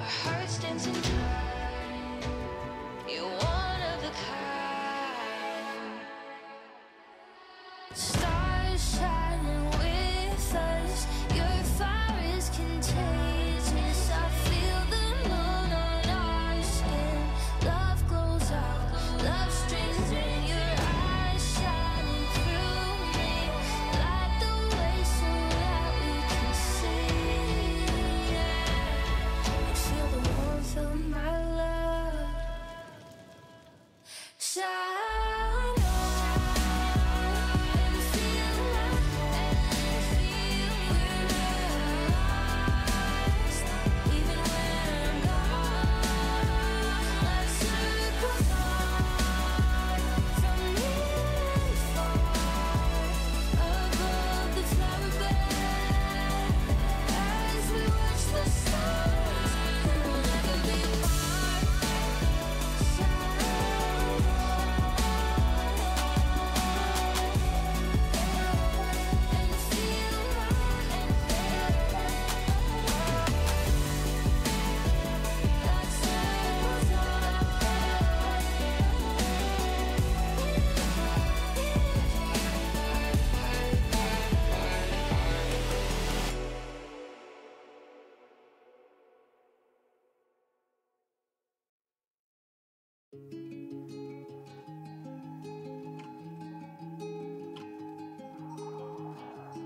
hearts dancing time. You're one of a kind. Stars shining with us. Your fire is contagious. I feel the moon on our skin. Love glows out, love streams in. Your eyes shining through me. Light the way so that we can see. You feel the warmth of my love. Shine on and feel we're lost. Even when I'm gone, let's circle far from near and far above the flower bed. As we watch the stars, and we'll never be apart. Shine and feel that circles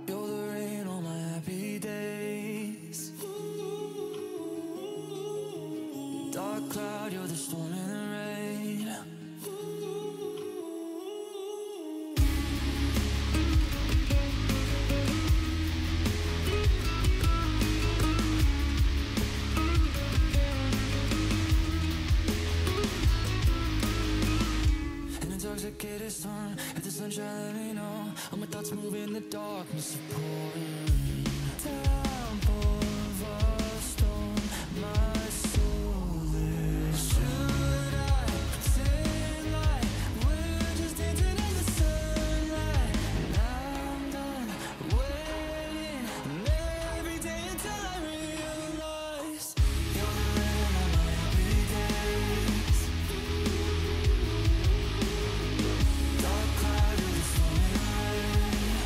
You're the rain on my happy days. Dark cloud, you're the storm in the rain. An intoxicated sun, at the sunshine let me know. All my thoughts move in the darkness of pouring. Temple of a stone, my soul is. Should I pretend like we're just dancing in the sunlight? And I'm done waiting every day until I realize you're the rain on my happy days. Dark cloud, you're the storm in the rain.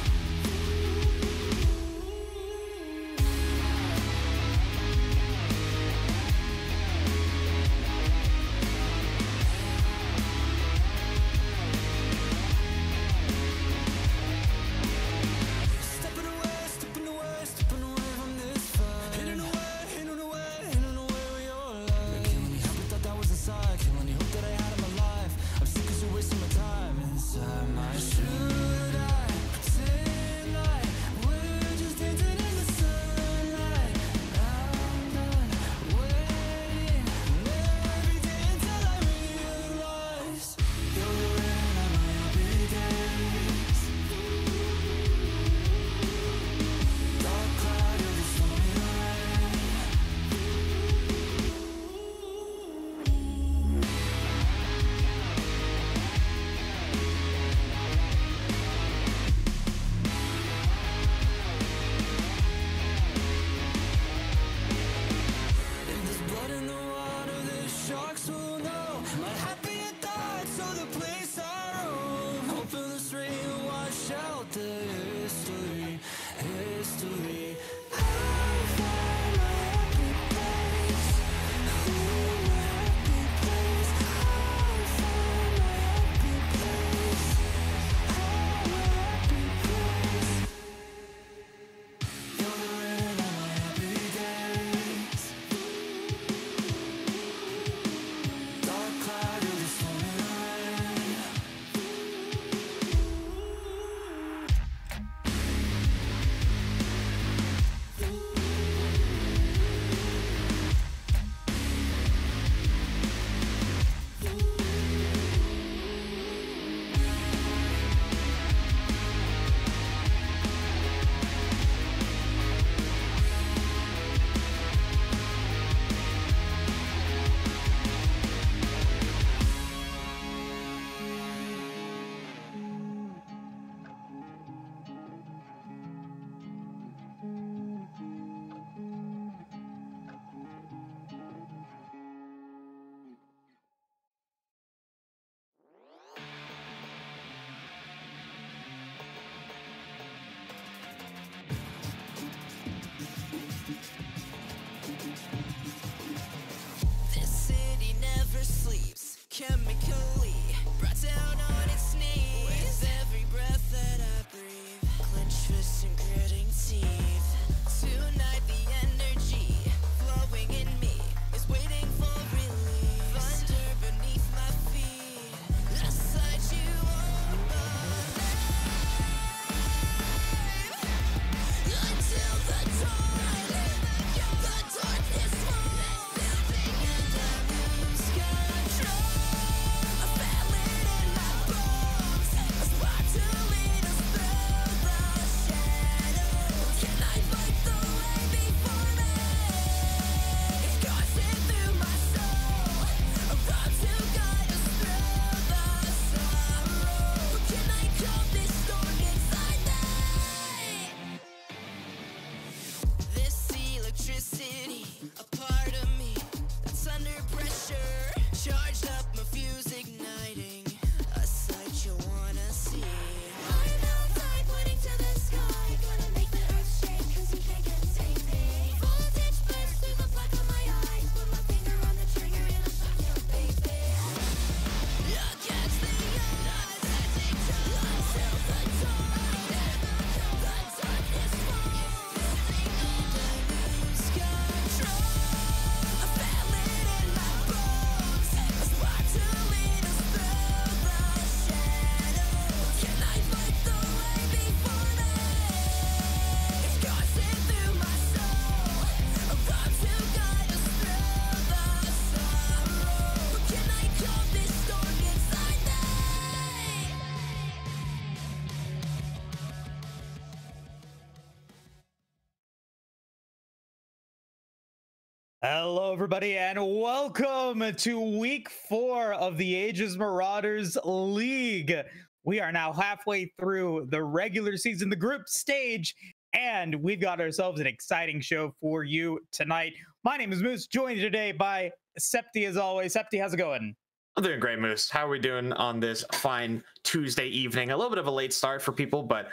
Hello, everybody, and welcome to week 4 of the Aegis Marauders League. We are now halfway through the regular season, the group stage, and we've got ourselves an exciting show for you tonight. My name is Moose, joined today by Septi as always. Septi, how's it going? I'm doing great, Moose. How are we doing on this fine Tuesday evening? A little bit of a late start for people, but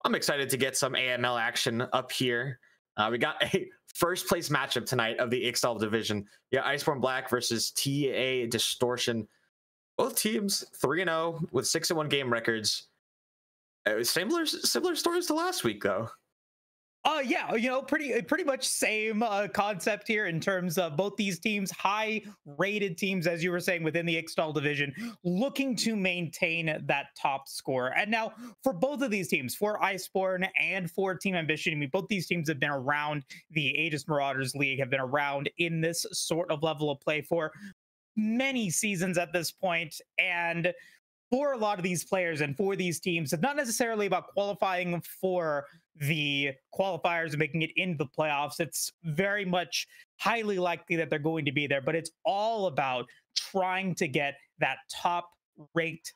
I'm excited to get some AML action up here. We got a first place matchup tonight of the Ixtal division. Yeah, Iceborn Black versus TA Distortion. Both teams 3-0 with 6-1 game records. Similar stories to last week, though. Yeah, you know, pretty much same concept here in terms of both these teams, high rated teams, as you were saying, within the Ixtal division, looking to maintain that top score. And now for both of these teams, for Iceborn and for Team Ambition, I mean, both these teams have been around the Aegis Marauders League, have been around in this sort of level of play for many seasons at this point. And for a lot of these players and for these teams, it's not necessarily about qualifying for the qualifiers and making it into the playoffs. It's very much highly likely that they're going to be there, but it's all about trying to get that top ranked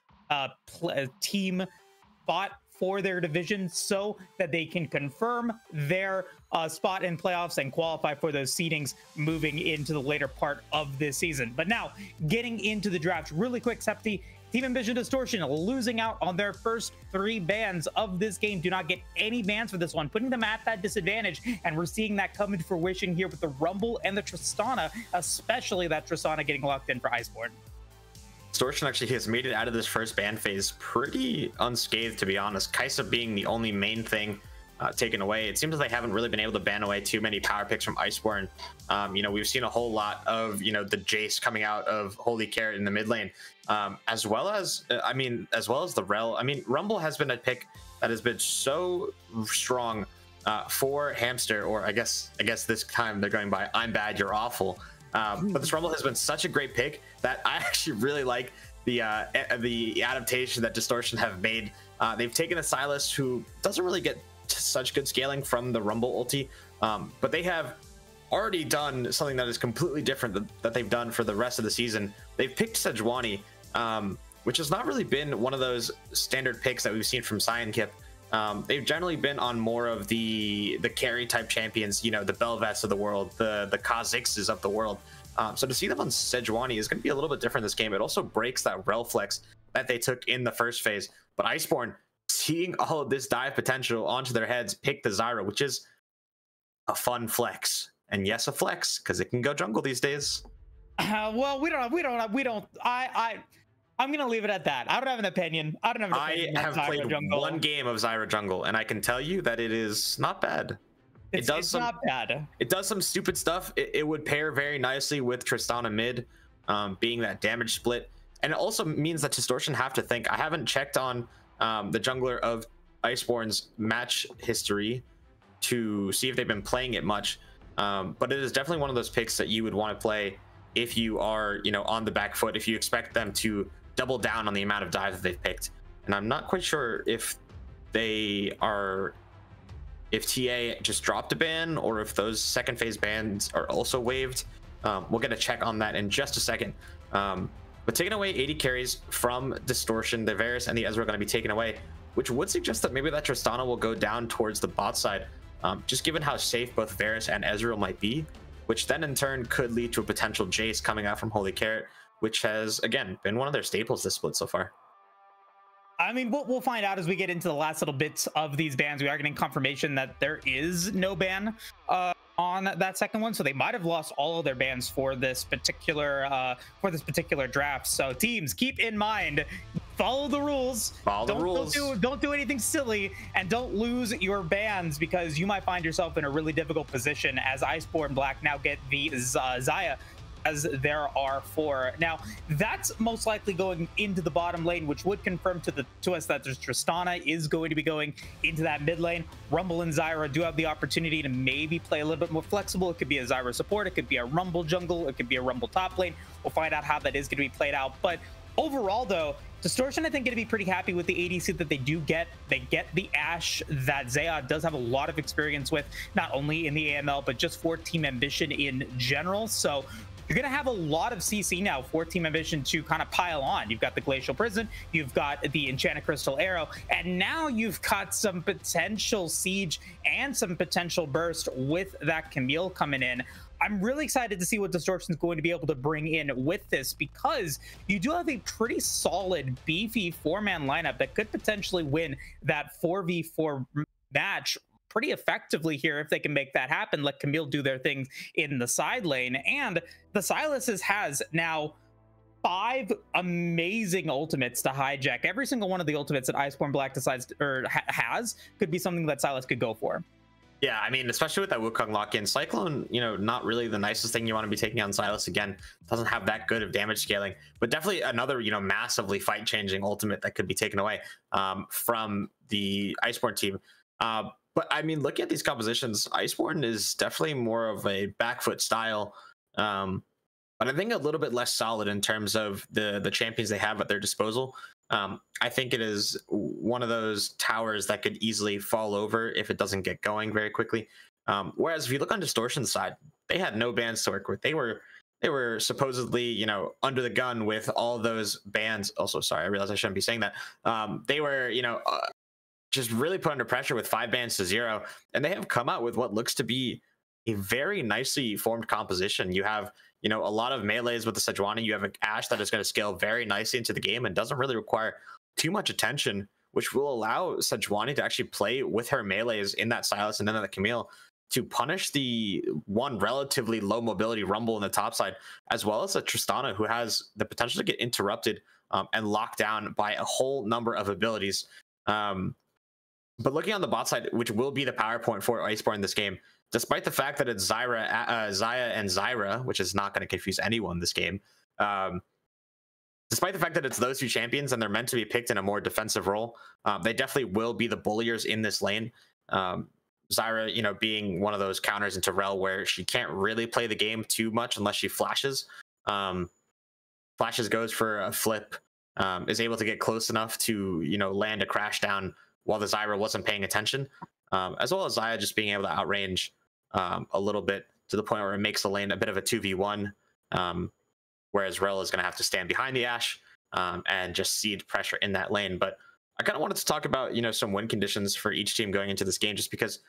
team spot for their division so that they can confirm their spot in playoffs and qualify for those seedings moving into the later part of this season. But now, getting into the draft really quick, Septi, Team Ambition Distortion losing out on their first 3 bans of this game. Do not get any bans for this one, putting them at that disadvantage. And we're seeing that come into fruition here with the Rumble and the Tristana, especially that Tristana getting locked in for Iceborn. Distortion actually has made it out of this first ban phase pretty unscathed, to be honest. Kaisa being the only main thing taken away. It seems like they haven't really been able to ban away too many power picks from Iceborn. You know, we've seen a whole lot of, you know, the Jace coming out of Holy Carrot in the mid lane, as well as the Rel. I mean, Rumble has been a pick that has been so strong for Hamster, or I guess this time they're going by I'm Bad, You're Awful. But this Rumble has been such a great pick that I actually really like the adaptation that Distortion have made. They've taken a Silas who doesn't really get such good scaling from the Rumble ulti, but they have already done something that is completely different that they've done for the rest of the season. They've picked Sejuani, which has not really been one of those standard picks that we've seen from Cyan Kip. They've generally been on more of the carry type champions, you know, the Belvets of the world, the Kha'Zixes of the world. So to see them on Sejuani is going to be a little bit different this game. It also breaks that Rel flex that they took in the first phase. But Iceborn, seeing all of this dive potential onto their heads, pick the Zyra, which is a fun flex. And yes, a flex, because it can go jungle these days. Well, I'm gonna leave it at that. I don't have an opinion. I have played jungle. 1 game of Zyra jungle, and I can tell you that it is not bad. It's not bad. It does some stupid stuff. It would pair very nicely with Tristana mid, being that damage split. And it also means that Distortion have to think. I haven't checked on the jungler of Iceborn's match history to see if they've been playing it much, but it is definitely one of those picks that you would want to play if you are, you know, on the back foot, if you expect them to double down on the amount of dives that they've picked. And I'm not quite sure if TA just dropped a ban or if those second phase bans are also waived. We'll get a check on that in just a second. But taking away 80 carries from Distortion, the Varus and the Ezreal are going to be taken away, which would suggest that maybe that Tristana will go down towards the bot side, just given how safe both Varus and Ezreal might be, which then in turn could lead to a potential Jace coming out from Holy Carrot, which has, again, been one of their staples this split so far. I mean, we'll find out as we get into the last little bits of these bans. We are getting confirmation that there is no ban on that second one, so they might have lost all of their bans for this particular draft. So teams, keep in mind, follow the rules. Don't do anything silly, and don't lose your bans, because you might find yourself in a really difficult position as Iceborn Black now get the Xayah as there are 4. Now, that's most likely going into the bottom lane, which would confirm to us that there's Tristana is going to be going into that mid lane. Rumble and Zyra do have the opportunity to maybe play a little bit more flexible. It could be a Zyra support, it could be a Rumble jungle, it could be a Rumble top lane. We'll find out how that is going to be played out. But overall, though, Distortion, I think, going to be pretty happy with the ADC that they do get. They get the Ashe that Zaya does have a lot of experience with, not only in the AML, but just for Team Ambition in general. So you're going to have a lot of CC now for Team Ambition to kind of pile on. You've got the Glacial Prison, you've got the Enchanted Crystal Arrow, and now you've got some potential Siege and some potential Burst with that Camille coming in. I'm really excited to see what Distortion is going to be able to bring in with this, because you do have a pretty solid, beefy 4-man lineup that could potentially win that 4v4 match pretty effectively here if they can make that happen. Let Camille do their things in the side lane. And the Sylas has now 5 amazing ultimates to hijack. Every single one of the ultimates that Iceborn Black decides has could be something that Sylas could go for. Yeah, I mean, especially with that Wukong lock-in, Cyclone, you know, not really the nicest thing you want to be taking on Sylas. Again, doesn't have that good of damage scaling, but definitely another, you know, massively fight-changing ultimate that could be taken away from the Iceborn team. But I mean, looking at these compositions, Iceborn is definitely more of a back foot style, but I think a little bit less solid in terms of the champions they have at their disposal. I think it is one of those towers that could easily fall over if it doesn't get going very quickly. Whereas if you look on Distortion's side, they had no bans to work with. They were supposedly, you know, under the gun with all those bans. Also, sorry, I realized I shouldn't be saying that. They were, you know, just really put under pressure with 5 bans to 0, and they have come out with what looks to be a very nicely formed composition. You have, you know, a lot of melees with the Sejuani. You have an Ashe that is going to scale very nicely into the game and doesn't really require too much attention, which will allow Sejuani to actually play with her melees in that Sylas and then the Camille to punish the one relatively low mobility Rumble in the top side, as well as a Tristana who has the potential to get interrupted and locked down by a whole number of abilities. But looking on the bot side, which will be the power point for Iceborn in this game, despite the fact that it's Zaya and Zyra, which is not going to confuse anyone in this game, despite the fact that it's those 2 champions and they're meant to be picked in a more defensive role, they definitely will be the bulliers in this lane. Zyra, you know, being one of those counters into Rel where she can't really play the game too much unless she flashes. Flashes, goes for a flip, is able to get close enough to, you know, land a crash down while the Zyra wasn't paying attention, as well as Zaya just being able to outrange a little bit to the point where it makes the lane a bit of a 2v1, whereas Rel is going to have to stand behind the Ashe and just seed pressure in that lane. But I kind of wanted to talk about, you know, some win conditions for each team going into this game, just because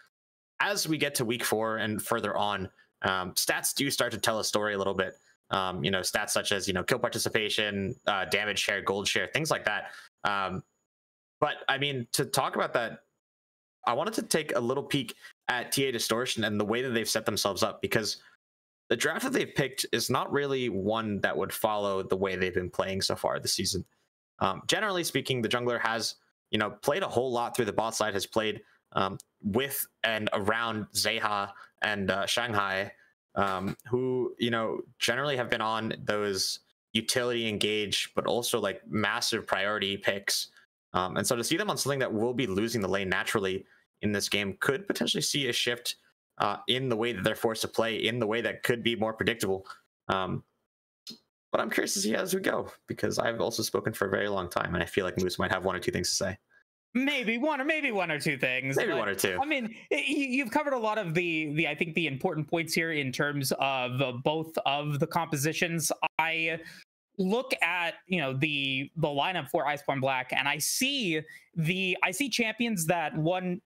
as we get to week 4 and further on, stats do start to tell a story a little bit. You know, stats such as, you know, kill participation, damage share, gold share, things like that. But I mean, to talk about that, I wanted to take a little peek at TA Distortion and the way that they've set themselves up, because the draft that they've picked is not really one that would follow the way they've been playing so far this season. Generally speaking, the jungler has, you know, played a whole lot through the bot side, has played with and around Zeha and Shanghai, who, you know, generally have been on those utility engage, but also like massive priority picks. And so to see them on something that will be losing the lane naturally in this game could potentially see a shift in the way that they're forced to play, in the way that could be more predictable. But I'm curious to see as we go, because I've also spoken for a very long time, and I feel like Moose might have 1 or 2 things to say. Maybe one or two things. Maybe 1 or 2. I mean, you've covered a lot of the I think the important points here in terms of both of the compositions. I look at, you know, the lineup for Iceborn Black, and I see champions that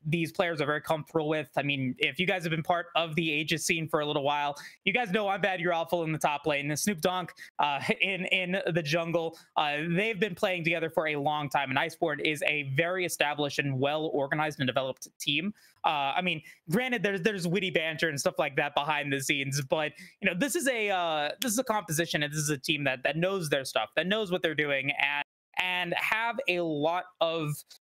these players are very comfortable with. I mean, if you guys have been part of the Aegis scene for a little while, you guys know I'm Bad You're Awful in the top lane, Snoop Dogg in the jungle. They've been playing together for a long time, and Iceborn is a very established and well organized and developed team. I mean, granted, there's witty banter and stuff like that behind the scenes, but you know, this is a composition, and this is a team that knows their stuff, that knows what they're doing, and have a lot of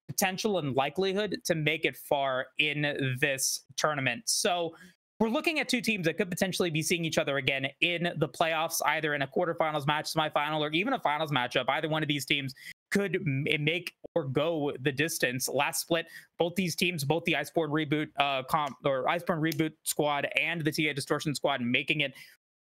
potential and likelihood to make it far in this tournament. So we're looking at 2 teams that could potentially be seeing each other again in the playoffs, either in a quarterfinals match, semifinal, or even a finals matchup. Either one of these teams could make or go the distance. Last split, both these teams, both the Iceborn Reboot Iceborn Reboot squad and the TA Distortion squad, making it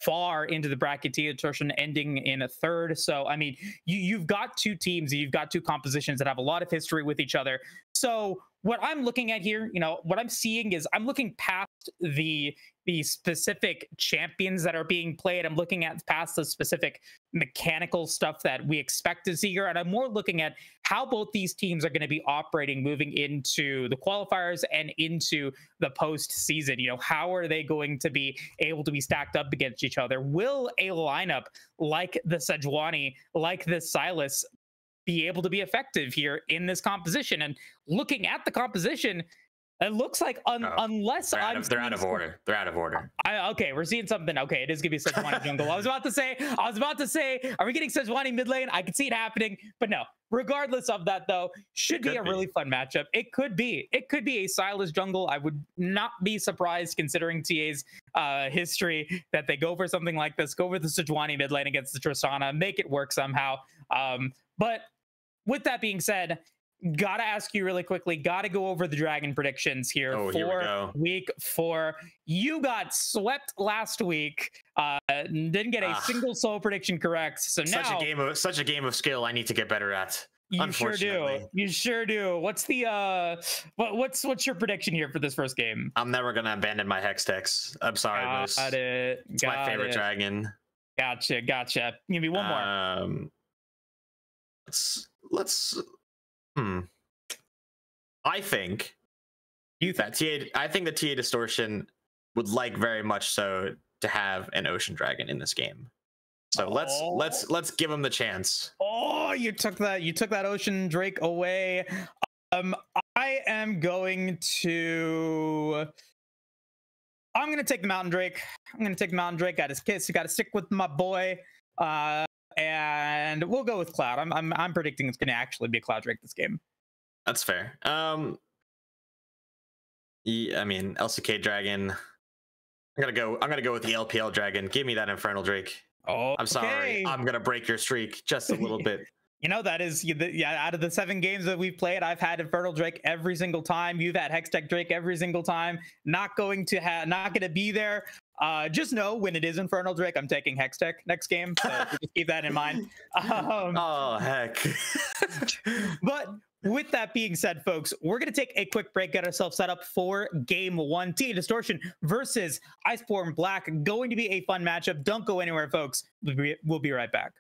far into the bracket. Distortion ending in a third. So I mean, you've got two teams, you've got two compositions that have a lot of history with each other. So what I'm looking at here, what I'm seeing is I'm looking past the specific champions that are being played. I'm looking at past the specific mechanical stuff that we expect to see here, and I'm more looking at how both these teams are going to be operating moving into the qualifiers and into the postseason. How are they going to be able to be stacked up against each other? Will a lineup like the Sejuani, like this Silas, be able to be effective here in this composition? And looking at the composition, it looks like unless they're out of order. They're out of order. Okay, we're seeing something. Okay, it is gonna be Sejuani jungle. I was about to say, are we getting Sejuani mid lane? I can see it happening, but no. Regardless of that, though, should be a really fun matchup. It could be a Silas jungle. I would not be surprised, considering TA's history, that they go for something like this. Go for the Sejuani mid lane against the Tristana, make it work somehow. But with that being said, gotta ask you really quickly, gotta go over the Dragon predictions here for week 4. You got swept last week, didn't get a single solo prediction correct. So now such a game of skill I need to get better at. You sure do. What's the what's your prediction here for this first game? I'm never gonna abandon my Hextex. I'm sorry, Moose. It's my favorite dragon. Gotcha. Give me one more. Let's I think the TA Distortion would like very much so to have an Ocean Dragon in this game. So let's give him the chance. Oh, you took that Ocean Drake away. I am going to take the Mountain Drake. Got his kiss. You got to stick with my boy. And we'll go with Cloud. I'm predicting it's going to actually be a Cloud Drake this game. That's fair. Yeah, I mean, LCK Dragon. I'm gonna go with the LPL Dragon. Give me that Infernal Drake. Oh, I'm sorry. I'm gonna break your streak just a little bit. That is, out of the 7 games that we've played, I've had Infernal Drake every single time. You've had Hextech Drake every single time. Not going to be there. Just know when it is Infernal Drake, I'm taking Hextech next game. So just keep that in mind. Oh heck! But with that being said, folks, we're going to take a quick break, get ourselves set up for game 1. TA Distortion versus Iceborn Black. Going to be a fun matchup. Don't go anywhere, folks. We'll be right back.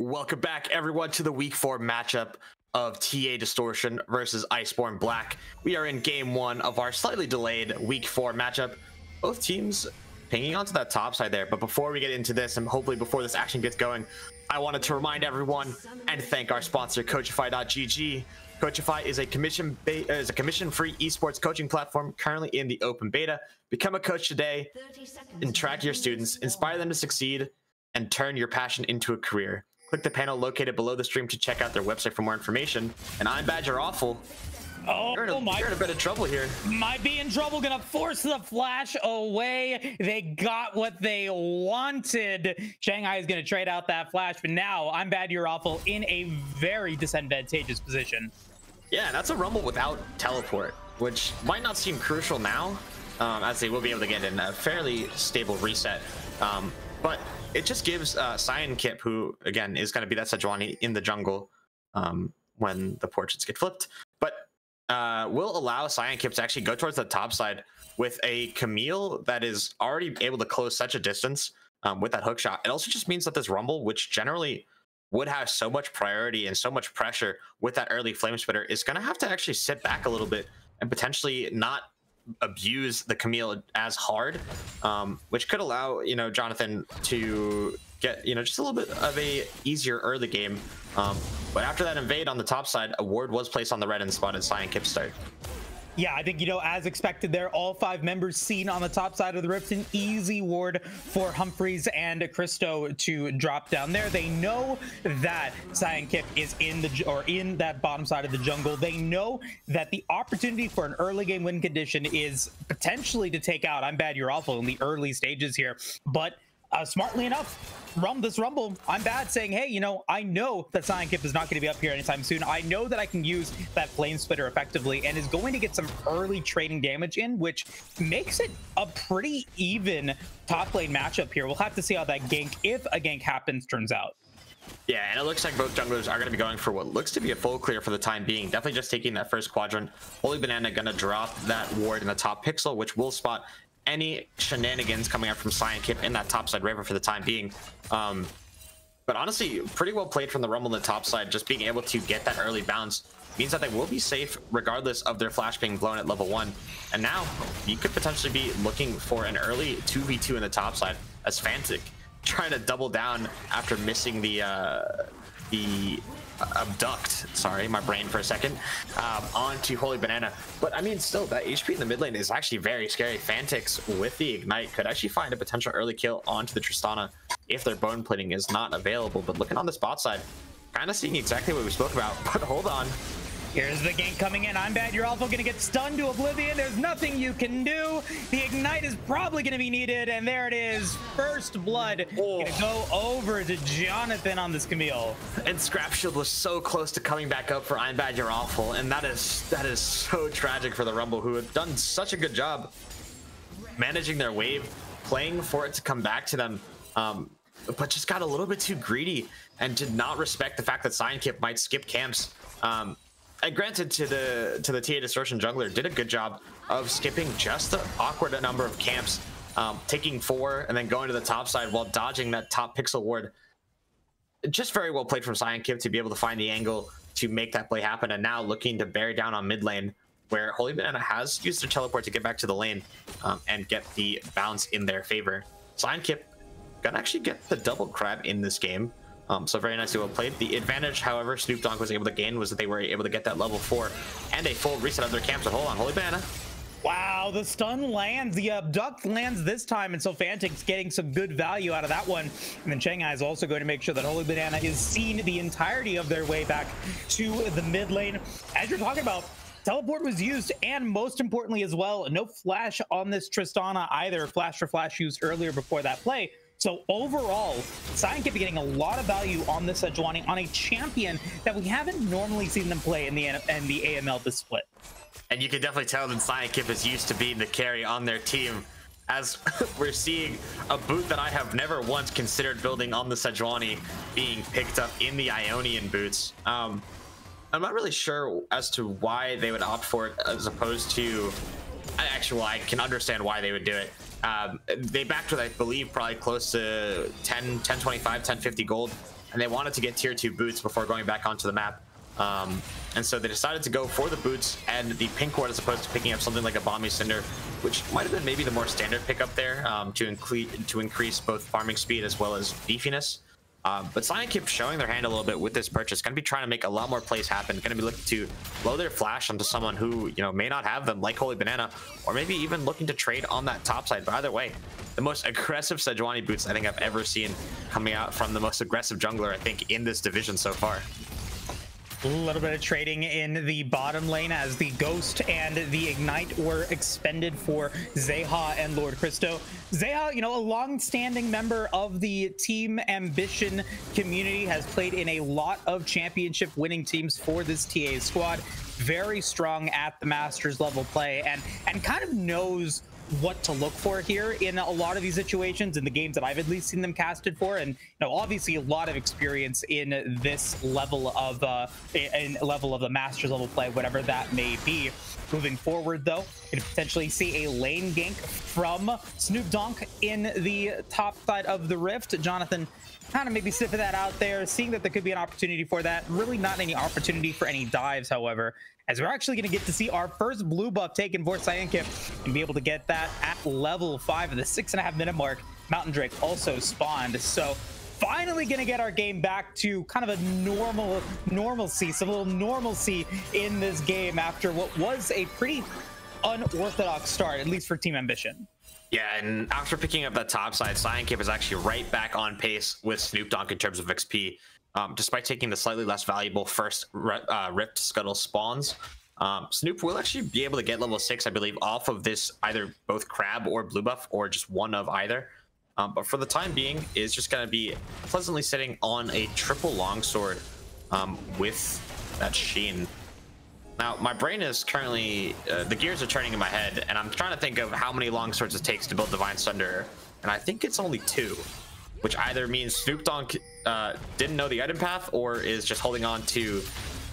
Welcome back, everyone, to the Week 4 matchup of TA Distortion versus Iceborn Black. We are in Game 1 of our slightly delayed Week 4 matchup. Both teams hanging onto that top side there. But before we get into this, and hopefully before this action gets going, I wanted to remind everyone and thank our sponsor, Coachify.gg. Coachify is a commission-free esports coaching platform currently in the open beta. Become a coach today and track your students, inspire them to succeed, and turn your passion into a career. Click the panel located below the stream to check out their website for more information. And I'm bad, you're awful. Oh, you're in a bit of trouble here. Might be in trouble. Gonna force the flash away. They got what they wanted. Shanghai is gonna trade out that flash, but now I'm bad, you're awful in a very disadvantageous position. Yeah, that's a rumble without teleport, which might not seem crucial now, as they will be able to get in a fairly stable reset. But it just gives Cyan Kip, who again is going to be that Sejuani in the jungle when the portraits get flipped, but will allow Cyan Kip to actually go towards the top side with a Camille that is already able to close such a distance with that hook shot. It also just means that this rumble, which generally would have so much priority and so much pressure with that early flame spitter, is going to have to actually sit back a little bit and potentially not abuse the Camille as hard, which could allow, you know, Jonathan to get, you know, just a little bit of a easier early game. But after that invade on the top side, a ward was placed on the red and spotted Cyan Kip start. Yeah, I think, you know, as expected there, all 5 members seen on the top side of the rift. An easy ward for Humphreys and Christo to drop down there. They know that Cyan Kip is in that bottom side of the jungle. They know that the opportunity for an early game win condition is potentially to take out I'm bad, you're awful in the early stages here. But smartly enough, this rumble, I'm bad saying, hey, you know, I know that Cyan Kip is not going to be up here anytime soon. I know that I can use that flame splitter effectively and is going to get some early trading damage in, which makes it a pretty even top lane matchup here. We'll have to see how that gank, if a gank happens, turns out. Yeah, and it looks like both junglers are going to be going for what looks to be a full clear for the time being. Definitely just taking that first quadrant. Holy Banana going to drop that ward in the top pixel, which will spot any shenanigans coming out from Cyan Kip in that topside river for the time being. But honestly, pretty well played from the rumble in the top side. Just being able to get that early bounce means that they will be safe regardless of their flash being blown at level 1. And now you could potentially be looking for an early 2v2 in the top side as Fantic trying to double down after missing the abduct, sorry, my brain for a second, onto Holy Banana. But I mean, still, that HP in the mid lane is actually very scary. Fantix with the ignite could actually find a potential early kill onto the Tristana if their bone plating is not available. But looking on the bot side, kind of seeing exactly what we spoke about. But hold on, here's the gank coming in. I'm bad, you're awful gonna get stunned to oblivion. There's nothing you can do. The ignite is probably gonna be needed, and there it is. First blood gonna go over to Jonathan on this Camille. And Scrap Shield was so close to coming back up for I'm bad, you're awful, and that is so tragic for the Rumble, who have done such a good job managing their wave, playing for it to come back to them, but just got a little bit too greedy and did not respect the fact that Cyan Kip might skip camps. And granted, to the TA Distortion jungler did a good job of skipping just the awkward number of camps, taking 4 and then going to the top side while dodging that top pixel ward. Just very well played from Cyan Kip to be able to find the angle to make that play happen, and now looking to bear down on mid lane, where Holy Banana has used their teleport to get back to the lane and get the bounce in their favor. Cyan Kip gonna actually get the double crab in this game. So very nicely well played. The advantage, however, Snoop Dogg was able to gain was that they were able to get that level 4 and a full reset of their camp. So hold on, Holy Banana. Wow, the stun lands, the abduct lands this time, and so Fantic's getting some good value out of that one. And then Shanghai is also going to make sure that Holy Banana is seen the entirety of their way back to the mid lane. As you're talking about, teleport was used, and most importantly as well, no flash on this Tristana either. Flash for flash used earlier before that play. So overall, Cyan Kip getting a lot of value on this Sejuani on a champion that we haven't normally seen them play in the AML this split. And you can definitely tell that Cyan Kip is used to being the carry on their team, as we're seeing a boot that I have never once considered building on the Sejuani being picked up in the Ionian boots. I'm not really sure as to why they would opt for it as opposed to... Actually, well, I can understand why they would do it. They backed with, I believe, probably close to 1025, 1050 gold and they wanted to get tier 2 boots before going back onto the map. And so they decided to go for the boots and the pink ward as opposed to picking up something like a Bomby Cinder, which might have been maybe the more standard pickup there, to increase both farming speed as well as beefiness. But Cyan keeps showing their hand a little bit with this purchase. Going to be trying to make a lot more plays happen. Going to be looking to blow their flash onto someone who, you know, may not have them, like Holy Banana, or maybe even looking to trade on that top side. But either way, the most aggressive Sejuani boots I think I've ever seen coming out from the most aggressive jungler, I think, in this division so far. A little bit of trading in the bottom lane as the Ghost and the Ignite were expended for Zeha and Lord Christo. Zeha, you know, a long-standing member of the Team Ambition community, has played in a lot of championship winning teams for this TA squad. Very strong at the Masters level play, and kind of knows what to look for here in a lot of these situations in the games that I've at least seen them casted for. And, you know, obviously a lot of experience in this level of the Masters level play, whatever that may be. Moving forward, though, you could potentially see a lane gank from Snoop Donk in the top side of the Rift. Jonathan kind of maybe sniffing that out there, seeing that there could be an opportunity for that. Really not any opportunity for any dives, however, as we're actually going to get to see our first blue buff taken for Cyankip and be able to get that at level 5 at the 6.5 minute mark. Mountain Drake also spawned, so finally going to get our game back to kind of a normalcy, some little normalcy in this game after what was a pretty unorthodox start, at least for Team Ambition. Yeah, and after picking up that top side, Cyankip is actually right back on pace with Snoop Donk in terms of XP. Despite taking the slightly less valuable first Rift Scuttle spawns, Snoop will actually be able to get level 6, I believe, off of this either both Crab or Blue buff, or just one of either. But for the time being, is just going to be pleasantly sitting on a triple longsword with that Sheen. Now, my brain is currently, the gears are turning in my head, and I'm trying to think of how many longswords it takes to build Divine Thunder, and I think it's only 2. Which either means Snoop Donk didn't know the item path, or is just holding on to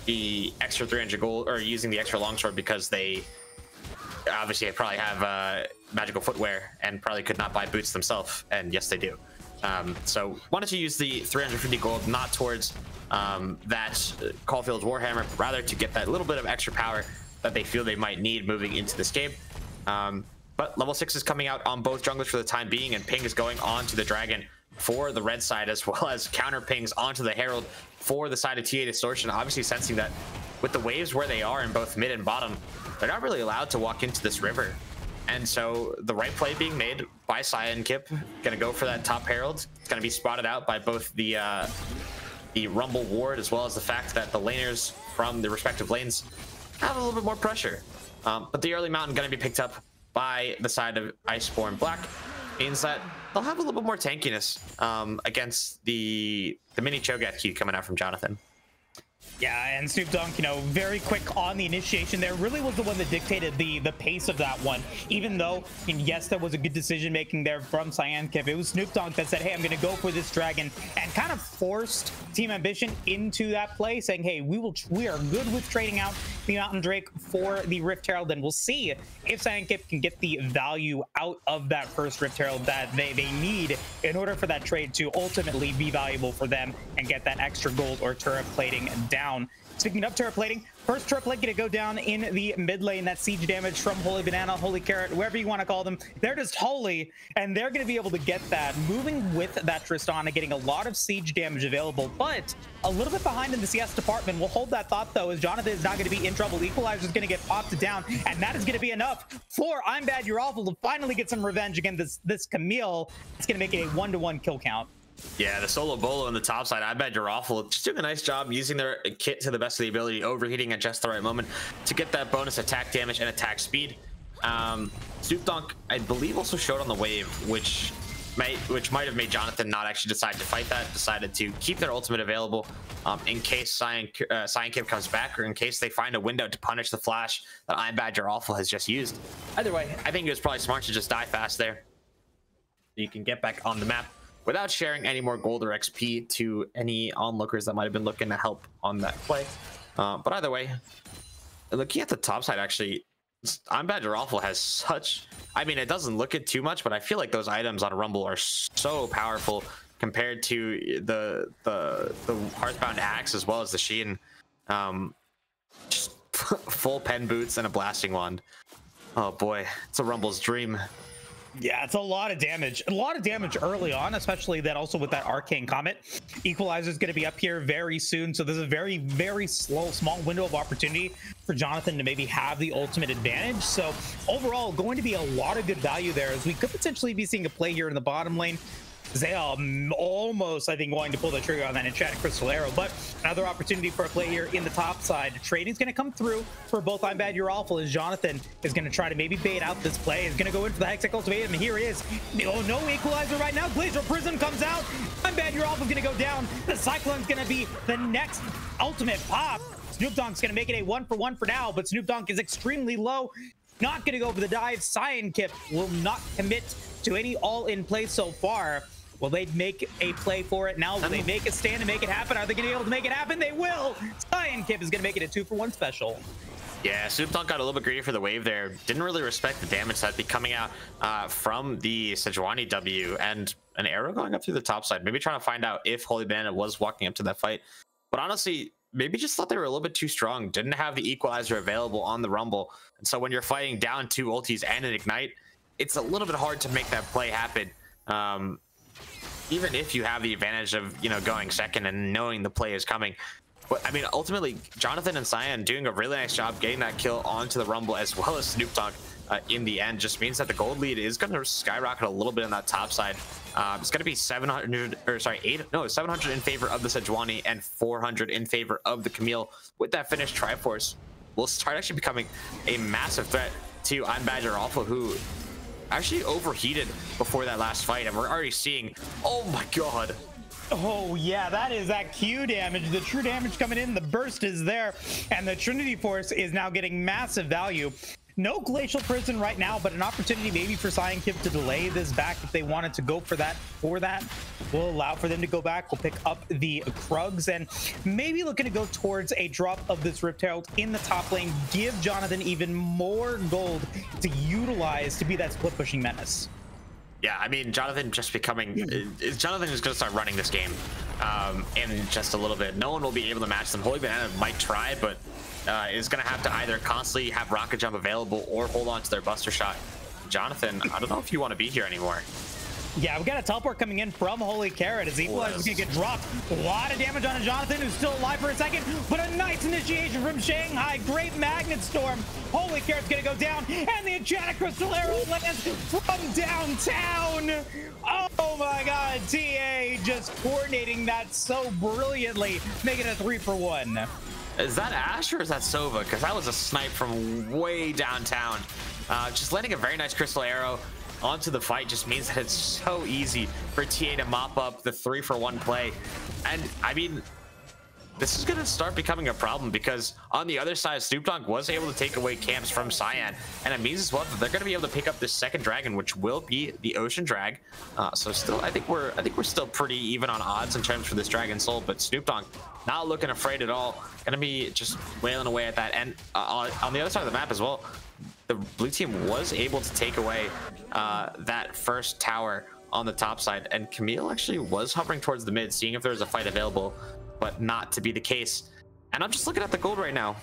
the extra 300 gold, or using the extra longsword because they obviously probably have magical footwear and probably could not buy boots themselves. And yes, they do. So wanted to use the 350 gold not towards that Caulfield's Warhammer, rather to get that little bit of extra power that they feel they might need moving into this game. But level 6 is coming out on both junglers for the time being, and ping is going on to the Dragon for the red side, as well as counter pings onto the Herald for the side of TA Distortion, obviously sensing that with the waves where they are in both mid and bottom, they're not really allowed to walk into this river. And so the right play being made by Cyankip, gonna go for that top Herald. It's gonna be spotted out by both the Rumble Ward, as well as the fact that the laners from the respective lanes have a little bit more pressure. But the early mountain gonna be picked up by the side of Iceborn Black, means that they'll have a little bit more tankiness against the mini Cho'Gath Q coming out from Jonathan. Yeah, and Snoop Donk, you know, very quick on the initiation there, really was the one that dictated the pace of that one. Even though, I mean, yes, there was a good decision making there from Cyankip, it was Snoop Donk that said, hey, I'm going to go for this dragon, and kind of forced Team Ambition into that play, saying, hey, we are good with trading out the Mountain Drake for the Rift Herald, and we'll see if Cyankip can get the value out of that first Rift Herald that they need in order for that trade to ultimately be valuable for them and get that extra gold or turret plating down. Speaking of turret plating, first turret plate gonna go down in the mid lane. That siege damage from Holy Banana, Holy Carrot, whatever you want to call them. They're just holy, and they're gonna be able to get that. Moving with that Tristana, getting a lot of siege damage available, but a little bit behind in the CS department. We'll hold that thought though, as Jonathan is not gonna be in trouble. Equalizer is gonna get popped down, and that is gonna be enough for I'm Bad, You're Awful to finally get some revenge against this Camille. It's gonna make it a 1-to-1 kill count. Yeah, the solo bolo on the top side, I Bet You're Awful, just doing a nice job using their kit to the best of the ability, overheating at just the right moment to get that bonus attack damage and attack speed. Snoop Donk, I believe, also showed on the wave, which might have made Jonathan not actually decide to fight that, decided to keep their ultimate available in case Cyankip comes back, or in case they find a window to punish the flash that I'm Bad You're Awful has just used. Either way, I think it was probably smart to just die fast there. You can get back on the map without sharing any more gold or XP to any onlookers that might have been looking to help on that play. But either way, looking at the top side, actually, I'm Bad You're Awful has such, I mean, it doesn't look it too much, but I feel like those items on Rumble are so powerful compared to the Hearthbound Axe as well as the Sheen. Just full pen boots and a blasting wand. Oh boy, it's a Rumble's dream. Yeah, it's a lot of damage. A lot of damage early on, especially that also with that Arcane Comet. Equalizer is going to be up here very soon, so there's a very, very small window of opportunity for Jonathan to maybe have the ultimate advantage. So overall, going to be a lot of good value there, as we could potentially be seeing a play here in the bottom lane. They are almost, I think, going to pull the trigger on that enchanted crystal arrow, but another opportunity for a play here in the top side. Trading's going to come through for both I'm Bad, You're Awful, as Jonathan is going to try to maybe bait out this play. Is going to go in for the Hextech Ultimatum, and here it is. Oh, no equalizer right now. Glacial Prism comes out. I'm Bad, You're Awful is going to go down. The Cyclone's going to be the next ultimate pop. Snoop Donk's going to make it a 1-for-1 for now, but Snoop Donk is extremely low. Not going to go for the dive. Cyan Kip will not commit to any all-in play so far. Will they make a play for it now? Will they make a stand and make it happen? Are they going to be able to make it happen? They will. Cyan Kip is going to make it a 2-for-1 special. Yeah, Snoop Dogg got a little bit greedy for the wave there. Didn't really respect the damage that'd be coming out from the Sejuani W, and an arrow going up through the top side. Maybe trying to find out if Holy Bandit was walking up to that fight. But honestly, maybe just thought they were a little bit too strong. Didn't have the equalizer available on the Rumble. And so when you're fighting down 2 ultis and an Ignite, it's a little bit hard to make that play happen. Even if you have the advantage of, you know, going second and knowing the play is coming. But I mean, ultimately, Jonathan and Cyan doing a really nice job getting that kill onto the Rumble, as well as Snoop Dogg in the end, just means that the gold lead is going to skyrocket a little bit on that top side. It's going to be 700 in favor of the Sejuani and 400 in favor of the Camille. With that finished, Triforce will start actually becoming a massive threat to I'm Bad, You're Awful, who actually overheated before that last fight, and we're already seeing, oh my god. Oh yeah, that is that Q damage, the true damage coming in, the burst is there, and the Trinity Force is now getting massive value. No Glacial Prison right now, but an opportunity maybe for Cyan Kip to delay this back if they wanted to go for that. Will allow for them to go back. We'll pick up the Krugs and maybe looking to go towards a drop of this Rift Herald in the top lane. Give Jonathan even more gold to utilize to be that split pushing menace. Yeah, I mean, Jonathan just becoming... Jonathan is going to start running this game in just a little bit. No one will be able to match them. Holy Banana might try, but is going to have to either constantly have Rocket Jump available or hold on to their Buster Shot. Jonathan, I don't know if you want to be here anymore. Yeah, we got a teleport coming in from Holy Carrot as Equalizer is going to get dropped. A lot of damage on a Jonathan, who's still alive for a second, but a nice initiation from Shanghai. Great Magnet Storm. Holy Carrot's going to go down, and the Enchanted Crystal Arrow lands from downtown. Oh my god, TA just coordinating that so brilliantly, making it a 3-for-1. Is that Ash or is that Sova? Because that was a snipe from way downtown. Just landing a very nice Crystal Arrow onto the fight just means that it's so easy for TA to mop up the 3-for-1 play. And I mean, this is going to start becoming a problem because on the other side, Snoop Dogg was able to take away camps from Cyan, and it means as well that they're going to be able to pick up this second dragon, which will be the Ocean Drag. So still, I think we're still pretty even on odds in terms for this Dragon Soul, but Snoop Dogg not looking afraid at all. Going to be just wailing away at that. And on the other side of the map as well, the blue team was able to take away that first tower on the top side, and Camille actually was hovering towards the mid, seeing if there was a fight available, but not to be the case. And I'm just looking at the gold right now.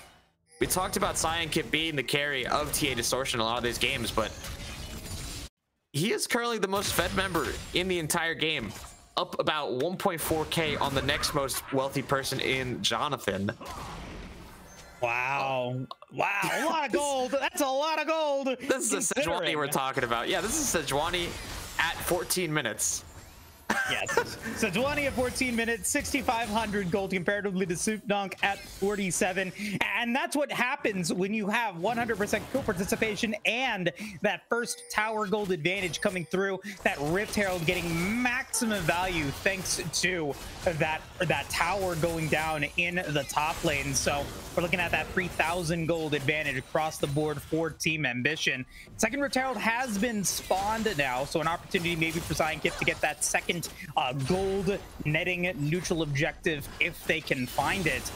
We talked about Cyan Kip being the carry of TA Distortion in a lot of these games, but he is currently the most fed member in the entire game, up about 1.4k on the next most wealthy person in Jonathan. Wow. Wow, a lot of gold. That's a lot of gold. This is the Sejuani we're talking about. Yeah, this is Sejuani at 14 minutes. Yes. Sejuani at 14 minutes, 6,500 gold comparatively to Snoop Dogg at 47. And that's what happens when you have 100% kill participation and that first tower gold advantage coming through. That Rift Herald getting maximum value thanks to that tower going down in the top lane. So we're looking at that 3,000 gold advantage across the board for Team Ambition. Second Rift Herald has been spawned now, so an opportunity maybe for Cyan Kip to get that second gold netting neutral objective if they can find it.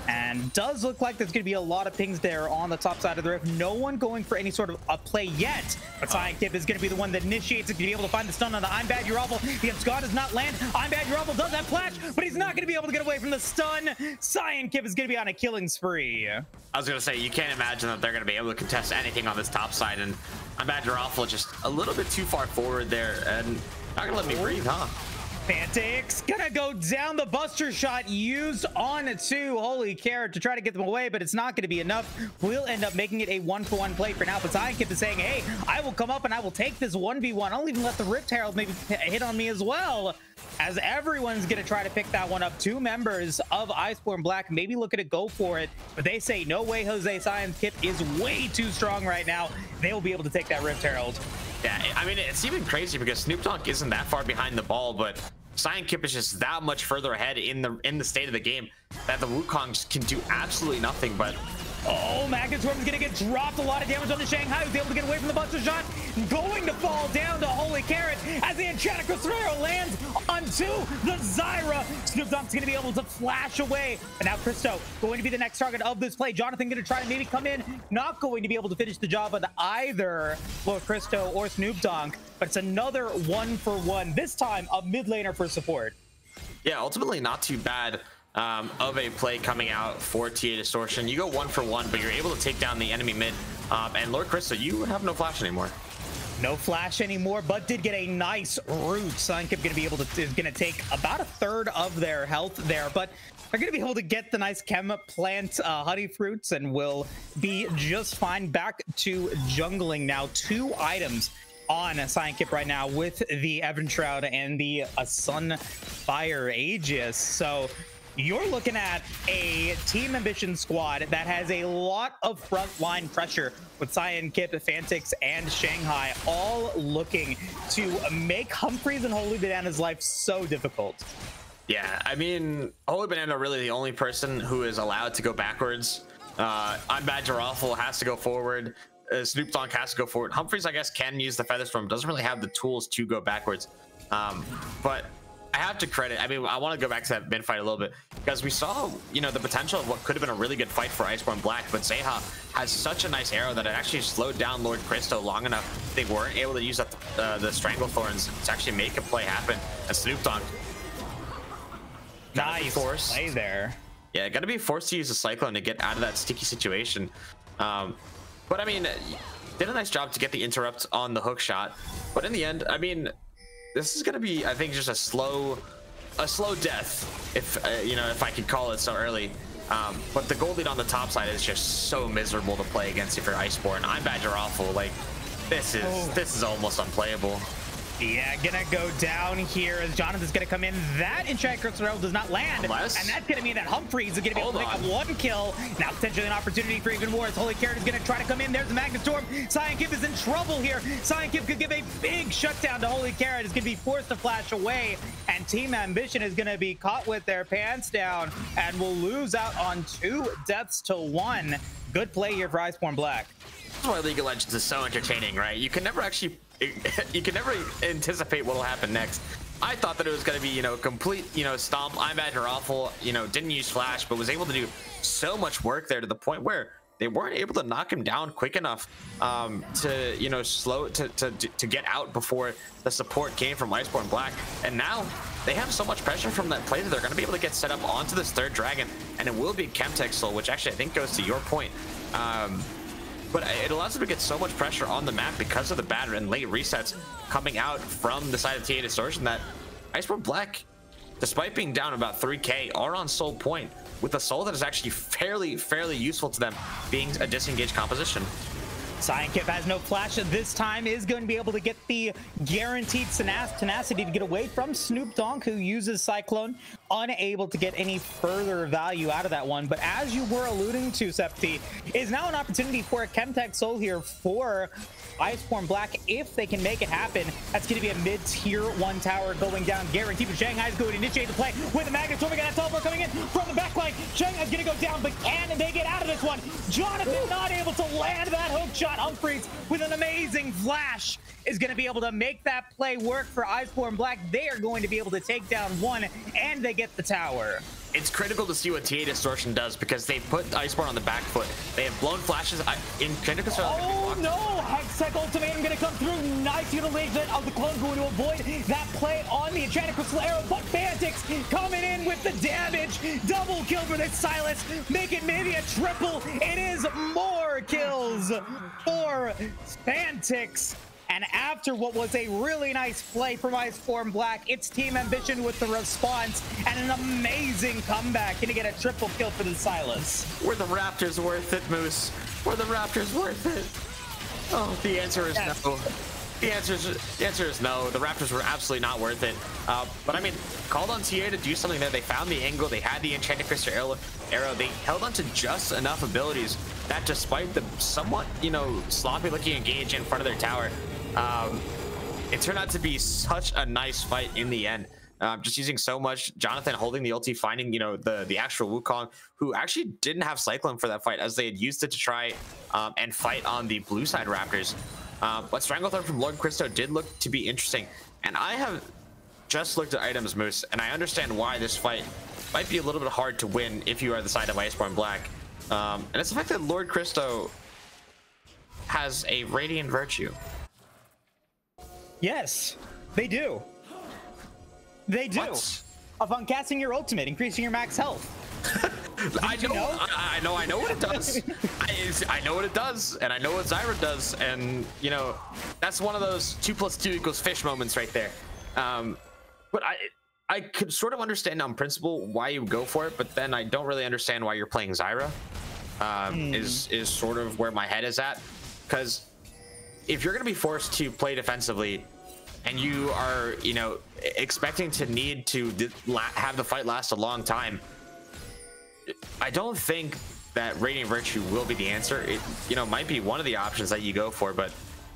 And does look like there's going to be a lot of pings there on the top side of the rift. No one going for any sort of a play yet. But Cyankip is going to be the one that initiates it to be able to find the stun on the I'm Bad You're Awful. The Abscond does not land. I'm Bad You're Awful does have flash, but he's not going to be able to get away from the stun. Cyankip is going to be on a killing spree. I was going to say, you can't imagine that they're going to be able to contest anything on this top side. And I'm Bad You're Awful just a little bit too far forward there. And not going to let me breathe, huh? Fantix gonna go down. The buster shot used on to Holy Carrot to try to get them away, but it's not going to be enough. We'll end up making it a 1-for-1 play for now. But Cyankip is saying, hey, I will come up and I will take this 1v1. I'll even let the Rift Herald maybe hit on me as well, as everyone's going to try to pick that one up. Two members of Iceborn Black maybe looking to go for it, but they say, no way, Jose. Cyankip is way too strong right now. They will be able to take that Rift Herald. Yeah, I mean, it's even crazy because Snoop Dogg isn't that far behind the ball, but Cyankip is just that much further ahead in the state of the game that the Wukongs can do absolutely nothing. But oh, Magnetstorm is going to get dropped. A lot of damage on the Shanghai, who's able to get away from the buster shot. Going to fall down to Holy Carrot as the Enchanted Cristero lands onto the Zyra. Snoop Dogg's going to be able to flash away. And now Cristo going to be the next target of this play. Jonathan going to try to maybe come in. Not going to be able to finish the job on either Lord Cristo or Snoop Dogg. But it's another 1-for-1. This time a mid laner for support. Yeah, ultimately not too bad of a play coming out for TA Distortion. You go 1-for-1, but you're able to take down the enemy mid. And Lord Cristo, you have no flash anymore. No flash anymore, but did get a nice root. Cyankip gonna be able to is gonna take about a third of their health there, but they're gonna be able to get the nice chem plant honey fruits and will be just fine. Back to jungling now. 2 items on Cyankip right now with the Evan Shroud and the Sunfire Aegis. So you're looking at a Team Ambition squad that has a lot of frontline pressure with Cyankip, Fantix, and Shanghai all looking to make Humphreys and Holy Banana's life so difficult. Yeah, I mean, Holy Banana really the only person who is allowed to go backwards. I'm Bad You're Awful has to go forward. Snoop Dogg has to go forward. Humphreys, I guess, can use the Featherstorm. Doesn't really have the tools to go backwards. But I have to credit, I mean, I want to go back to that mid fight a little bit because we saw, you know, the potential of what could have been a really good fight for Iceborn Black, but Zeha has such a nice arrow that it actually slowed down Lord Cristo long enough. They weren't able to use up the Strangle Thorns to actually make a play happen. And Snoop Dogg, nice play there. Yeah, got to be forced to use a Cyclone to get out of that sticky situation. But I mean, did a nice job to get the interrupt on the hook shot. But in the end, I mean, this is going to be, I think, just a slow death, if you know, if I could call it so early. But the gold lead on the top side is just so miserable to play against if you're Iceborn. I'm Bad You're Awful. Like, this is almost unplayable. Yeah, gonna go down here as Jonathan's gonna come in. That Enchanted Cristero does not land, and that's gonna mean that Humphreys is gonna be able to pick up 1 kill. Now potentially an opportunity for even more as Holy Carrot is gonna try to come in. There's the Magnetstorm. Cyankip is in trouble here. Cyankip could give a big shutdown to Holy Carrot. Is gonna be forced to flash away, and Team Ambition is gonna be caught with their pants down and will lose out on 2 deaths to 1. Good play here for Iceborn Black. That's why League of Legends is so entertaining, right? You can never actually anticipate what will happen next. I thought that it was going to be, you know, complete, you know, stomp. I'm Bad You're Awful, you know, didn't use flash, but was able to do so much work there to the point where they weren't able to knock him down quick enough to, you know, to get out before the support came from Iceborn Black. And now they have so much pressure from that play that they're going to be able to get set up onto this 3rd dragon, and it will be Chemtech Soul, which actually I think goes to your point. But it allows them to get so much pressure on the map because of the bad and late resets coming out from the side of TA Distortion that Iceborn Black, despite being down about 3k, are on soul point with a soul that is actually fairly useful to them, being a disengaged composition. Cyankip has no flash this time, is going to be able to get the guaranteed tenacity to get away from Snoop Dogg, who uses Cyclone, unable to get any further value out of that one. But as you were alluding to, Septi, is now an opportunity for a Chemtech Soul here for Iceborn Black if they can make it happen. That's going to be a mid-tier 1 tower going down guaranteed, but Shanghai's going to initiate the play with the Magnet Storm. We got a teleport coming in from the backline. Shanghai's going to go down, but can they get out of this one? Jonathan not able to land that hook shot. Humphreys with an amazing flash is going to be able to make that play work for Iceborn Black. They are going to be able to take down 1, and they get the tower. it's critical to see what TA Distortion does because they put Iceborn on the back foot. They have blown flashes in Trinity. Oh no! Hextech Ultimatum gonna come through. Nice utilization of the clone going to avoid that play on the Enchanted Crystal Arrow, but Fantix coming in with the damage. Double kill for this Silas. Make it maybe a triple. It is more kills for Fantix. And after what was a really nice play from Iceborn Black, it's Team Ambition with the response and an amazing comeback. Gonna get a triple kill for the Silas. Were the Raptors worth it, Moose? Were the Raptors worth it? Oh, the answer is no. The answer is no. The Raptors were absolutely not worth it. But I mean, called on TA to do something there. They found the angle. They had the Enchanted Crystal Arrow. They held on to just enough abilities that despite the somewhat, sloppy looking engage in front of their tower, it turned out to be such a nice fight in the end. Just using so much, Jonathan holding the ulti, finding the actual Wukong, who actually didn't have Cyclone for that fight, as they had used it to try and fight on the blue side Raptors. But Stranglethorn from Lord Christo did look to be interesting, and I have just looked at items, Moose, and I understand why this fight might be a little bit hard to win if you are the side of Iceborn Black, and it's the fact that Lord Christo has a Radiant Virtue. Yes, they do. They do. What? Upon casting your ultimate, increasing your max health. I know what it does. I know what it does, and I know what Zyra does, and that's one of those 2 + 2 = fish moments right there. But I could sort of understand on principle why you go for it, but then I don't really understand why you're playing Zyra. Is sort of where my head is at, because if you're going to be forced to play defensively and you are expecting to need to have the fight last a long time, I don't think that Radiant Virtue will be the answer. It might be one of the options that you go for, but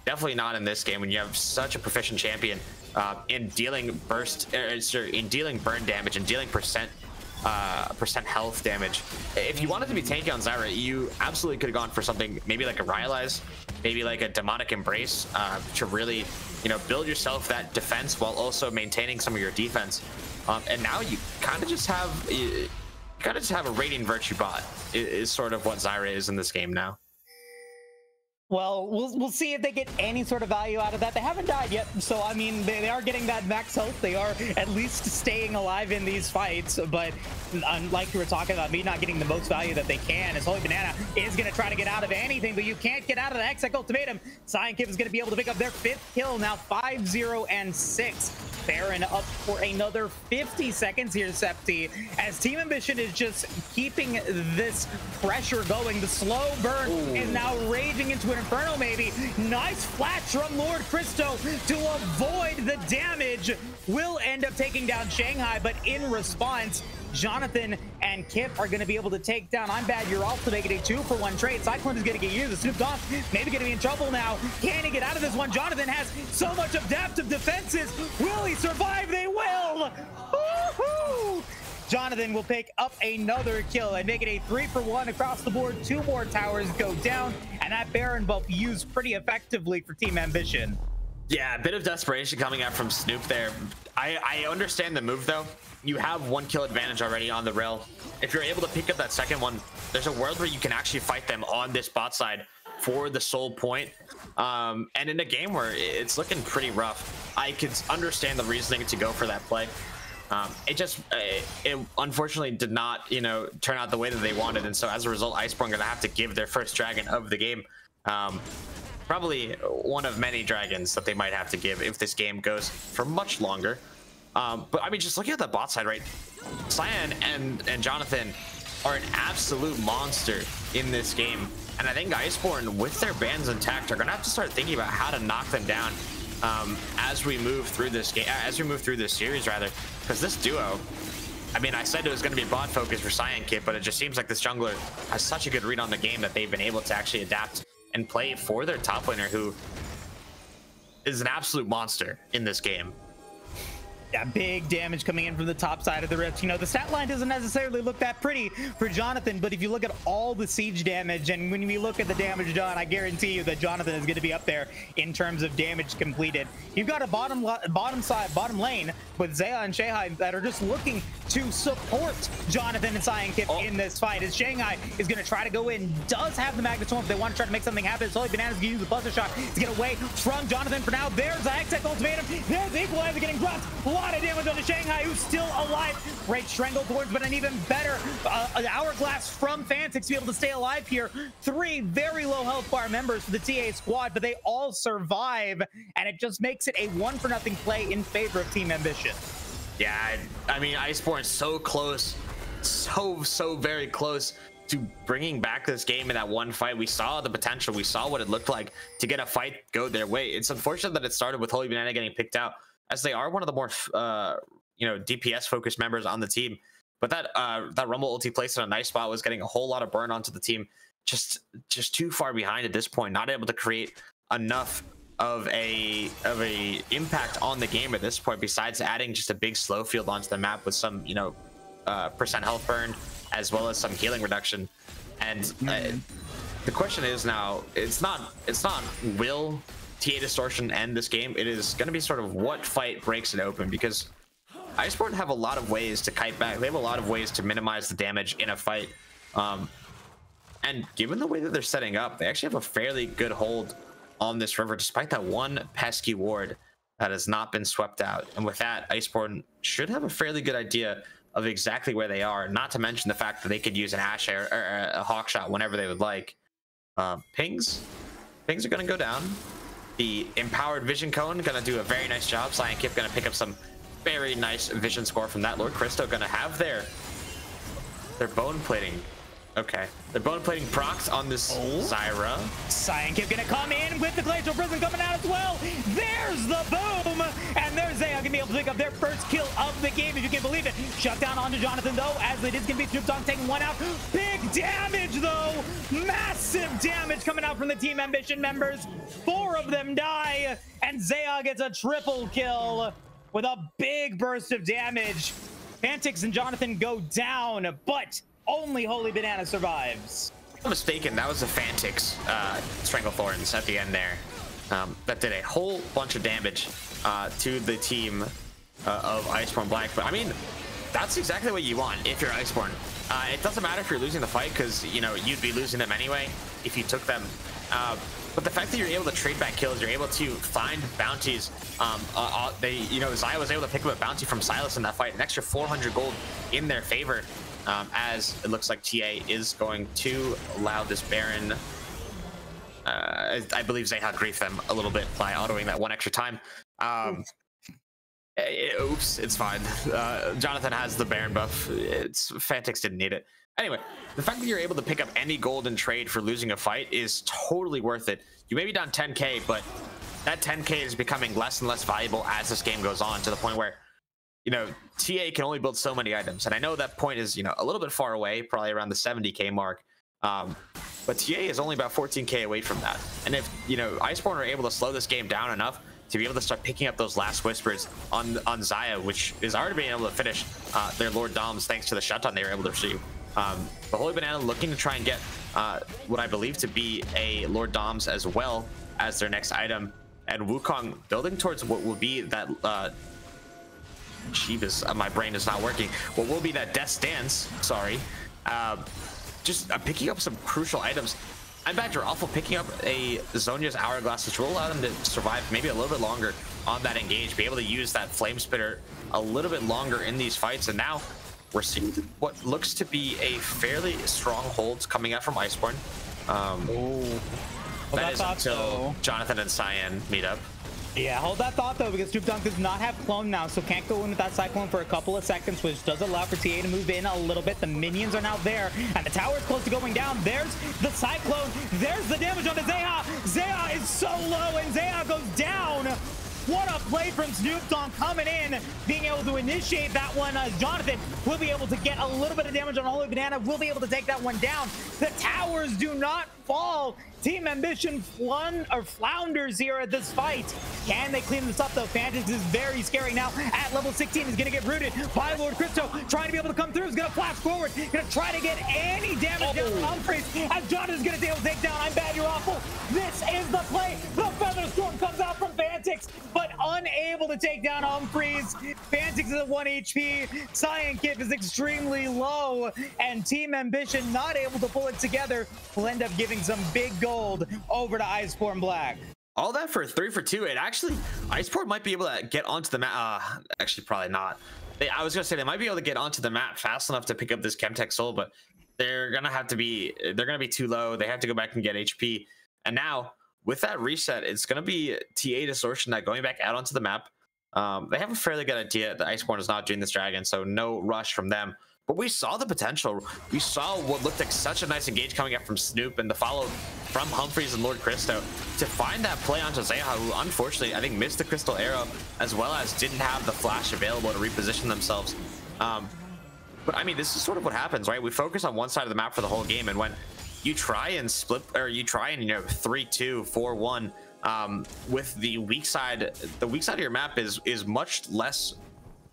definitely not in this game when you have such a proficient champion in dealing burn damage and dealing percent health damage. If you wanted to be tanky on Zyra, you absolutely could have gone for something maybe like a Rhyalize, maybe like a Demonic Embrace, to really build yourself that defense while also maintaining some of your defense. And now you kind of just have a Radiant Virtue bot is sort of what Zyra is in this game now. Well, we'll see if they get any sort of value out of that. They haven't died yet, so I mean, they are getting that max health. They are at least staying alive in these fights, but like you were talking about, me not getting the most value that they can, as Holy Banana is going to try to get out of anything, but you can't get out of the Hextech Ultimatum. Cyankip is going to be able to pick up their 5th kill, now 5-0 and 6. Baron up for another 50 seconds here, Septi, as Team Ambition is just keeping this pressure going. The slow burn is now raging into an Inferno, maybe. Nice flash from Lord Christo to avoid the damage. Will end up taking down Shanghai, but in response, Jonathan and Kip are going to be able to take down I'm Bad, You're Off to make it a 2-for-1 trade. Cyclone is going to get used. The Snoop Dogg maybe going to be in trouble now. Can he get out of this one? Jonathan has so much adaptive defenses. Will he survive? They will. Woohoo! Jonathan will pick up another kill and make it a 3-for-1 across the board. 2 more towers go down, and that Baron buff used pretty effectively for Team Ambition. Yeah, a bit of desperation coming out from Snoop there. I understand the move though. You have 1 kill advantage already on the rail. If you're able to pick up that second one, there's a world where you can actually fight them on this bot side for the soul point. And in a game where it's looking pretty rough, I could understand the reasoning to go for that play. It unfortunately did not, turn out the way that they wanted. And so as a result, Iceborn gonna have to give their first dragon of the game. Probably one of many dragons that they might have to give if this game goes for much longer. But I mean, just looking at the bot side, right? Cyan and Jonathan are an absolute monster in this game. And I think Iceborn, with their bans intact, are gonna have to start thinking about how to knock them down as we move through this game, as we move through this series, rather. Because this duo, I mean, I said it was going to be bot focus for Cyankip, but it just seems like this jungler has such a good read on the game that they've been able to actually adapt and play for their top laner, who is an absolute monster in this game. Yeah, big damage coming in from the top side of the rift. The stat line doesn't necessarily look that pretty for Jonathan, but if you look at all the siege damage and when we look at the damage done, I guarantee you that Jonathan is going to be up there in terms of damage completed. You've got a bottom lane with Zaya and Shanghai that are just looking to support Jonathan and Cyankip in this fight. As Shanghai is going to try to go in, does have the Magnet Storm if they want to try to make something happen. Holy Bananas going to use the Buster Shot to get away from Jonathan for now. There's the Hextech Ultimatum. There's Equalizer getting dropped. A lot of damage on Shanghai, who's still alive. Great Stranglethorns, but an even better Hourglass from Fantix to be able to stay alive here. 3 very low health bar members for the TA squad, but they all survive, and it just makes it a 1-for-0 play in favor of Team Ambition. Yeah, I mean, Iceborn so close, so very close to bringing back this game in that one fight. We saw the potential. We saw what it looked like to get a fight go their way. It's unfortunate that it started with Holy Banana getting picked out, as they are one of the more DPS focused members on the team. But that Rumble ulti placed in a nice spot was getting a whole lot of burn onto the team. Just too far behind at this point, not able to create enough of a impact on the game at this point, besides adding just a big slow field onto the map with some percent health burn as well as some healing reduction. And the question is now, it's not will TA Distortion end this game? It is going to be sort of what fight breaks it open, because Iceborn have a lot of ways to kite back. They have a lot of ways to minimize the damage in a fight, and given the way that they're setting up, they actually have a fairly good hold on this river, despite that one pesky ward that has not been swept out. And with that, Iceborn should have a fairly good idea of exactly where they are, not to mention the fact that they could use an Ash or a Hawk Shot whenever they would like. Pings are going to go down. The Empowered Vision Cone going to do a very nice job. Cyankip going to pick up some very nice vision score from that. Lord Christo going to have their bone plating. Okay, they're bone plating procs on this Zyra. Cyankip gonna come in with the Glacial Prison coming out as well. There's the boom, and there's Zaya gonna be able to pick up their first kill of the game, if you can believe it. Shut down onto Jonathan though, as it is gonna be Snoop Dogg taking one out. Big damage though, massive damage coming out from the Team Ambition members. 4 of them die, and Zaya gets a triple kill with a big burst of damage. Fantix and Jonathan go down, but only Holy Banana survives. If I'm mistaken, that was the Fantix Stranglethorns at the end there. That did a whole bunch of damage to the team of Iceborn Black. But I mean, that's exactly what you want if you're Iceborn. It doesn't matter if you're losing the fight, because you'd be losing them anyway if you took them. But the fact that you're able to trade back kills, you're able to find bounties. Zaya was able to pick up a bounty from Silas in that fight, an extra 400 gold in their favor. As it looks like TA is going to allow this Baron, I believe Zaya griefed them a little bit by autoing that one extra time. Oops, it's fine. Jonathan has the Baron buff. Fantix didn't need it. Anyway, the fact that you're able to pick up any gold in trade for losing a fight is totally worth it. You may be down 10k, but that 10k is becoming less and less valuable as this game goes on, to the point where TA can only build so many items. And I know that point is, a little bit far away, probably around the 70k mark. But TA is only about 14k away from that. And if, Iceborn are able to slow this game down enough to be able to start picking up those last whispers on Zaya, which is already being able to finish their Lord Doms thanks to the shutdown they were able to receive. The Holy Banana looking to try and get what I believe to be a Lord Doms as well as their next item. And Wukong building towards what will be that... my brain is not working. What will be that Death's Dance, sorry. Just picking up some crucial items. I'm Badger awful picking up a Zhonya's Hourglass, which will allow them to survive maybe a little bit longer on that engage, be able to use that Flame Spitter a little bit longer in these fights. And now we're seeing what looks to be a fairly strong hold coming out from Iceborn. That is until Jonathan and Cyan meet up. Yeah, hold that thought though, because Snoop Dogg does not have clone now, so can't go in with that Cyclone for a couple of seconds, which does allow for TA to move in a little bit. The minions are now there, and the tower is close to going down. There's the Cyclone. There's the damage on the Zaya. Zaya is so low, and Zaya goes down. What a play from Snoop Dogg coming in, being able to initiate that one. Jonathan will be able to get a little bit of damage on Holy Banana, will be able to take that one down. The towers do not fall. Team Ambition flounders here at this fight. Can they clean this up though? Fantix is very scary now. At level 16, is going to get rooted by Lord Christo. Trying to be able to come through. Is going to flash forward. Going to try to get any damage down Humphreys. As Jonathan's going to be able to take down I'm Bad, You're Awful. This is the play. The Feather Storm comes out from Fantix, but unable to take down Humphreys. Fantix is at 1 HP. Cyan Kip is extremely low, and Team Ambition not able to pull it together will end up giving some big gold over to Iceborn Black. All that for 3 for 2. It actually, Iceborn might be able to get onto the map. Actually, probably not. I was gonna say they might be able to get onto the map fast enough to pick up this Chemtech Soul, but they're gonna be too low. They have to go back and get HP. And now with that reset, it's gonna be TA Distortion that going back out onto the map. They have a fairly good idea that Iceborn is not doing this dragon, so no rush from them. But we saw the potential. We saw what looked like such a nice engage coming up from Snoop and the follow from Humphreys and Lord Christo to find that play onto Zeha, who unfortunately I think missed the Crystal Arrow as well as didn't have the flash available to reposition themselves. But I mean, this is sort of what happens, right? We focus on one side of the map for the whole game, and when you try and split, or you try and 3-2, 4-1 with the weak side of your map is much less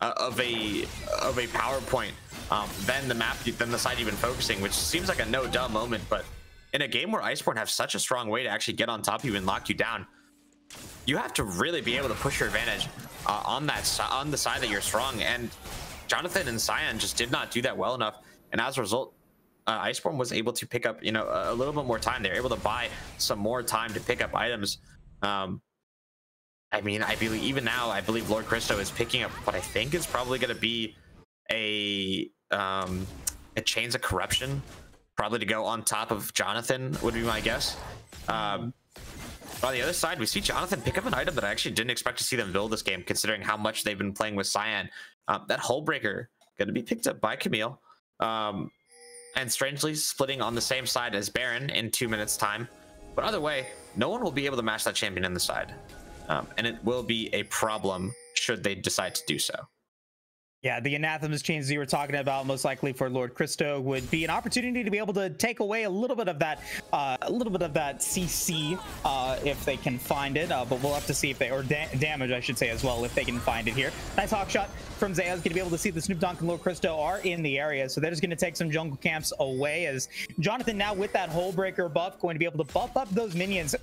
of a power point than the side you've been focusing, which seems like a no duh moment. But in a game where Iceborn have such a strong way to actually get on top of you and lock you down, you have to really be able to push your advantage on the side that you're strong. And Jonathan and Cyan just did not do that well enough, and as a result, Iceborn was able to pick up a little bit more time. They were able to buy some more time to pick up items. I mean, I believe Lord Christo is picking up what I think is probably going to be a Chains of Corruption, probably to go on top of Jonathan would be my guess. On the other side, we see Jonathan pick up an item that I actually didn't expect to see them build this game, considering how much they've been playing with Cyan. That Hull Breaker going to be picked up by Camille, and strangely splitting on the same side as Baron in 2 minutes time. But either way, no one will be able to match that champion in the side. And it will be a problem should they decide to do so. Yeah, the Anathemas changes you were talking about, most likely for Lord Christo, would be an opportunity to be able to take away a little bit of that CC if they can find it. But we'll have to see if they, or damage, I should say, as well, if they can find it here. Nice hawk shot from Zeha. Is going to be able to see the Snoop Dogg and Lord Christo are in the area, so they're just going to take some jungle camps away. As Jonathan now with that Hull Breaker buff, going to be able to buff up those minions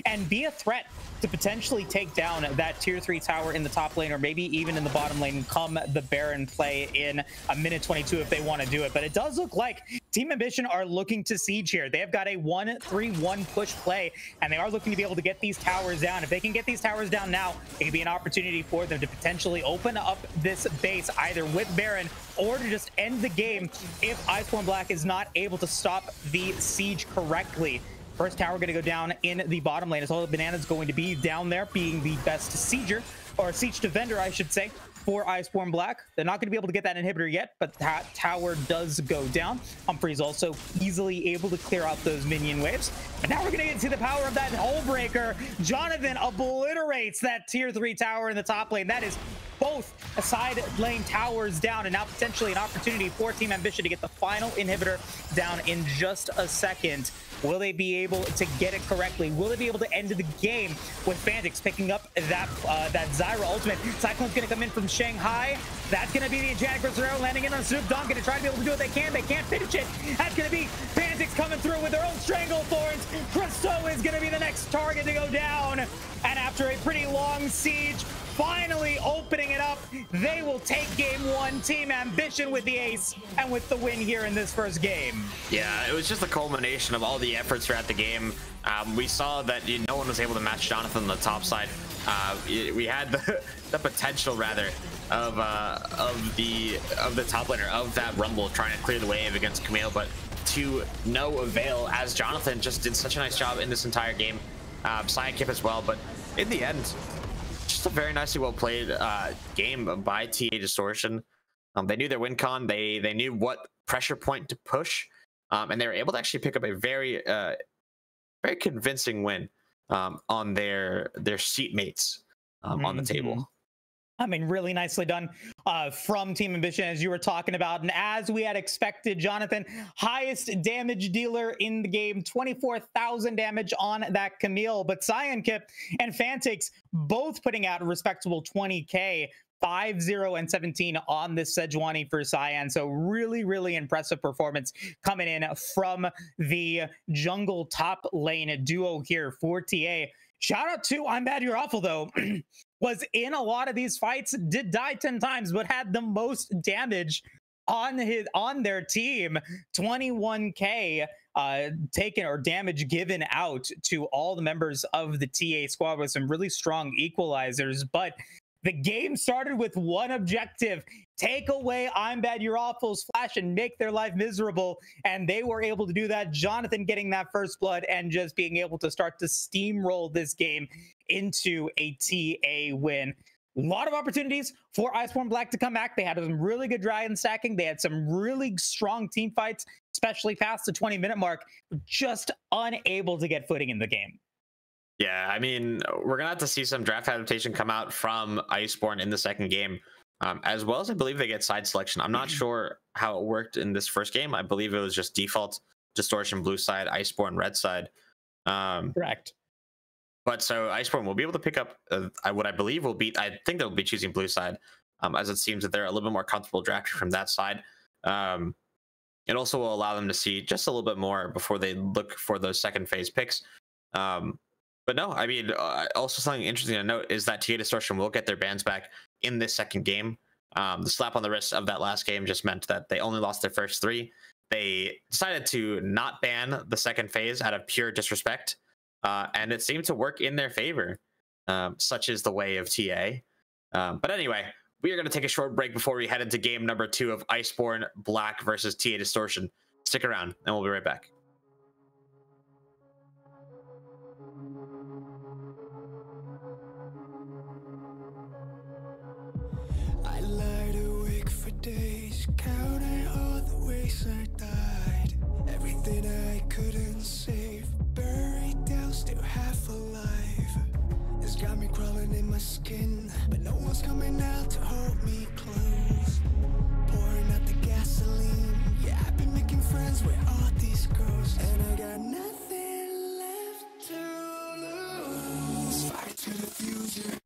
and be a threat to potentially take down that tier 3 tower in the top lane, or maybe even in the bottom lane come the Baron play in a minute 22 if they want to do it. But it does look like Team Ambition are looking to siege here. They have got a 1-3-1 push play, and they are looking to be able to get these towers down. If they can get these towers down now, it could be an opportunity for them to potentially open up this base either with Baron or to just end the game if Iceborn Black is not able to stop the siege correctly. First tower going to go down in the bottom lane. As all the Bananas going to be down there, being the best sieger, or siege defender, I should say, for Iceborn Black. They're not going to be able to get that inhibitor yet, but that tower does go down. Humphrey's also easily able to clear out those minion waves. But now we're going to get to the power of that Hull Breaker. Jonathan obliterates that tier 3 tower in the top lane. That is both side lane towers down, and now potentially an opportunity for Team Ambition to get the final inhibitor down in just a second. Will they be able to get it correctly? Will they be able to end the game with Fantix picking up that Zyra ultimate? Cyclone's going to come in from Shanghai. That's going to be the Enchanted Crystal Arrow landing in on Snoop Dogg. Going to try to be able to do what they can. They can't finish it. That's going to be Fantix coming through with their own Strangle Thorns. Christo is going to be the next target to go down. And after a pretty long siege, finally opening it up, they will take game 1. Team Ambition with the ace and with the win here in this first game. Yeah, it was just a culmination of all the efforts throughout the game. We saw that no one was able to match Jonathan on the top side. We had the potential, rather, of the top laner of that Rumble trying to clear the wave against Camille, but to no avail, as Jonathan just did such a nice job in this entire game. Cyan Kip as well, but in the end, just a very nicely well played game by TA Distortion. They knew their win con, they knew what pressure point to push, and they were able to actually pick up a very convincing win on their seatmates on the table. I mean, really nicely done from Team Ambition, as you were talking about. And as we had expected, Jonathan, highest damage dealer in the game, 24,000 damage on that Camille. But Cyan Kip and Fantix both putting out a respectable 20k, 5-0 and 17 on this Sejuani for Cyan. So really, really impressive performance coming in from the jungle top lane duo here for TA. Shout out to I'm Bad You're Awful, though. was in a lot of these fights, did die 10 times, but had the most damage on their team. 21k taken or damage given out to all the members of the TA squad with some really strong equalizers. But the game started with one objective: take away I'm Bad You're Awful's flash and make their life miserable. And they were able to do that. Jonathan getting that first blood and just being able to start to steamroll this game into a TA win. A lot of opportunities for Iceborn Black to come back. They had some really good dragon stacking. They had some really strong team fights, especially past the 20-minute mark, just unable to get footing in the game. Yeah, I mean, we're going to have to see some draft adaptation come out from Iceborn in the second game, as well as I believe they get side selection. I'm not sure how it worked in this first game. I believe it was just default Distortion blue side, Iceborn red side. Correct. But so Iceborn will be able to pick up what I believe will be, I think they'll be choosing blue side, as it seems that they're a little bit more comfortable drafting from that side. It also will allow them to see just a little bit more before they look for those second phase picks. But no, I mean, also something interesting to note is that TA Distortion will get their bans back in this second game. The slap on the wrist of that last game just meant that they only lost their first 3. They decided to not ban the second phase out of pure disrespect. And it seemed to work in their favor. Such is the way of TA. But anyway, we are going to take a short break before we head into game number 2 of Iceborn Black versus TA Distortion. Stick around, and we'll be right back. I lied awake for days, counting all the ways I died. Everything I couldn't save, buried down, still half alive. It's got me crawling in my skin, but no one's coming out to hold me close. Pouring out the gasoline, yeah, I've been making friends with all these ghosts, and I got nothing left to lose. Fight to the future.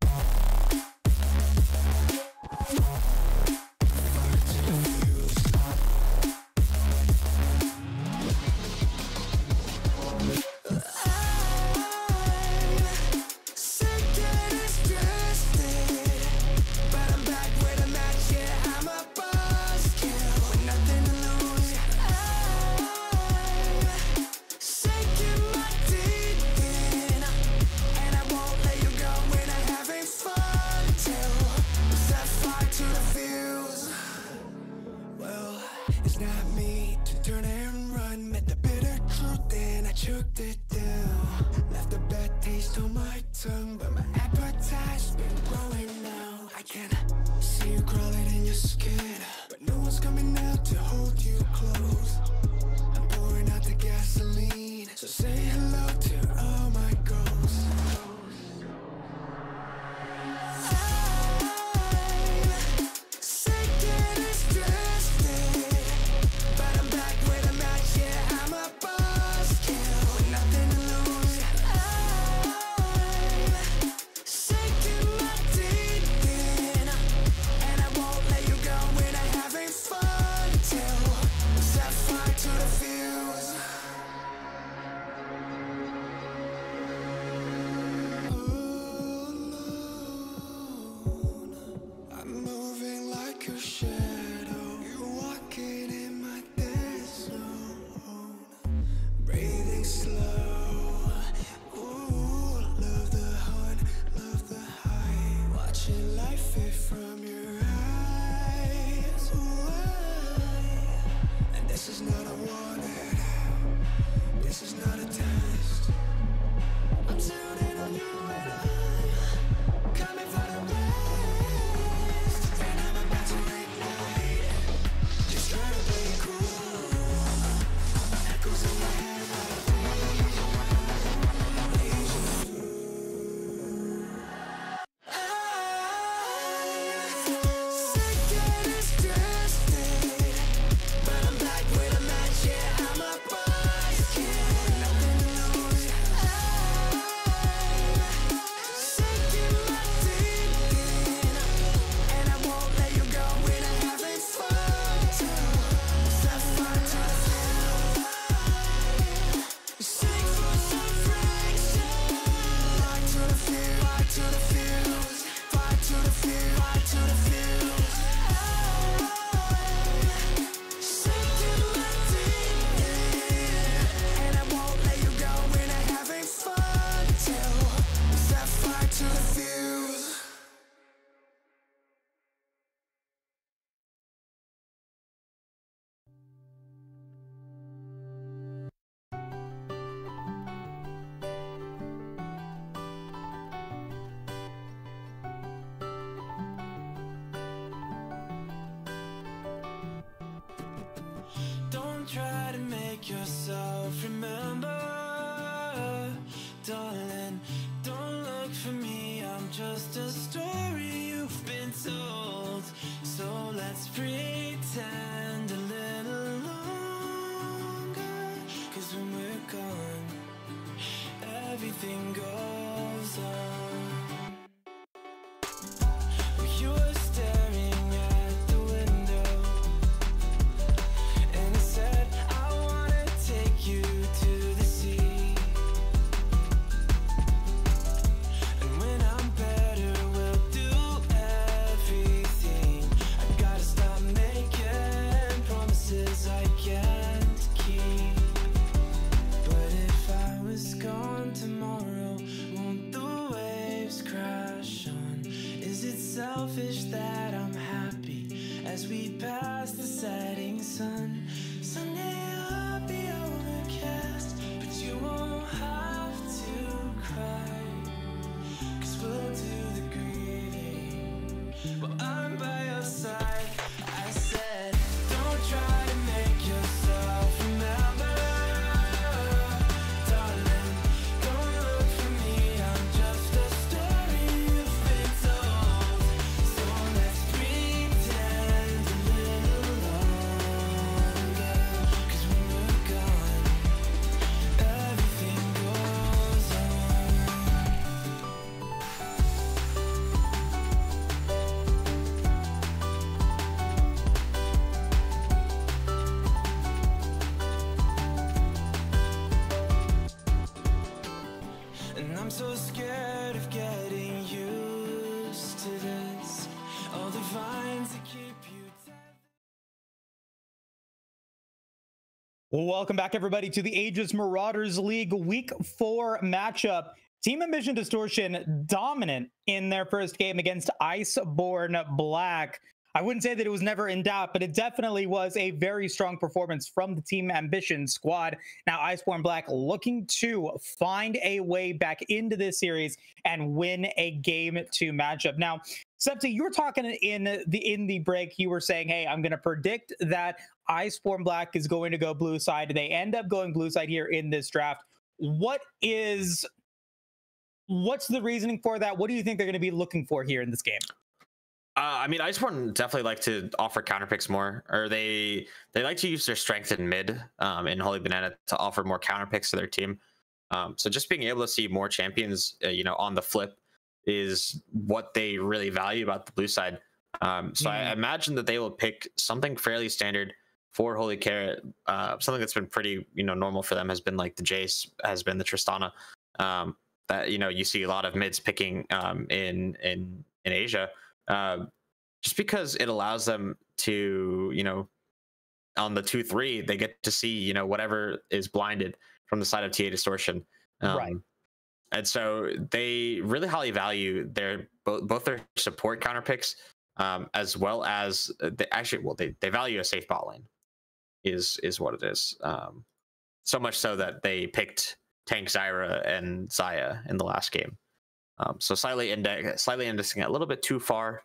everything goes on. You were staring at the window, and I said, I wanna take you to the sea. And when I'm better, we'll do everything. I gotta stop making promises I can't keep. But if I was gone tomorrow, won't the waves crash on? Is it selfish that I'm happy as we pass the setting sun? Someday I'll be overcast, but you won't have to cry, 'cause we'll do the grieving while I'm by your side. I said, don't try to make yourself remember, darling. Don't look for me, I'm just a story you've been told. So let's pretend a little longer, 'cause when we're gone, everything goes on. And I'm so scared of getting used to this. All the vines that keep you tethered. Welcome back, everybody, to the Aegis Marauders League Week 4 matchup. Team Ambition Distortion dominant in their first game against Iceborn Black. I wouldn't say that it was never in doubt, but it definitely was a very strong performance from the Team Ambition squad. Now, Iceborn Black looking to find a way back into this series and win a Game 2 matchup. Now, Septi, you were talking in the break. You were saying, hey, I'm going to predict that Iceborn Black is going to go blue side. They end up going blue side here in this draft. What's the reasoning for that? What do you think they're going to be looking for here in this game? I mean, Iceborn definitely like to offer counter picks more, or they like to use their strength in mid in Holy Banana to offer more counter picks to their team. So just being able to see more champions, on the flip is what they really value about the blue side. So I imagine that they will pick something fairly standard for Holy Carrot. Something that's been pretty, normal for them has been like the Jace, has been the Tristana. That you see a lot of mids picking in Asia. Just because it allows them to, on the 2-3, they get to see, whatever is blinded from the side of TA Distortion. Right. And so they really highly value both their support counter picks, as well as they value a safe bot lane is what it is. So much so that they picked Tank Zyra and Zaya in the last game. So slightly indexing a little bit too far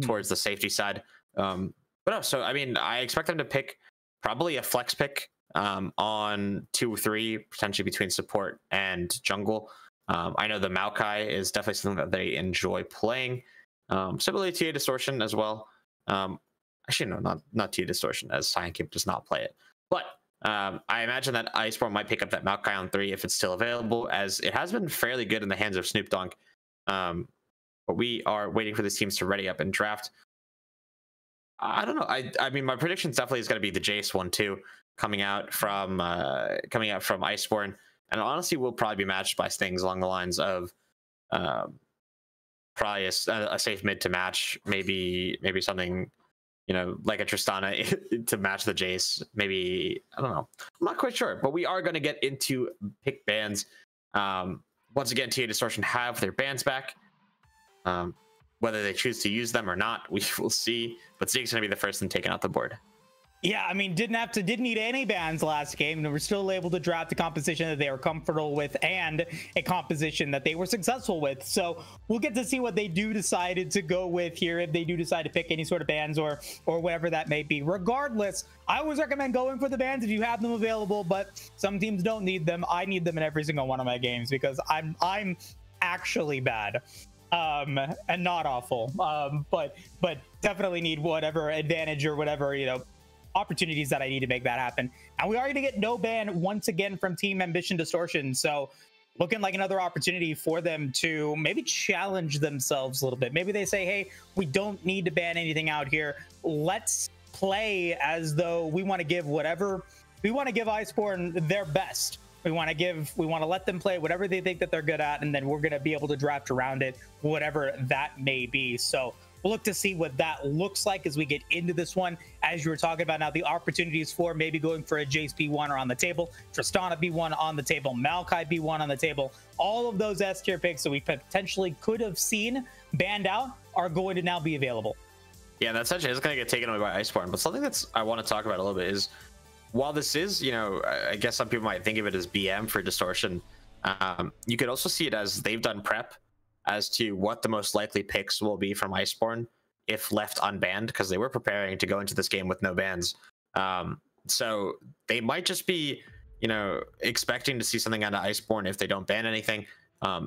towards the safety side. But no, so I mean, I expect them to pick probably a flex pick on 2-3, potentially between support and jungle. I know the Maokai is definitely something that they enjoy playing. Similarly, TA Distortion as well. Actually, no, not TA Distortion, as Cyankeep does not play it. But I imagine that Iceborn might pick up that Maokai on 3 if it's still available, as it has been fairly good in the hands of Snoop Dogg. But we are waiting for these teams to ready up and draft. I don't know. I mean, my prediction definitely is going to be the Jace one too, coming out from Iceborn, and honestly, will probably be matched by things along the lines of probably a safe mid to match, maybe something, like a Tristana to match the Jace. Maybe, I don't know. I'm not quite sure, but we are going to get into pick bans. Once again, TA Distortion have their bans back. Whether they choose to use them or not, we will see. But Zeke's going to be the first one taken off the board. Yeah, I mean, didn't need any bans last game, and we're still able to draft a composition that they were comfortable with and a composition that they were successful with. So we'll get to see what they do decide to go with here, if they do decide to pick any sort of bans or whatever that may be. Regardless, I always recommend going for the bans if you have them available, but some teams don't need them. I need them in every single one of my games because I'm actually bad. And not awful, but definitely need whatever advantage or whatever, opportunities that I need to make that happen. And we are going to get no ban once again from Team Ambition Distortion. So looking like another opportunity for them to maybe challenge themselves a little bit. Maybe they say, hey, we don't need to ban anything out here. Let's play as though we want to give Iceborn their best. We want to let them play whatever they think that they're good at, and then we're going to be able to draft around it, whatever that may be. So we'll look to see what that looks like as we get into this one. As you were talking about now, the opportunities for maybe going for a Jace B1 are on the table, Tristana B1 on the table, Maokai B1 on the table. All of those S tier picks that we potentially could have seen banned out are going to now be available. Yeah, that's actually going to get taken away by Iceborn. But something I want to talk about a little bit is, while this is, I guess some people might think of it as BM for Distortion, you could also see it as they've done prep as to what the most likely picks will be from Iceborn if left unbanned, because they were preparing to go into this game with no bans. So they might just be, expecting to see something out of Iceborn if they don't ban anything,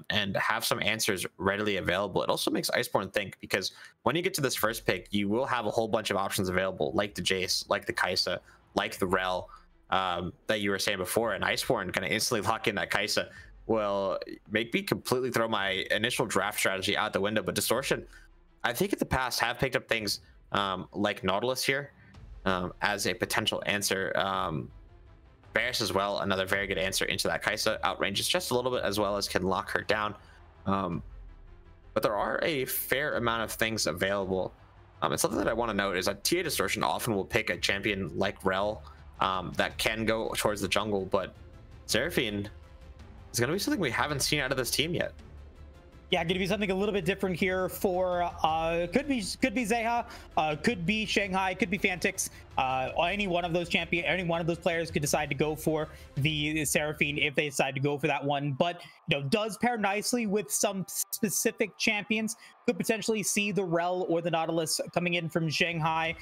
and have some answers readily available. It also makes Iceborn think, because when you get to this first pick, you will have a whole bunch of options available, like the Jace, like the Kai'Sa, like the Rel, that you were saying before, and Iceborn kind of instantly lock in that Kai'Sa will make me completely throw my initial draft strategy out the window. But Distortion, I think in the past, have picked up things like Nautilus here as a potential answer. Varus as well, another very good answer into that Kai'Sa. Outranges just a little bit, as well as can lock her down. But there are a fair amount of things available. And something that I want to note is that TA Distortion often will pick a champion like Rel that can go towards the jungle, but Seraphine is going to be something we haven't seen out of this team yet. Yeah, going to be something a little bit different here for could be Zeha, could be Shanghai, could be Fantix. Any one of those players could decide to go for the Seraphine if they decide to go for that one. But does pair nicely with some specific champions. Could potentially see the Rel or the Nautilus coming in from Shanghai.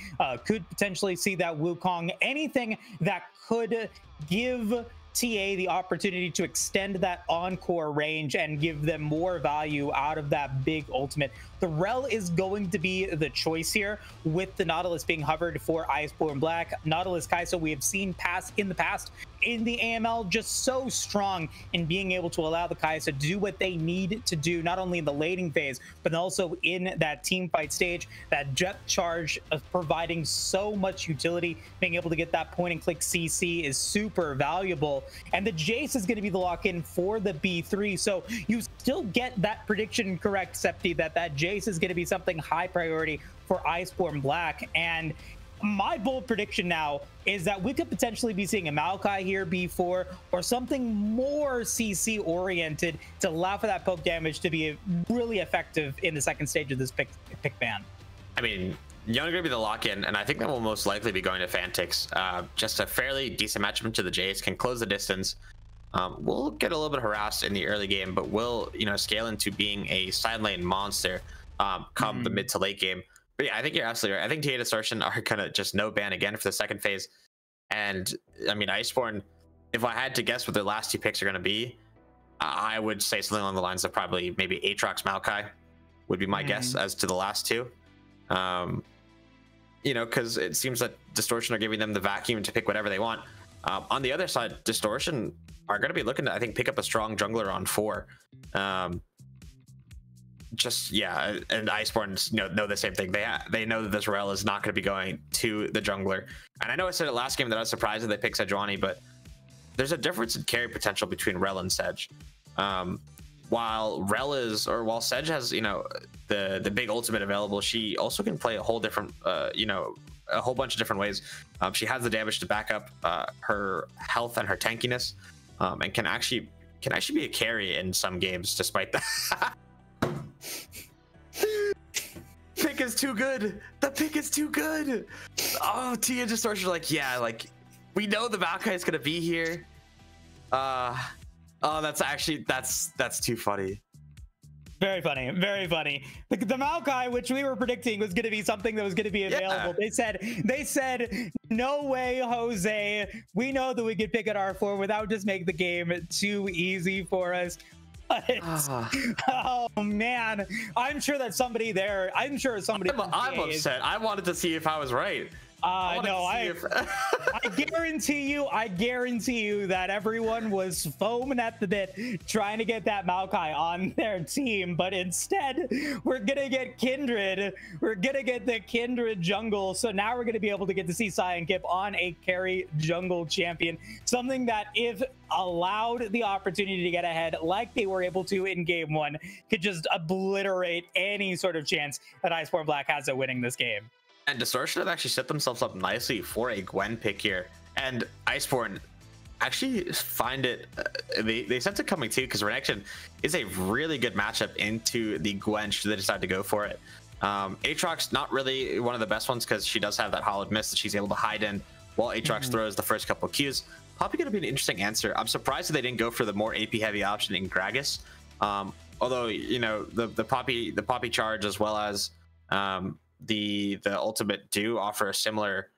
Could potentially see that Wukong. Anything that could give TA the opportunity to extend that encore range and give them more value out of that big ultimate. The Rel is going to be the choice here, with the Nautilus being hovered for Iceborn Black. Nautilus Kai'Sa, we have seen in the past in the AML, just so strong in being able to allow the Kai'Sa to do what they need to do, not only in the laning phase, but also in that team fight stage. That jet charge of providing so much utility, being able to get that point and click CC is super valuable. And the Jace is going to be the lock-in for the B3. So you still get that prediction correct, Septi, that Jace is going to be something high priority for Iceborn Black. And my bold prediction now is that we could potentially be seeing a Maokai here B4, or something more CC oriented to allow for that poke damage to be really effective in the second stage of this pick ban. I mean, you're going to be the lock-in, and I think that will most likely be going to Fantix. Just a fairly decent matchup to the Jace, can close the distance. We'll get a little bit harassed in the early game, but we'll scale into being a side lane monster come the mid to late game. But yeah, I think you're absolutely right. I think TA Distortion are gonna just no ban again for the second phase. And I mean, Iceborn, if I had to guess what their last two picks are gonna be, I would say something along the lines of probably maybe Aatrox Maokai would be my guess as to the last two. Because it seems that Distortion are giving them the vacuum to pick whatever they want. On the other side, Distortion are going to be looking to, I think, pick up a strong jungler on 4. And Iceborn know the same thing. They know that this Rel is not going to be going to the jungler. And I know I said it last game that I was surprised that they picked Sejuani, but there's a difference in carry potential between Rel and Sedge. While Sedge has the big ultimate available, she also can play a whole different a whole bunch of different ways. She has the damage to back up her health and her tankiness, and can actually be a carry in some games despite that. Pick is too good. The pick is too good. Oh, TA Distortion we know the Maokai is gonna be here. That's too funny. Very funny, very funny. The Maokai, which we were predicting was going to be something that was going to be available. Yeah. They said, no way, Jose. We know that we could pick at R4 without just make the game too easy for us. Oh man, I'm sure that somebody there. I'm upset. I wanted to see if I was right. No, I guarantee you that everyone was foaming at the bit trying to get that Maokai on their team, but instead we're gonna get Kindred. We're gonna get the Kindred jungle. So now we're gonna be able to get to see Sai and Kip on a carry jungle champion, something that, if allowed the opportunity to get ahead like they were able to in game one, could just obliterate any sort of chance that Iceborn Black has at winning this game. And Distortion have actually set themselves up nicely for a Gwen pick here. And Iceborn actually find it, they sense it coming too, because Renection is a really good matchup into the Gwen should they decide to go for it. Aatrox, not really one of the best ones because she does have that Hollowed Mist that she's able to hide in while Aatrox throws the first couple of Qs. Probably going to be an interesting answer. I'm surprised that they didn't go for the more AP heavy option in Gragas. Although, you know, the Poppy charge as well as the ultimate do offer a similar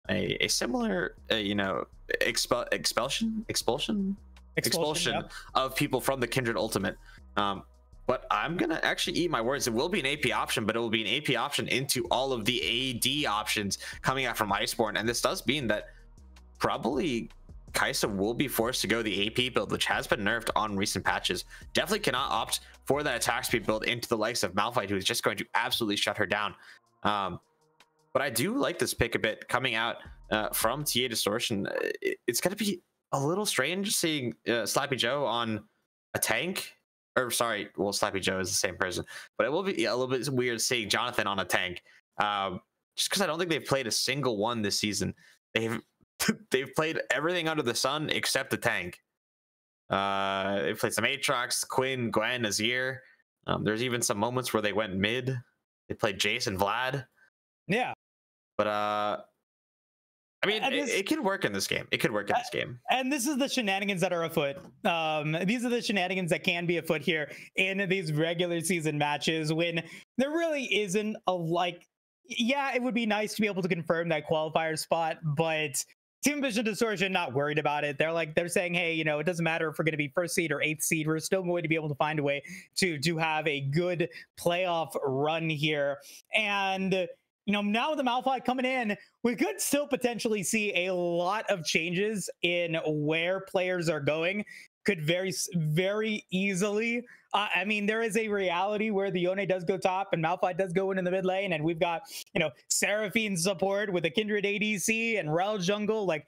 you know, expulsion Yep. of people from the Kindred ultimate. But I'm gonna actually eat my words. It will be an AP option, but it will be an AP option into all of the AD options coming out from Iceborn. And this does mean that probably Kai'Sa will be forced to go the AP build, which has been nerfed on recent patches. Definitely cannot opt for that attack speed build into the likes of Malphite, who is just going to absolutely shut her down. But I do like this pick a bit coming out from TA Distortion. It's going to be a little strange seeing Slappy Joe on a tank. Or sorry, well, Slappy Joe is the same person. But it will be a little bit weird seeing Jonathan on a tank. Just because I don't think they've played a single one this season. They've played everything under the sun except the tank. They played some Aatrox, Quinn, Gwen, Azir. There's even some moments where they went mid. They played Jace and Vlad. Yeah. But I mean, it could work in this game. It could work in this game. And this is the shenanigans that are afoot. These are the shenanigans that can be afoot here in these regular season matches when there really isn't a, like, yeah, it would be nice to be able to confirm that qualifier spot, but Team Vision Distortion not worried about it. They're saying, hey, you know, it doesn't matter if we're going to be first seed or eighth seed. We're still going to be able to find a way to have a good playoff run here. And you know, now with the Malphite coming in, we could still potentially see a lot of changes in where players are going. Could very easily. I mean, there is a reality where the Yone does go top and Malphite does go in the mid lane, and we've got, you know, Seraphine support with a Kindred ADC and Rel jungle. Like,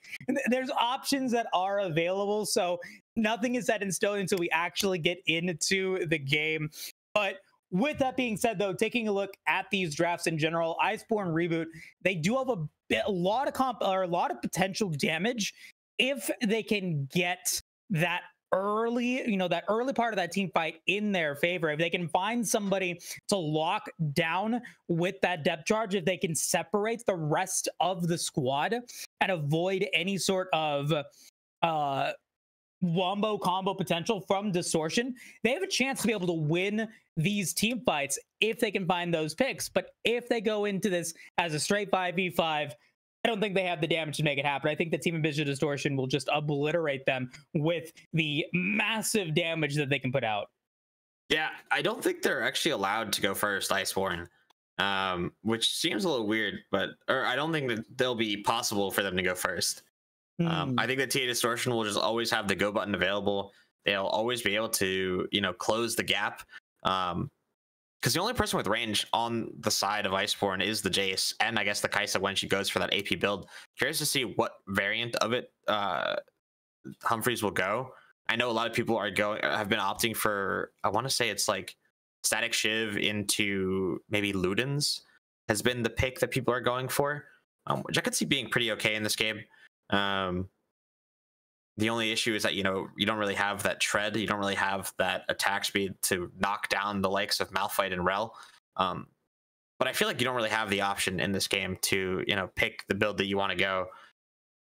there's options that are available. So nothing is set in stone until we actually get into the game. But with that being said, though, taking a look at these drafts in general, Iceborn Reboot, they do have a lot of potential damage if they can get that early, you know, that early part of that team fight in their favor. If they can find somebody to lock down with that depth charge, if they can separate the rest of the squad and avoid any sort of wombo combo potential from Distortion, they have a chance to be able to win these team fights if they can find those picks. But if they go into this as a straight 5v5, I don't think they have the damage to make it happen. I think the Team Vision Distortion will just obliterate them with the massive damage that they can put out. Yeah, I don't think they're actually allowed to go first, Iceborn, which seems a little weird, or I don't think that they'll be possible for them to go first. I think that TA Distortion will just always have the go button available. They'll always be able to, you know, close the gap. Because the only person with range on the side of Iceborn is the Jace, and I guess the Kai'Sa when she goes for that AP build. Curious to see what variant of it Humphreys will go. I know a lot of people have been opting for, I want to say it's like Static Shiv into maybe Ludens has been the pick that people are going for, which I could see being pretty okay in this game. The only issue is that, you know, you don't really have that tread, you don't really have that attack speed to knock down the likes of Malphite and Rel. But I feel like you don't really have the option in this game to, you know, pick the build that you want to go.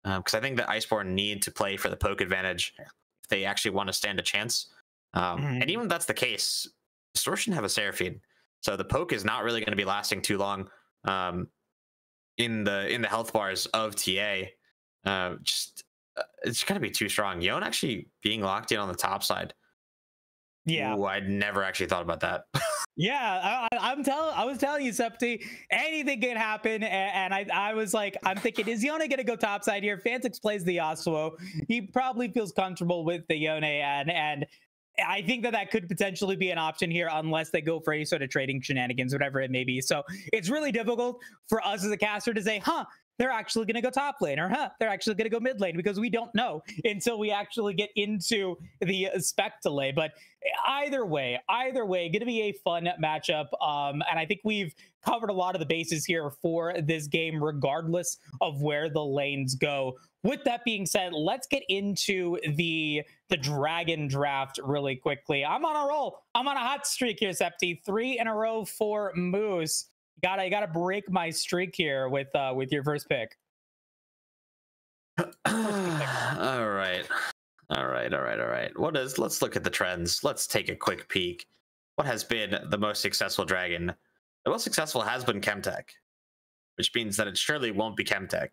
Because I think that Iceborn need to play for the poke advantage if they actually want to stand a chance. And even if that's the case, Distortion have a Seraphine, so the poke is not really going to be lasting too long in the health bars of TA. It's going to be too strong. Yon actually being locked in on the top side. Yeah. Ooh, I'd never actually thought about that. Yeah, I was telling you, Septi, anything can happen, and I was like, I'm thinking, is Yone gonna go topside here? Fantix plays the Yasuo. He probably feels comfortable with the Yone, and I think that could potentially be an option here, unless they go for any sort of trading shenanigans, whatever it may be. So it's really difficult for us as a caster to say, huh, they're actually going to go top lane, or huh, they're actually going to go mid lane, because we don't know until we actually get into the spec delay. But either way, going to be a fun matchup. And I think we've covered a lot of the bases here for this game, regardless of where the lanes go. With that being said, let's get into the Dragon draft really quickly. I'm on a roll. I'm on a hot streak here, Septi. 3 in a row for Moose. Gotta break my streak here with your first pick. All right. Let's look at the trends. Let's take a quick peek. What has been the most successful dragon? The most successful has been Chemtech, which means that it surely won't be Chemtech.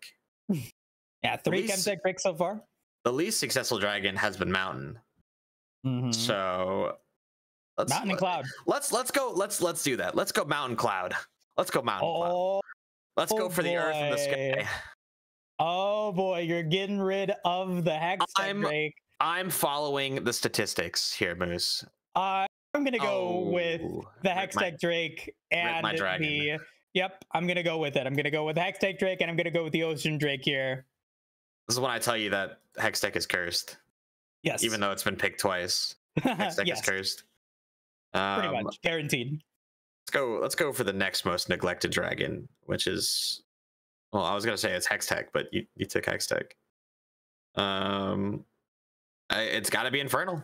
Yeah, 3 Chemtech picks so far. The least successful dragon has been Mountain. So Mountain and Cloud. Let's go. Let's do that. Let's go Mountain Cloud. Let's go Mountain Cloud. Let's go for the Earth and the Sky. Oh boy, you're getting rid of the Hextech Drake. I'm following the statistics here, Moose. I'm gonna go with the Hextech Drake and my dragon. Yep, I'm gonna go with it. I'm gonna go with the Hextech Drake, and I'm gonna go with the Ocean Drake here. This is when I tell you that Hextech is cursed. Yes. Even though it's been picked twice. Hextech is cursed. Pretty much. Guaranteed. Let's go for the next most neglected dragon, which is, well, I was gonna say it's Hextech, but you took Hextech. It's gotta be Infernal.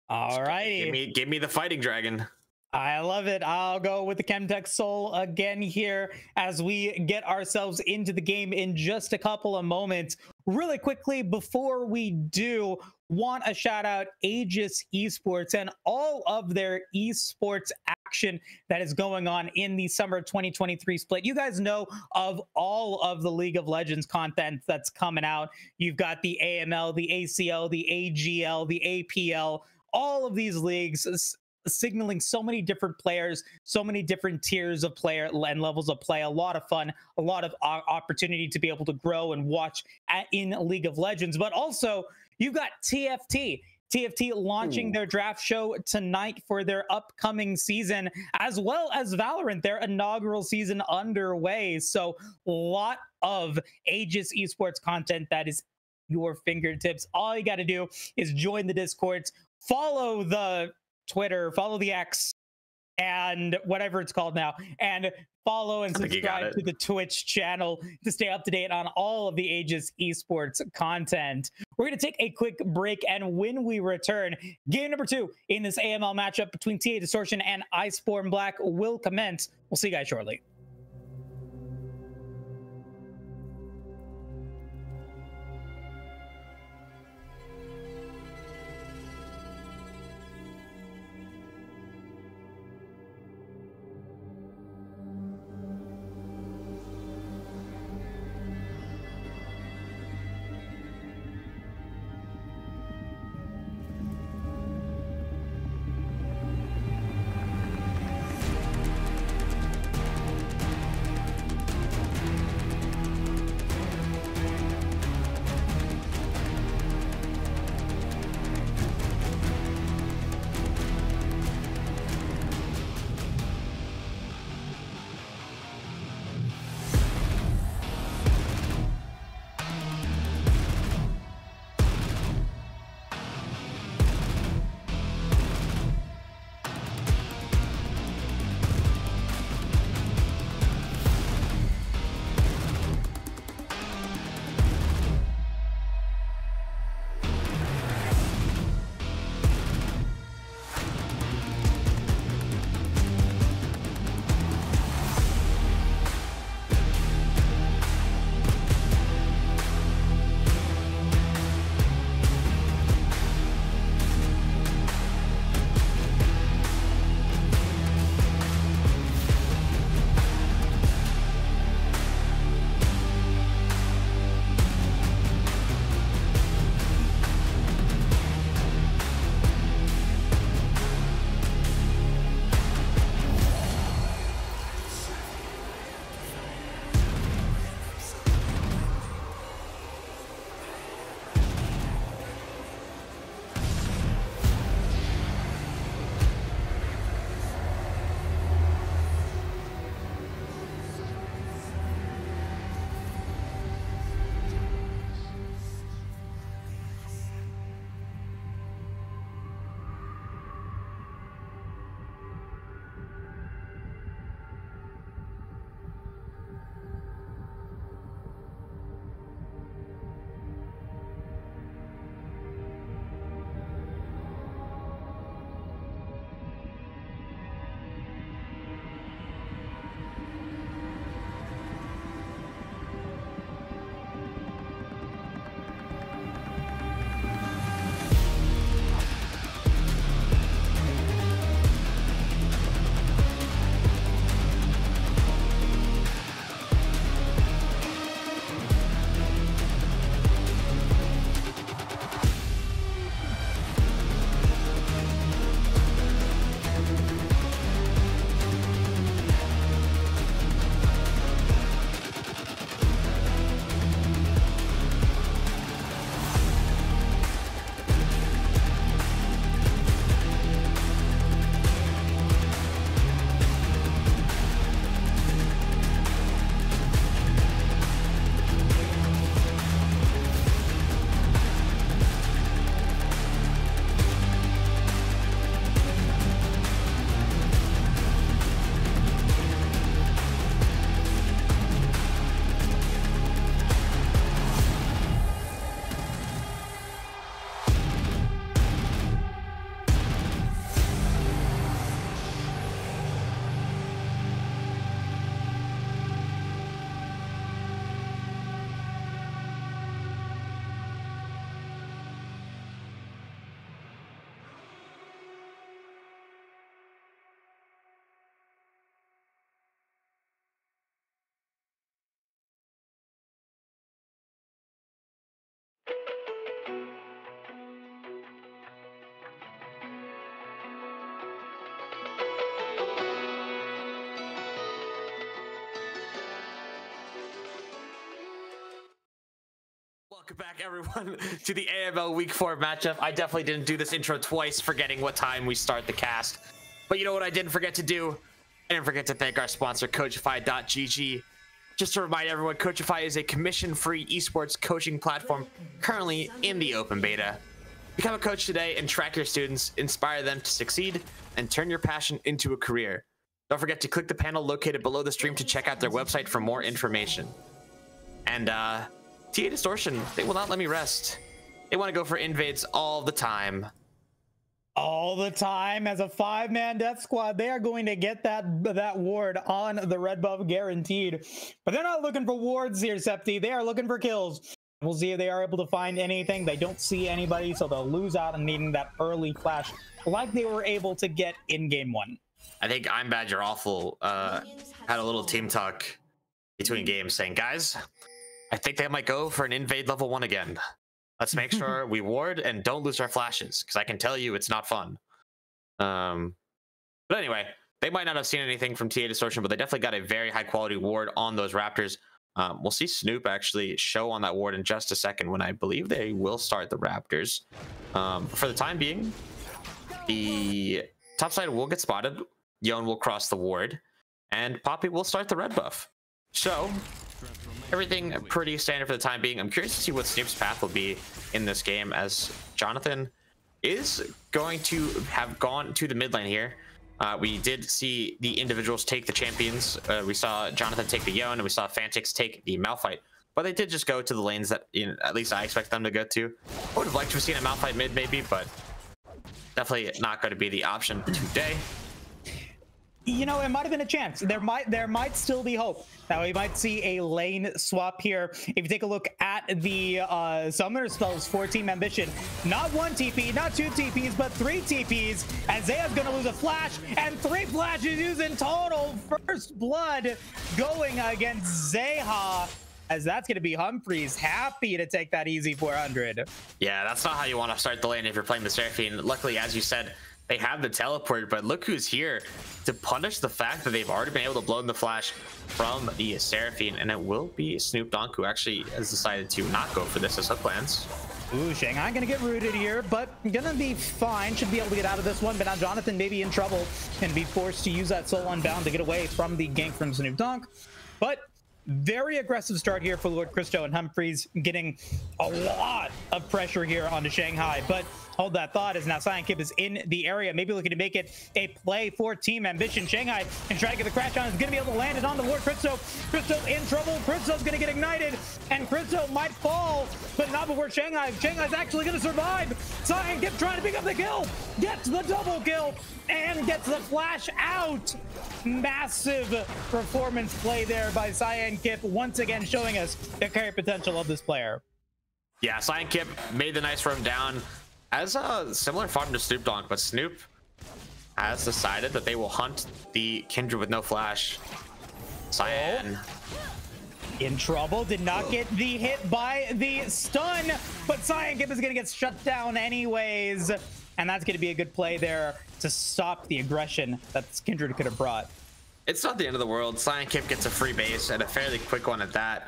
All righty. Give me the fighting dragon. I love it. I'll go with the Chemtech Soul again here as we get ourselves into the game in just a couple of moments. Really quickly, before we do, want a shout out Aegis Esports and all of their esports action that is going on in the summer 2023 split. You guys know of all of the League of Legends content that's coming out. You've got the AML, the ACL, the AGL, the APL, all of these leagues signaling so many different players, so many different tiers of player and levels of play. A lot of fun, a lot of opportunity to be able to grow and watch in League of Legends. But also, you've got TFT launching their draft show tonight for their upcoming season, as well as Valorant, their inaugural season underway. So a lot of Aegis Esports content that is your fingertips. All you got to do is join the Discords, follow the Twitter, follow the X, and whatever it's called now, and follow and subscribe to the Twitch channel to stay up to date on all of the Aegis Esports content. We're going to take a quick break, and when we return, game number 2 in this AML matchup between TA Distortion and Iceborn Black will commence. We'll see you guys shortly. Welcome back, everyone, to the AML Week 4 matchup. I definitely didn't do this intro twice, forgetting what time we start the cast. But you know what I didn't forget to do? I didn't forget to thank our sponsor, Coachify.gg. Just to remind everyone, Coachify is a commission-free esports coaching platform currently in the open beta. Become a coach today and track your students, inspire them to succeed, and turn your passion into a career. Don't forget to click the panel located below the stream to check out their website for more information. And TA Distortion, they will not let me rest. They want to go for invades all the time. All the time. As a 5-man death squad, they are going to get that ward on the red buff guaranteed. But they're not looking for wards here, Septi. They are looking for kills. We'll see if they are able to find anything. They don't see anybody, so they'll lose out on needing that early flash like they were able to get in game 1. I think I'm Bad You're Awful had a little team talk between games saying, guys, I think they might go for an invade level 1 again. Let's make sure we ward and don't lose our flashes, because I can tell you it's not fun. But anyway, they might not have seen anything from TA Distortion, but they definitely got a very high quality ward on those Raptors. We'll see Snoop actually show on that ward in just a second when I believe they will start the Raptors. For the time being, the top side will get spotted. Yon will cross the ward, and Poppy will start the red buff. So everything pretty standard for the time being. I'm curious to see what Snoop's path will be in this game, as Jonathan is going to have gone to the mid lane here. We did see the individuals take the champions. We saw Jonathan take the Yon, and we saw Fantix take the Malphite. But they did just go to the lanes that, you know, at least I expect them to go to. I would have liked to have seen a Malphite mid maybe, but definitely not going to be the option today. You know, it might have been a chance. There might still be hope. Now we might see a lane swap here. If you take a look at the summoner spells for Team Ambition, not 1 TP, not 2 TPs, but 3 TPs. And Zaya's gonna lose a flash, and 3 flashes used in total. First blood going against Zeha, as that's gonna be Humphreys happy to take that easy 400. Yeah, that's not how you want to start the lane if you're playing the Seraphine. Luckily, as you said, they have the teleport, but look who's here to punish the fact that they've already been able to blow in the flash from the Seraphine, and it will be Snoop Donk who actually has decided to not go for this as hook lands. Ooh, Shanghai gonna get rooted here, but gonna be fine. Should be able to get out of this one, but now Jonathan may be in trouble and be forced to use that Soul Unbound to get away from the gank from Snoop Donk. But very aggressive start here for Lord Christo, and Humphreys getting a lot of pressure here onto Shanghai. But hold that thought, as now Cyankip is in the area, maybe looking to make it a play for Team Ambition. Shanghai and try to get the crash on, is going to be able to land it on the Lord Christo. Christo in trouble. Christo's going to get ignited, and Christo might fall, but not before Shanghai. Shanghai's actually going to survive. Cyankip trying to pick up the kill, gets the double kill, and gets the flash out. Massive performance play there by Cyankip, once again showing us the carry potential of this player. Yeah, Cyankip made the nice roam down as a similar farm to Snoop Donk, but Snoop has decided that they will hunt the Kindred with no flash. Cyan in trouble, did not get the hit by the stun, but Cyankip is going to get shut down anyways, and that's going to be a good play there to stop the aggression that Kindred could have brought. It's not the end of the world. Cyankip gets a free base, and a fairly quick one at that.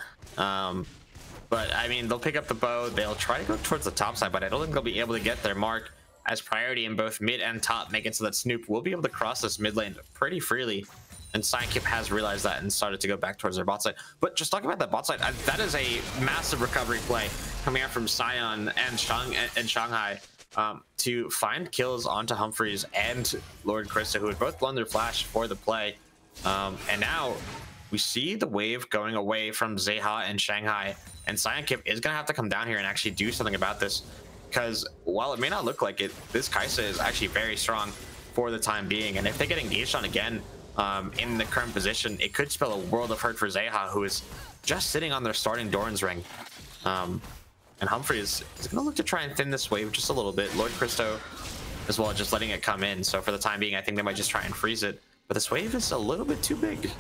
But I mean, they'll pick up the bow, they'll try to go towards the top side, but I don't think they'll be able to get their mark, as priority in both mid and top make it so that Snoop will be able to cross this mid lane pretty freely. And Cyankip has realized that and started to go back towards their bot side. But just talking about that bot side, that is a massive recovery play coming out from Sion and Shanghai to find kills onto Humphreys and Lord Christo, who had both blown their flash for the play. And now we see the wave going away from Zeha and Shanghai, and Cyankip is going to have to come down here and actually do something about this, because while it may not look like it, this Kai'Sa is actually very strong for the time being, and if they get engaged on again in the current position, it could spell a world of hurt for Zeha, who is just sitting on their starting Doran's ring. And Humphrey is going to look to try and thin this wave just a little bit. Lord Christo as well, just letting it come in, so for the time being I think they might just try and freeze it, but this wave is a little bit too big.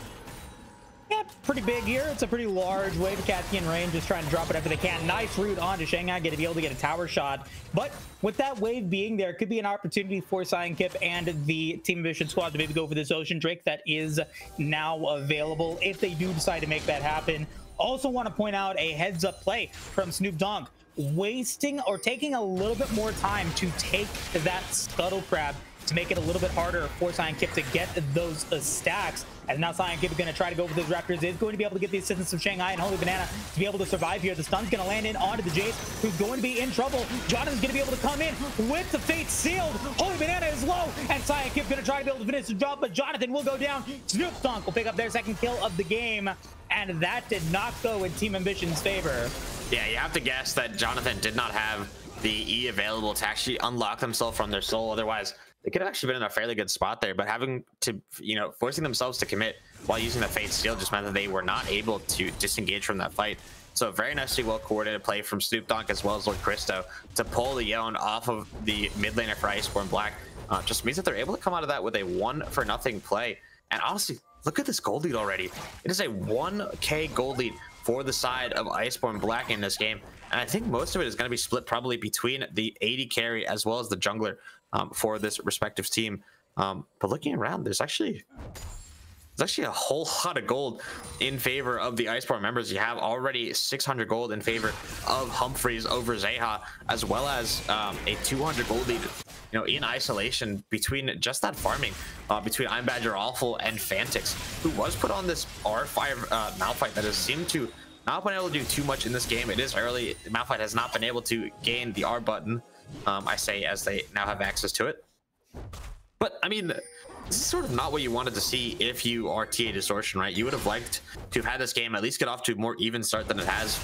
Yeah, pretty big here. It's a pretty large wave. Cathy range just trying to drop it after they can. Nice route onto Shanghai, going to be able to get a tower shot. But with that wave being there, could be an opportunity for Cyankip and the Team Ambition squad to maybe go for this Ocean Drake that is now available. If they do decide to make that happen, Also want to point out a heads up play from Snoop Dogg, wasting or taking a little bit more time to take that scuttle crab to make it a little bit harder for Cyankip to get those stacks. As now Cyankip is going to try to go for those Raptors, is going to be able to get the assistance of Shanghai and Holy Banana to be able to survive here. The stun's going to land in onto the Jace, who's going to be in trouble. Jonathan's going to be able to come in with the Fate sealed. Holy Banana is low, and Cyankip going to try to be able to finish the job, but Jonathan will go down. Snoop Dogg will pick up their second kill of the game, and that did not go in Team Ambition's favor. Yeah, you have to guess that Jonathan did not have the E available to actually unlock themselves from their soul. Otherwise, they could have actually been in a fairly good spot there, but having to, forcing themselves to commit while using the Fate Steel just meant that they were not able to disengage from that fight. So very nicely well coordinated play from Snoop Dogg as well as Lord Christo to pull the Yone off of the mid laner for Iceborn Black. Just means that they're able to come out of that with a 1-for-0 play. And honestly, look at this gold lead already. It is a 1k gold lead for the side of Iceborn Black in this game. And I think most of it is going to be split probably between the AD carry as well as the jungler for this respective team. But looking around, there's actually a whole lot of gold in favor of the Iceborn members. You have already 600 gold in favor of Humphreys over Zeha, as well as a 200 gold lead, in isolation between just that farming between I'm Badger Awful and Fantix, who was put on this R5 Malphite that has seemed to not been able to do too much in this game. It is early. Malphite has not been able to gain the R button, I say, as they now have access to it. But I mean, this is sort of not what you wanted to see if you are TA Distortion, right? You would have liked to have had this game at least get off to a more even start than it has,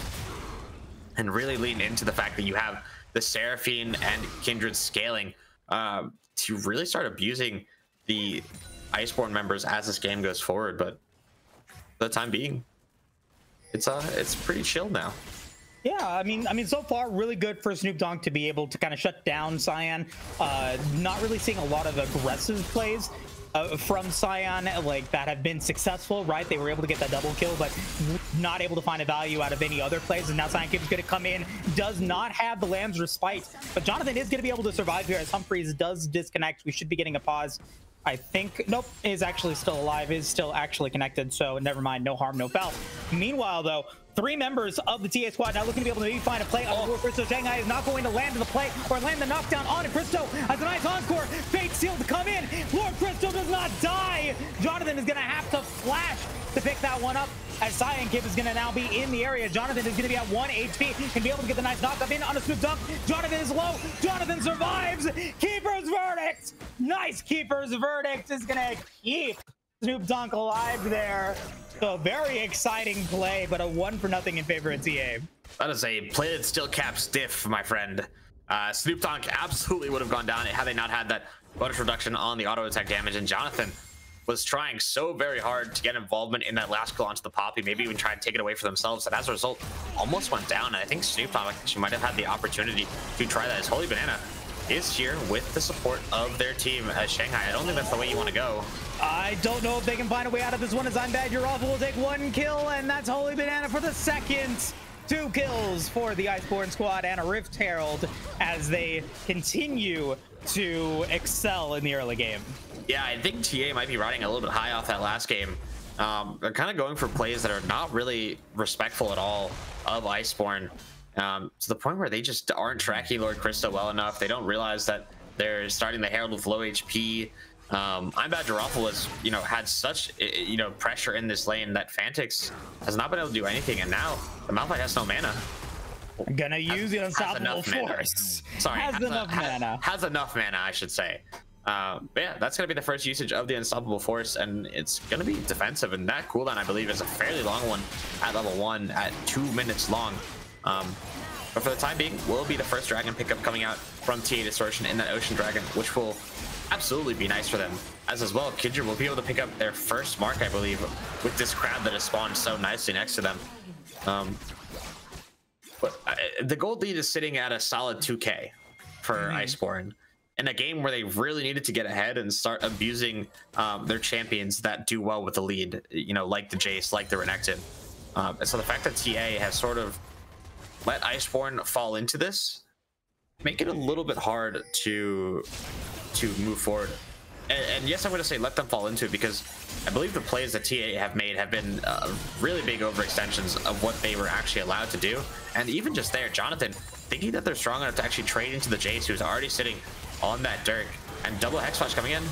and really lean into the fact that you have the Seraphine and Kindred scaling to really start abusing the Iceborn members as this game goes forward. But for the time being, it's pretty chill now. Yeah, I mean, so far really good for Snoop Dogg to be able to kind of shut down Cyan. Not really seeing a lot of aggressive plays from Cyan like that have been successful, right? They were able to get that double kill, but not able to find a value out of any other plays. And now Cyankip is going to come in, does not have the Lamb's Respite, but Jonathan is going to be able to survive here as Humphreys does disconnect. We should be getting a pause. I think, nope, is actually still alive, is still actually connected, so never mind, no harm, no foul. Meanwhile, though, 3 members of the TA squad now looking to be able to maybe find a play on Christo. Shanghai is not going to land the play or land the knockdown on Christo as a nice encore. Fate sealed to come in. Lord Christo does not die. Jonathan is going to have to flash to pick that one up, as Cyankip is going to now be in the area. Jonathan is going to be at 1 HP, can be able to get the nice knock up in on a Snoop Dogg. Jonathan is low. Jonathan survives. Keeper's verdict. Nice Keeper's verdict is going to keep Snoop Dogg alive there. So very exciting play, but a 1-for-0 in favor of TA. That is a play that still caps stiff, my friend. Snoop Dogg absolutely would have gone down had they not had that bonus reduction on the auto attack damage, and Jonathan was trying so very hard to get involvement in that last kill onto the Poppy, maybe even try and take it away for themselves, and as a result almost went down. And I think Snoop Dogg actually might have had the opportunity to try that, as Holy Banana is here with the support of their team as Shanghai. I don't think that's the way you want to go. I don't know if they can find a way out of this one, as I'm Bad You're Awful will take 1 kill, and that's Holy Banana for the second. 2 kills for the Iceborn squad and a Rift Herald as they continue to excel in the early game. Yeah, I think TA might be riding a little bit high off that last game. They're kind of going for plays that are not really respectful at all of Iceborn, to the point where they just aren't tracking Lord Christo well enough. They don't realize that they're starting the Herald with low HP. I'm Bad Giraffe has, had such, pressure in this lane that Fantix has not been able to do anything, and now the Malphite has no mana. Gonna use the Unstoppable Force. Sorry, has enough mana. Has enough mana, I should say. But yeah, that's gonna be the first usage of the Unstoppable Force, and it's gonna be defensive, and that cooldown I believe is a fairly long one at level 1 at 2 minutes long. But for the time being, will be the first dragon pickup coming out from TA Distortion in that Ocean Dragon, which will absolutely be nice for them. As well, Kindred will be able to pick up their first mark, I believe, with this crab that has spawned so nicely next to them. But the gold lead is sitting at a solid 2k for Iceborn in a game where they really needed to get ahead and start abusing their champions that do well with the lead, like the Jace, like the Renekton. And so the fact that TA has sort of let Iceborn fall into this, make it a little bit hard to move forward. and yes, I'm going to say let them fall into it, because I believe the plays that TA have made have been really big overextensions of what they were actually allowed to do. And even just there, Jonathan thinking that they're strong enough to actually trade into the Jace, who's already sitting on that Dirk, and double Hex Flash coming in.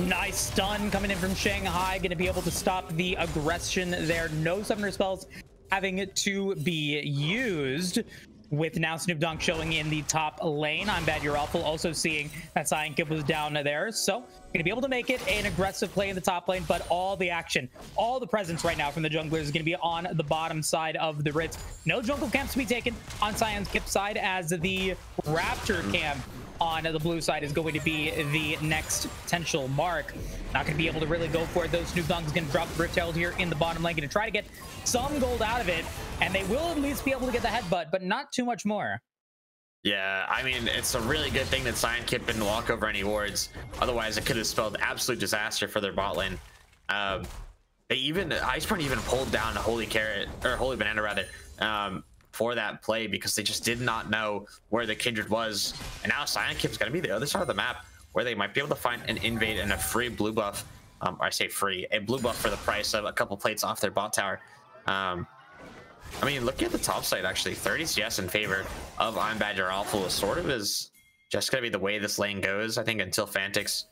Nice stun coming in from Shanghai, going to be able to stop the aggression there. No summoner spells having to be used, with now Snoop Dogg showing in the top lane. I'm bad, you're awful. Also seeing that Cyan Kip was down there, so going to be able to make it an aggressive play in the top lane, but all the action, all the presence right now from the junglers is going to be on the bottom side of the Ritz. No jungle camps to be taken on Cyan Kip's side, as the Raptor camp on the blue side is going to be the next potential mark. Not going to be able to really go for it, though. Snoop Dogg is going to drop the Rift Herald here in the bottom lane, going to try to get some gold out of it, and they will at least be able to get the headbutt, but not too much more. Yeah, I mean, it's a really good thing that Cyan Kip didn't walk over any wards. Otherwise, it could have spelled absolute disaster for their bot lane. Iceborn even pulled down the Holy Carrot, or Holy Banana rather, for that play, because they just did not know where the Kindred was. And now Cyan Kip's going to be the other side of the map, where they might be able to find an invade and a free blue buff. I say free, a blue buff for the price of a couple plates off their bot tower. I mean, looking at the top side, actually, 30 CS in favor of I'm Bad, You're Awful sort of is just going to be the way this lane goes, I think, until Fantix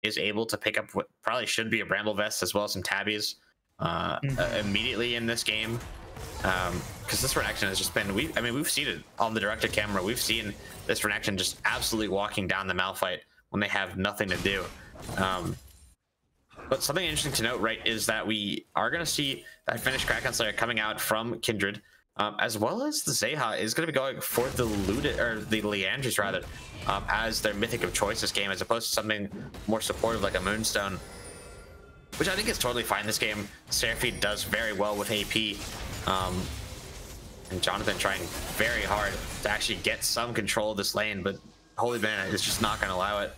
is able to pick up what probably should be a Bramble Vest as well as some Tabbies immediately in this game. Because this Renaction has just been, we've seen it on the directed camera. We've seen this Renaction just absolutely walking down the Malphite when they have nothing to do. But something interesting to note, right, is that we are going to see that finished Kraken Slayer coming out from Kindred, as well as the Zeha is going to be going for the the Leandries rather, as their mythic of choice this game, as opposed to something more supportive like a Moonstone, which I think is totally fine this game. Seraphine does very well with AP, and Jonathan trying very hard to actually get some control of this lane, but Holy Banana is just not going to allow it.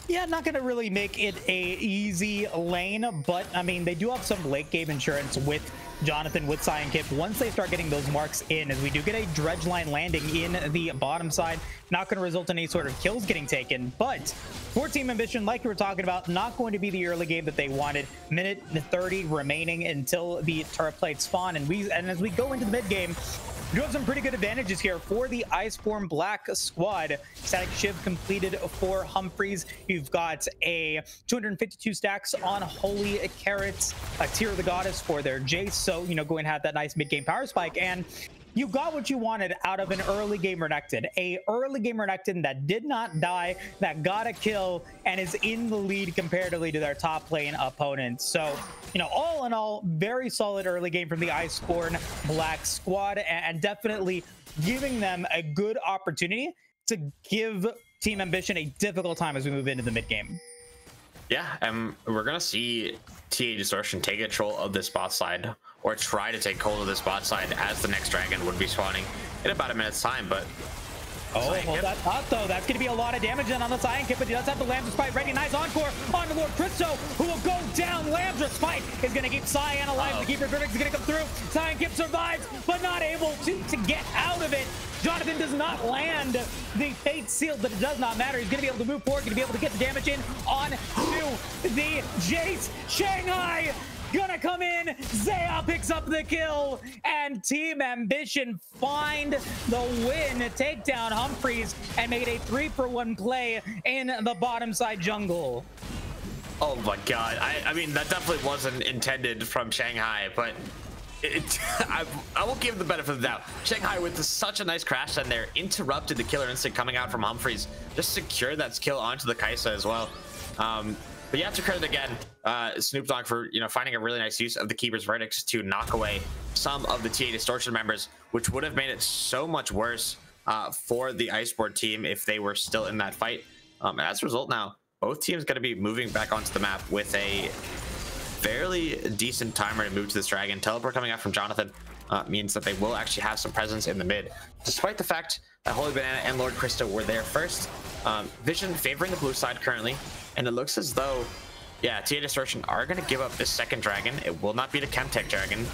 Yeah, not going to really make it a easy lane, but I mean, they do have some late game insurance with Jonathan, with Cyan Kip. Once they start getting those marks in, as we do get a dredge line landing in the bottom side, not going to result in any sort of kills getting taken, but for Team Ambition, like we were talking about, not going to be the early game that they wanted. Minute 30 remaining until the turret plates spawn, and as we go into the mid game, we do have some pretty good advantages here for the Iceborn Black squad. Static Shiv completed for Humphreys. You've got a 252 stacks on Holy Carrots, a Tear of the Goddess for their Jace. So, you know, go and have that nice mid-game power spike. And you got what you wanted out of an early game Renekton. A early game Renekton that did not die, that got a kill, and is in the lead comparatively to their top lane opponent. So, you know, all in all, very solid early game from the Iceborn Black squad, and definitely giving them a good opportunity to give Team Ambition a difficult time as we move into the mid game. Yeah, we're gonna see TA Distortion take control of this bot side, or try to take hold of this bot side, as the next dragon would be spawning in about a minute's time. But hold that thought, though. That's going to be a lot of damage on the Cyan Kip, but he does have the Lamb's Spite ready. Nice encore on the Lord Christo, who will go down. Lamb's Spite is going to keep Cyan alive. The Keeper Critics is going to come through. Cyan Kip survives, but not able to get out of it. Jonathan does not land the Fate Seal, but it does not matter. He's going to be able to move forward, going to be able to get the damage in on to the Jace. Shanghai gonna come in. Zeha picks up the kill, and Team Ambition find the win. Take down Humphreys and make it a 3-for-1 play in the bottom side jungle. oh my god, I mean, that definitely wasn't intended from Shanghai, but I will give the benefit of the doubt. Shanghai with such a nice crash and there, interrupted the killer instinct coming out from Humphreys, just secured that skill onto the Kaisa as well. But you have to credit again Snoop Dogg for, you know, finding a really nice use of the Keeper's Verdicts to knock away some of the TA Distortion members, which would have made it so much worse for the Iceborn team if they were still in that fight. And as a result, now both teams going to be moving back onto the map with a fairly decent timer to move to this dragon. Teleport coming out from Jonathan means that they will actually have some presence in the mid, despite the fact that Holy Banana and Lord Christo were there first. Vision favoring the blue side currently, and it looks as though, yeah, TA Distortion are going to give up this second dragon. It will not be the Chemtech dragon.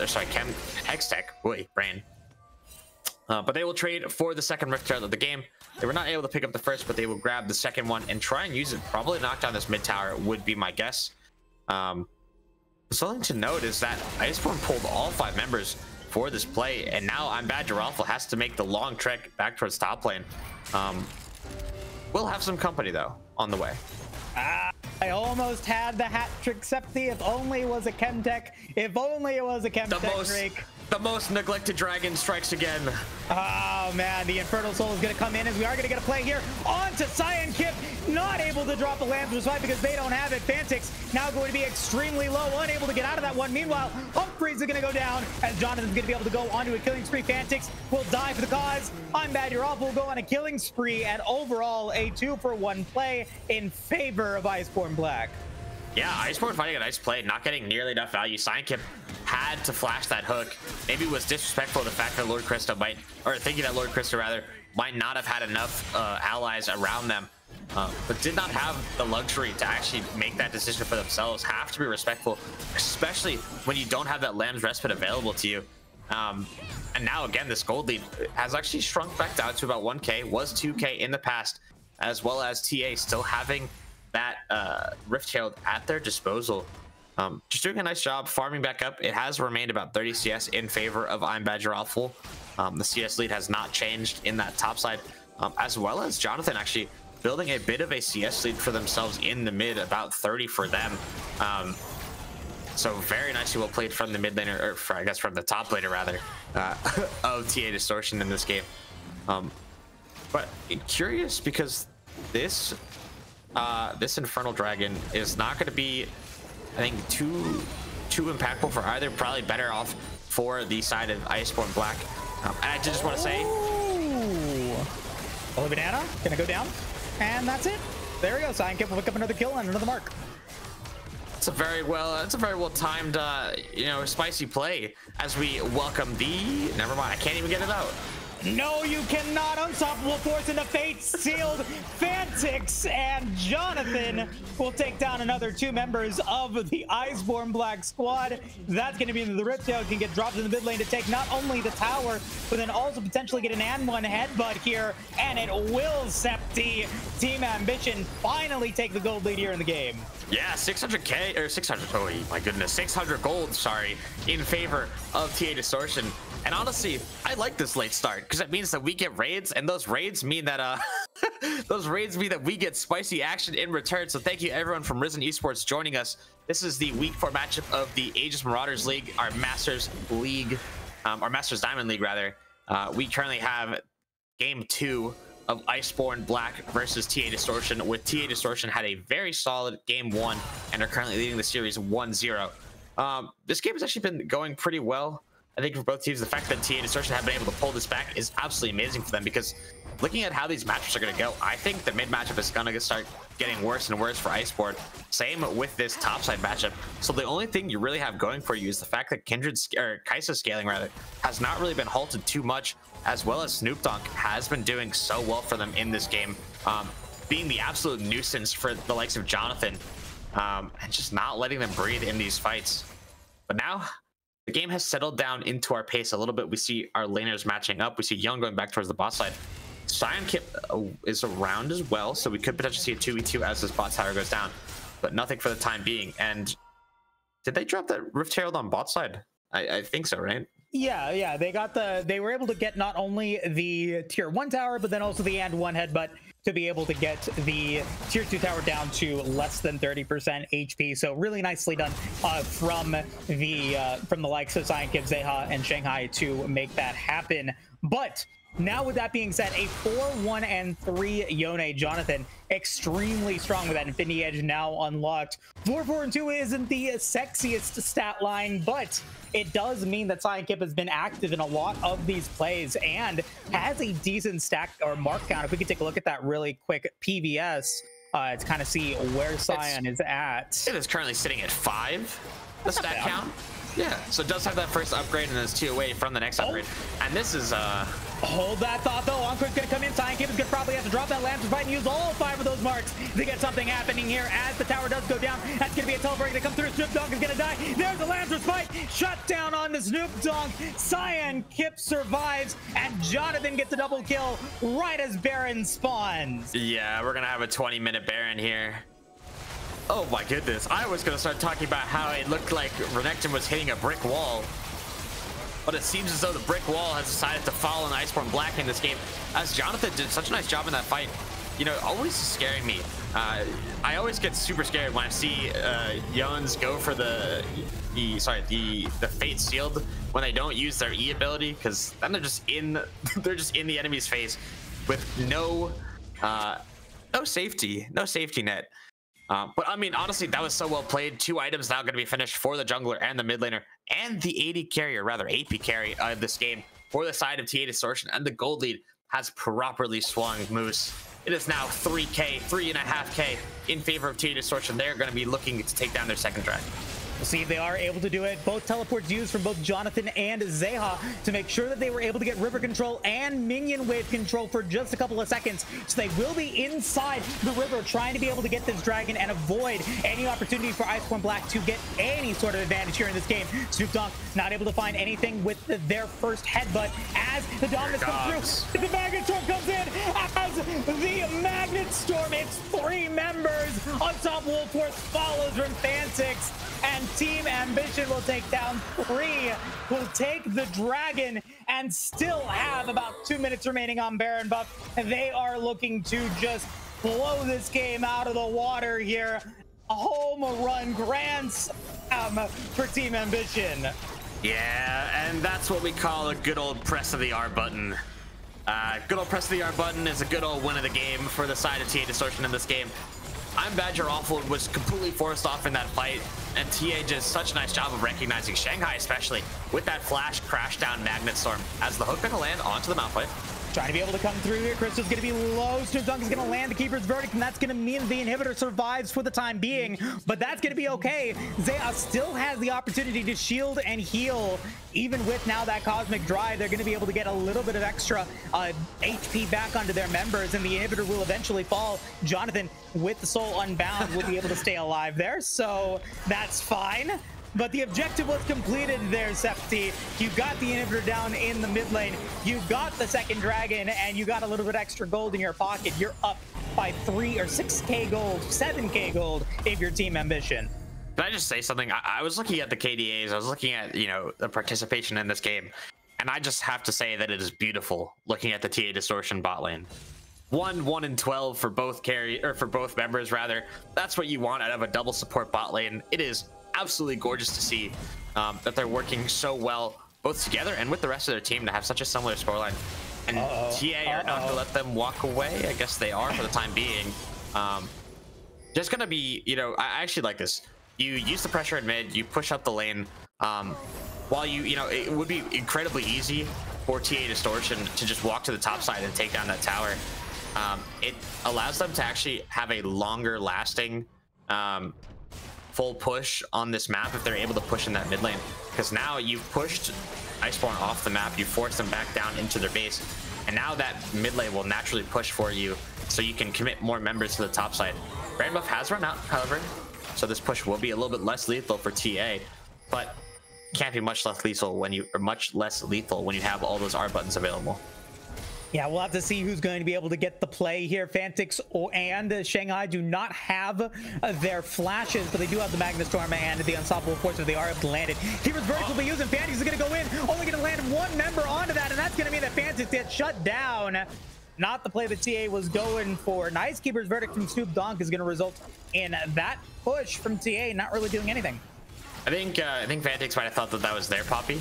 Sorry, Hextech. Wait, brain. But they will trade for the second Rift Herald of the game. They were not able to pick up the first, but they will grab the second one and try and use it. Probably knock down this mid tower would be my guess. Something to note is that Iceborn pulled all 5 members for this play, and now I'm Bad Giralful has to make the long trek back towards top lane. We'll have some company though on the way. I almost had the hat trick Septi. If only it was a Chemtech. If only it was a Chemtech Drake. The most neglected dragon strikes again. Oh man, the Infernal Soul is going to come in as we are going to get a play here onto Cyan Kip. Not able to drop the Lamb's Fight because they don't have it. Fantix now going to be extremely low, unable to get out of that one. Meanwhile, Humphreys is going to go down as Jonathan's going to be able to go onto a killing spree. Fantix will die for the cause. I'm Bad Giralful will go on a killing spree, and overall a 2-for-1 play in favor of Iceborn Black. Yeah, Iceborn fighting a nice play, not getting nearly enough value. Cyankip had to flash that hook. Maybe it was disrespectful of the fact that Lord Krista might, or thinking that Lord Krista rather, might not have had enough allies around them, but did not have the luxury to actually make that decision for themselves. Have to be respectful, especially when you don't have that Lamb's Respite available to you. And now again, this gold lead has actually shrunk back down to about 1k, was 2k in the past, as well as TA still having that Rift Herald at their disposal. Just doing a nice job farming back up. It has remained about 30 CS in favor of I'm Bad Giralful. The CS lead has not changed in that top side, as well as Jonathan actually building a bit of a CS lead for themselves in the mid, about 30 for them. So very nicely well played from the mid laner, or I guess from the top laner rather, of TA Distortion in this game. But curious because this Infernal Dragon is not going to be, I think, too impactful for either. Probably better off for the side of Iceborn Black. And I just want to say, Holy Banana gonna go down, and that's it. There we go. Cyankip will pick up another kill and another mark. It's a very well timed, spicy play as we welcome the. Never mind, I can't even get it out. No, you cannot. Unstoppable force into fate sealed. Fantix and Jonathan will take down another 2 members of the Iceborn Black squad. That's going to be the Rift Herald can get dropped in the mid lane to take not only the tower, but then also potentially get an and one headbutt here. And it will Septi. Team Ambition finally take the gold lead here in the game. Yeah, 600k or 600. Oh my goodness, 600 gold. Sorry, in favor of TA Distortion. And honestly, I like this late start because it means that we get raids, and those raids mean that we get spicy action in return. So thank you everyone from Risen Esports joining us. This is the week 4 matchup of the Aegis Marauders League, our Masters League, our Masters Diamond League rather. We currently have game 2 of Iceborn Black versus TA Distortion, with TA Distortion had a very solid game 1 and are currently leading the series 1-0. This game has actually been going pretty well. I think for both teams, the fact that TA Distortion have been able to pull this back is absolutely amazing for them, because looking at how these matchups are going to go, I think the mid matchup is going to start getting worse and worse for Iceborn. Same with this topside matchup. So the only thing you really have going for you is the fact that Kai'Sa scaling rather has not really been halted too much, as well as Snoop Dogg has been doing so well for them in this game, being the absolute nuisance for the likes of Jonathan, and just not letting them breathe in these fights. But now the game has settled down into our pace a little bit. We see our laners matching up. We see Young going back towards the bot side. Cyankip is around as well, so we could potentially see a 2v2 as this bot tower goes down, but nothing for the time being. And did they drop that Rift Herald on bot side? I think so, right? Yeah, they were able to get not only the tier 1 tower, but then also the and one headbutt to be able to get the tier 2 tower down to less than 30% HP. So really nicely done from the likes of Cyankip, Zeha, and Shanghai to make that happen. But now with that being said, a 4-1-3 Yone Jonathan, extremely strong with that Infinity Edge now unlocked. 4-4-2 isn't the sexiest stat line, but it does mean that Cyankip has been active in a lot of these plays and has a decent stack or mark count. If we could take a look at that really quick PVS to kind of see where Cyan is at. It is currently sitting at 5, the stat count. Yeah, so it does have that first upgrade and is 2 away from the next upgrade. And this is Hold that thought though. Encore's gonna come in. Cyankip is gonna probably have to drop that Lancer fight and use all 5 of those marks to get something happening here as the tower does go down. That's gonna be a teleport to come through. Snoop Dogg is gonna die. There's the Lancer fight. Shut down on the Snoop Dogg. Cyankip survives and Jonathan gets a double kill right as Baron spawns. Yeah, we're gonna have a 20-minute Baron here. Oh my goodness. I was gonna start talking about how it looked like Renekton was hitting a brick wall. But it seems as though the brick wall has decided to fall on Iceborn Black in this game, as Jonathan did such a nice job in that fight. You know, always scaring me. I always get super scared when I see Yons go for the Fate Sealed when they don't use their E ability, because then they're just in the enemy's face with no safety net. But I mean, honestly, that was so well played. 2 items now going to be finished for the jungler and the mid laner and the AD carry, or rather AP carry of this game for the side of TA Distortion, and the gold lead has properly swung. Moose, it is now 3.5k in favor of TA Distortion. They're going to be looking to take down their second dragon. We'll see if they are able to do it. Both teleports used from both Jonathan and Zeha to make sure that they were able to get river control and minion wave control for just a couple of seconds. So they will be inside the river trying to be able to get this dragon and avoid any opportunity for Iceborn Black to get any sort of advantage here in this game. Snoop Dogg not able to find anything with their first headbutt as the dominance comes through. The Magnet Storm comes in as the Magnet Storm. It's 3 members on top. Wolf Force follows from Fantix, and Team Ambition will take down 3, will take the dragon, and still have about 2 minutes remaining on Baron buff. They are looking to just blow this game out of the water here. A home run grand slam for Team Ambition. Yeah, and that's what we call a good old press of the R button. Good old press of the R button is a good old win of the game for the side of TA Distortion in this game. I'm Badger Awful was completely forced off in that fight, and TA did such a nice job of recognizing Shanghai, especially with that flash crash down Magnet Storm, as the hook gonna land onto the Malphite. Trying to be able to come through here. Crystal's going to be low. Snoop Dogg is going to land the Keeper's Verdict, and that's going to mean the inhibitor survives for the time being, but that's going to be okay. Zeha still has the opportunity to shield and heal. Even with now that Cosmic Drive, they're going to be able to get a little bit of extra HP back onto their members, and the inhibitor will eventually fall. Jonathan, with the Soul Unbound, will be able to stay alive there, so that's fine. But the objective was completed there, Septi. You got the inhibitor down in the mid lane. You got the second dragon, and you got a little bit extra gold in your pocket. You're up by 3 or 6k gold, 7k gold if you're Team Ambition. Can I just say something? I was looking at the KDAs. I was looking at, you know, the participation in this game, and I just have to say that it is beautiful looking at the TA Distortion bot lane. 1 and 12 for both both members, rather. That's what you want out of a double support bot lane. It is absolutely gorgeous to see that they're working so well both together and with the rest of their team to have such a similar scoreline. And TA are not going to let them walk away. I guess they are for the time being. Just going to be, you know, I actually like this. You use the pressure in mid, you push up the lane. While you know, it would be incredibly easy for TA Distortion to just walk to the top side and take down that tower. It allows them to actually have a longer lasting full push on this map if they're able to push in that mid lane, because now you've pushed Iceborn off the map, you forced them back down into their base, and now that mid lane will naturally push for you, so you can commit more members to the top side. Brand buff has run out, however, so this push will be a little bit less lethal for TA, but can't be much less lethal when you have all those R buttons available. Yeah, we'll have to see who's going to be able to get the play here. Fantix and Shanghai do not have their flashes, but they do have the Magnet Storm and the Unstoppable Force if they are able to land it. Keeper's Verdict will be used, and Fantix is going to go in, only going to land 1 member onto that, and that's going to mean that Fantix gets shut down. Not the play that TA was going for. Nice Keeper's Verdict from Snoop Dogg is going to result in that push from TA, not really doing anything. I think Fantix might have thought that that was their Poppy,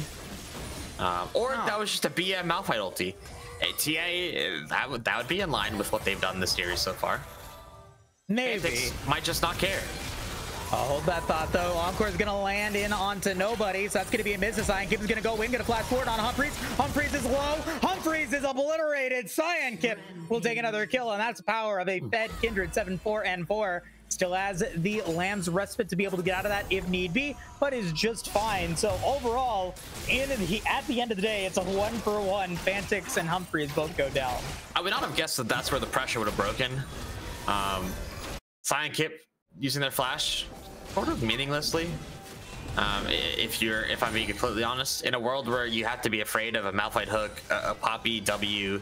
or that was just a BM Malphite ulti. Hey, TA, that would be in line with what they've done this series so far. Maybe. Fantix might just not care. I'll hold that thought, though. Encore is going to land in onto nobody, so that's going to be a miss. Cyankip is going to go in, going to flash forward on Humphreys. Humphreys is low. Humphreys is obliterated. Cyankip will take another kill, and that's the power of a fed Kindred 7-4 and 4. Still has the Lamb's Respite to be able to get out of that if need be, but is just fine. So overall, at the end of the day, it's a 1-for-1. Fantix and Humphreys both go down. I would not have guessed that that's where the pressure would have broken. Cyan Kip using their flash sort of meaninglessly. If I'm being completely honest, in a world where you have to be afraid of a Malphite hook, a Poppy W,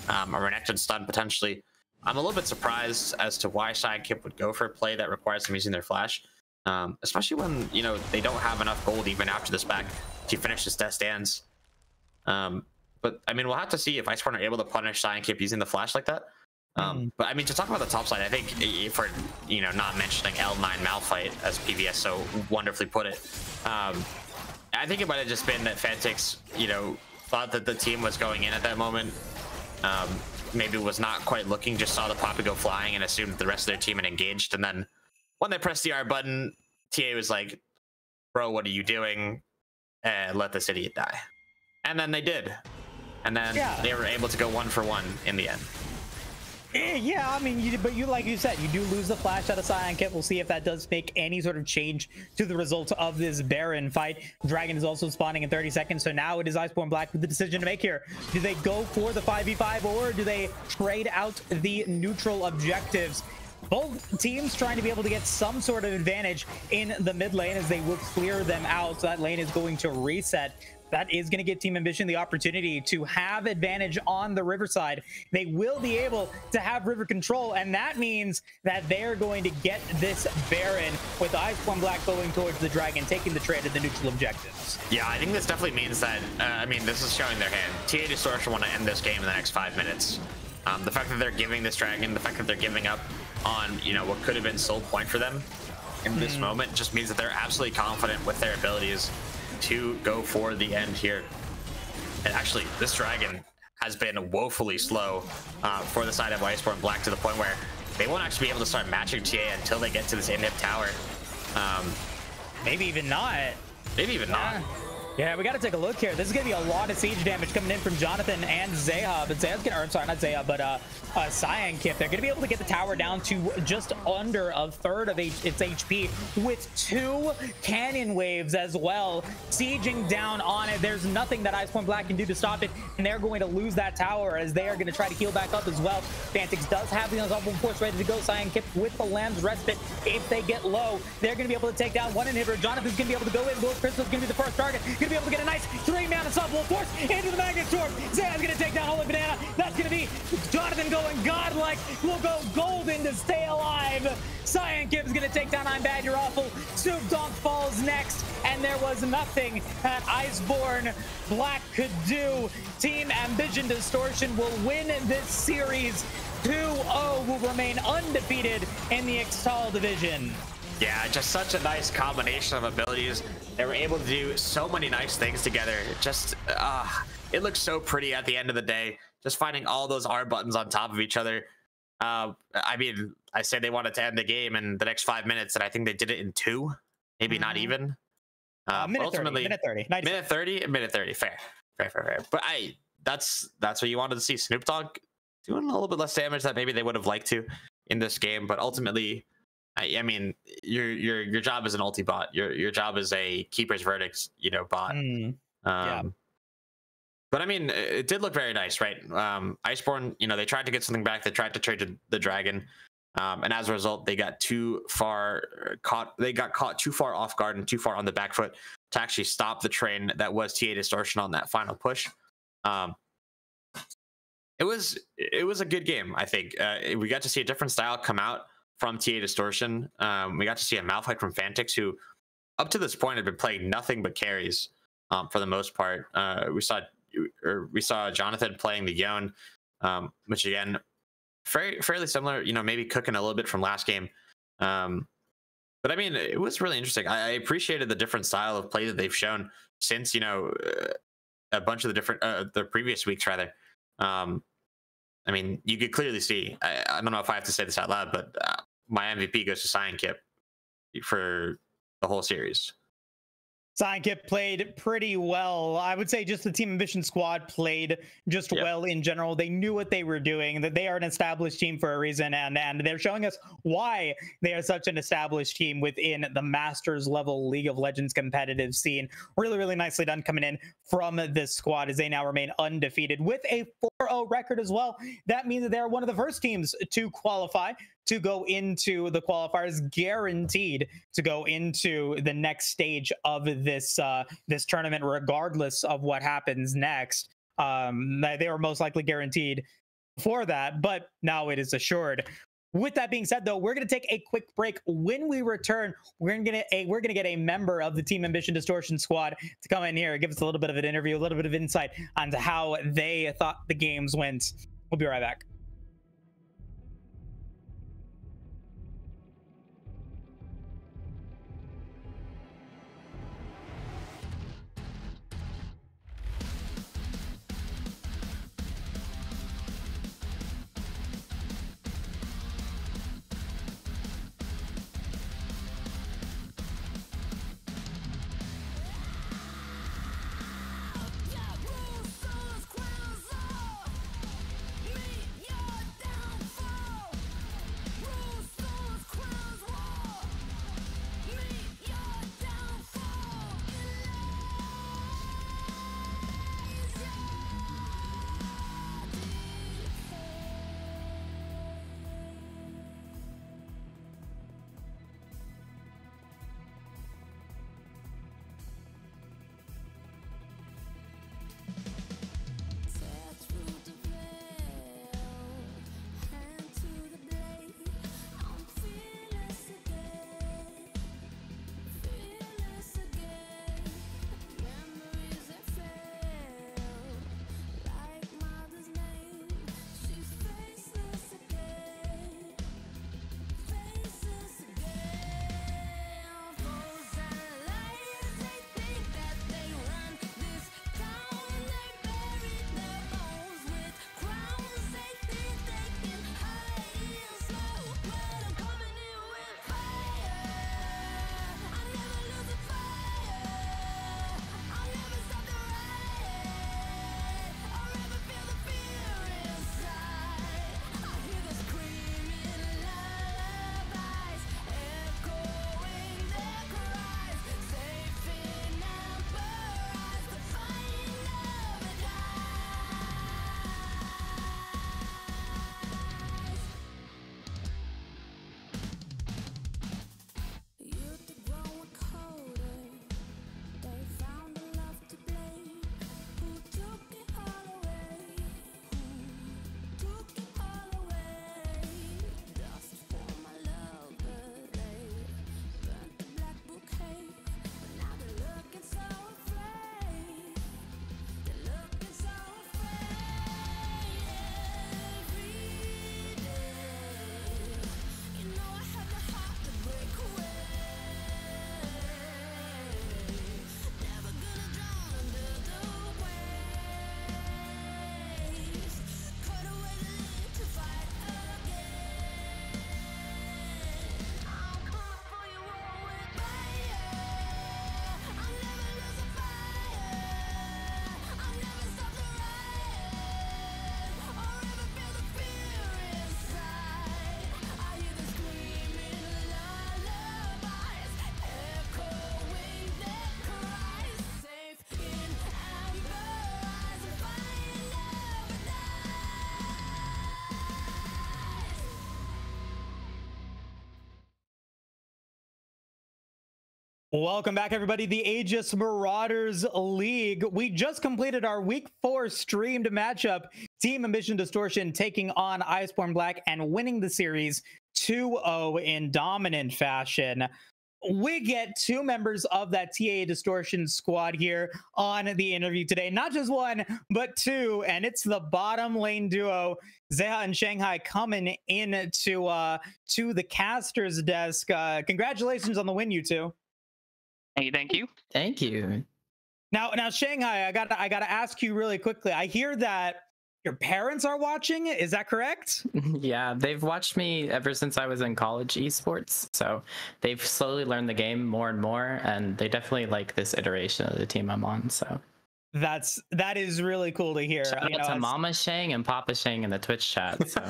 a Renekton stun potentially, I'm a little bit surprised as to why Cyan Kip would go for a play that requires them using their flash, especially when they don't have enough gold even after this back to finish this Death Stands. But I mean, we'll have to see if Iceborn are able to punish Cyan Kip using the flash like that. But I mean, to talk about the top side, I think if we're not mentioning L9 Malphite, as PVS so wonderfully put it, I think it might have just been that Fantix thought that the team was going in at that moment, maybe was not quite looking, just saw the Poppy go flying and assumed that the rest of their team had engaged, and then when they pressed the R button, TA was like, bro, what are you doing? Let this idiot die. And then they did, and then they were able to go 1-for-1 in the end. Yeah, I mean, but like you said, you do lose the flash out of Cyan Kip. We'll see if that does make any sort of change to the result of this Baron fight. Dragon is also spawning in 30 seconds, so now it is Iceborn Black with the decision to make here. Do they go for the 5v5 or do they trade out the neutral objectives? Both teams trying to be able to get some sort of advantage in the mid lane as they will clear them out, so that lane is going to reset. That is going to give Team Ambition the opportunity to have advantage on the river side. They will be able to have river control, and that means that they're going to get this Baron with Iceborn Black going towards the Dragon, taking the trade of the neutral objectives. Yeah, I think this definitely means that, I mean, this is showing their hand. TA Distortion want to end this game in the next 5 minutes. The fact that they're giving this Dragon, the fact that they're giving up on, what could have been sole point for them in this moment just means that they're absolutely confident with their abilities to go for the end here. And actually, this Dragon has been woefully slow for the side of Iceborn Black, to the point where they won't actually be able to start matching TA until they get to this inhib tower. Maybe even not. Maybe even not. Yeah, we got to take a look here. This is going to be a lot of siege damage coming in from Jonathan and Zeha. But Zeha's going to, or sorry, not Zeha, but Cyan Kip. They're going to be able to get the tower down to just under a third of its HP with 2 cannon waves as well, sieging down on it. There's nothing that Iceborn Black can do to stop it, and they're going to lose that tower as they are going to try to heal back up as well. Fantix does have the Unstoppable Force ready to go. Cyan Kip with the Lamb's Respite. If they get low, they're going to be able to take down one inhibitor. Jonathan's going to be able to go in. Will Crystal's going to be the first target. Going to be able to get a nice 3-man Unstoppable Force into the Magnet Storm. Zeha's going to take down Holy Banana. That's going to be Jonathan going godlike. Will go golden to stay alive. Cyan Kip is going to take down I'm Bad, You're Awful. Snoop Dogg falls next, and there was nothing that Iceborn Black could do. Team Ambition Distortion will win this series 2-0, will remain undefeated in the Extol division. Yeah, just such a nice combination of abilities. They were able to do so many nice things together. Just, it looks so pretty at the end of the day. Just finding all those R buttons on top of each other. I mean, I said they wanted to end the game in the next 5 minutes, and I think they did it in 2, maybe not even. Ultimately, minute 30. Minute 30. Fair. But that's what you wanted to see. Snoop Dogg doing a little bit less damage that maybe they would have liked to in this game, but ultimately, I mean, your job is an ulti bot. Your job is a keeper's verdict, bot. Yeah. But I mean, it did look very nice, right? Iceborn, they tried to get something back. They tried to trade the Dragon, and as a result, they got caught. They got caught too far off guard and too far on the back foot to actually stop the train that was TA Distortion on that final push. It was a good game, I think. We got to see a different style come out from TA Distortion. We got to see a Malphite from Fantix, who up to this point had been playing nothing but carries for the most part. We saw Jonathan playing the Yone, which again, fairly similar, maybe cooking a little bit from last game. But I mean, it was really interesting. I appreciated the different style of play that they've shown since, a bunch of the different, the previous weeks rather. I mean, you could clearly see, I don't know if I have to say this out loud, but my MVP goes to Cyan Kip for the whole series. Sidekick played pretty well. I would say just the Team Ambition squad played just well in general. They knew what they were doing, that they are an established team for a reason, and they're showing us why they are such an established team within the Masters level League of Legends competitive scene. Really, really nicely done coming in from this squad as they now remain undefeated with a 4-0 record as well. That means that they're one of the first teams to qualify to go into the qualifiers, guaranteed to go into the next stage of this this tournament, regardless of what happens next. They were most likely guaranteed for that, but now it is assured. With that being said, though, we're going to take a quick break. When we return, we're going to get a member of the Team Ambition Distortion squad to come in here, give us a little bit of an interview, a little bit of insight onto how they thought the games went. We'll be right back. Welcome back, everybody. The Aegis Marauders League. We just completed our week 4 streamed matchup. Team Ambition Distortion taking on Iceborn Black and winning the series 2-0 in dominant fashion. We get 2 members of that TA Distortion squad here on the interview today. Not just 1, but 2, and it's the bottom lane duo, Zeha and Shanghai, coming in to the caster's desk. Congratulations on the win, you two. Thank you. Thank you. Now, Shanghai, I gotta ask you really quickly. I hear that Your parents are watching it? Is that correct? Yeah, they've watched me ever since I was in college esports. So they've slowly learned the game more and more, and they definitely like this iteration of the team I'm on. So That is really cool to hear. shout out to Mama Shang and Papa Shang in the Twitch chat. So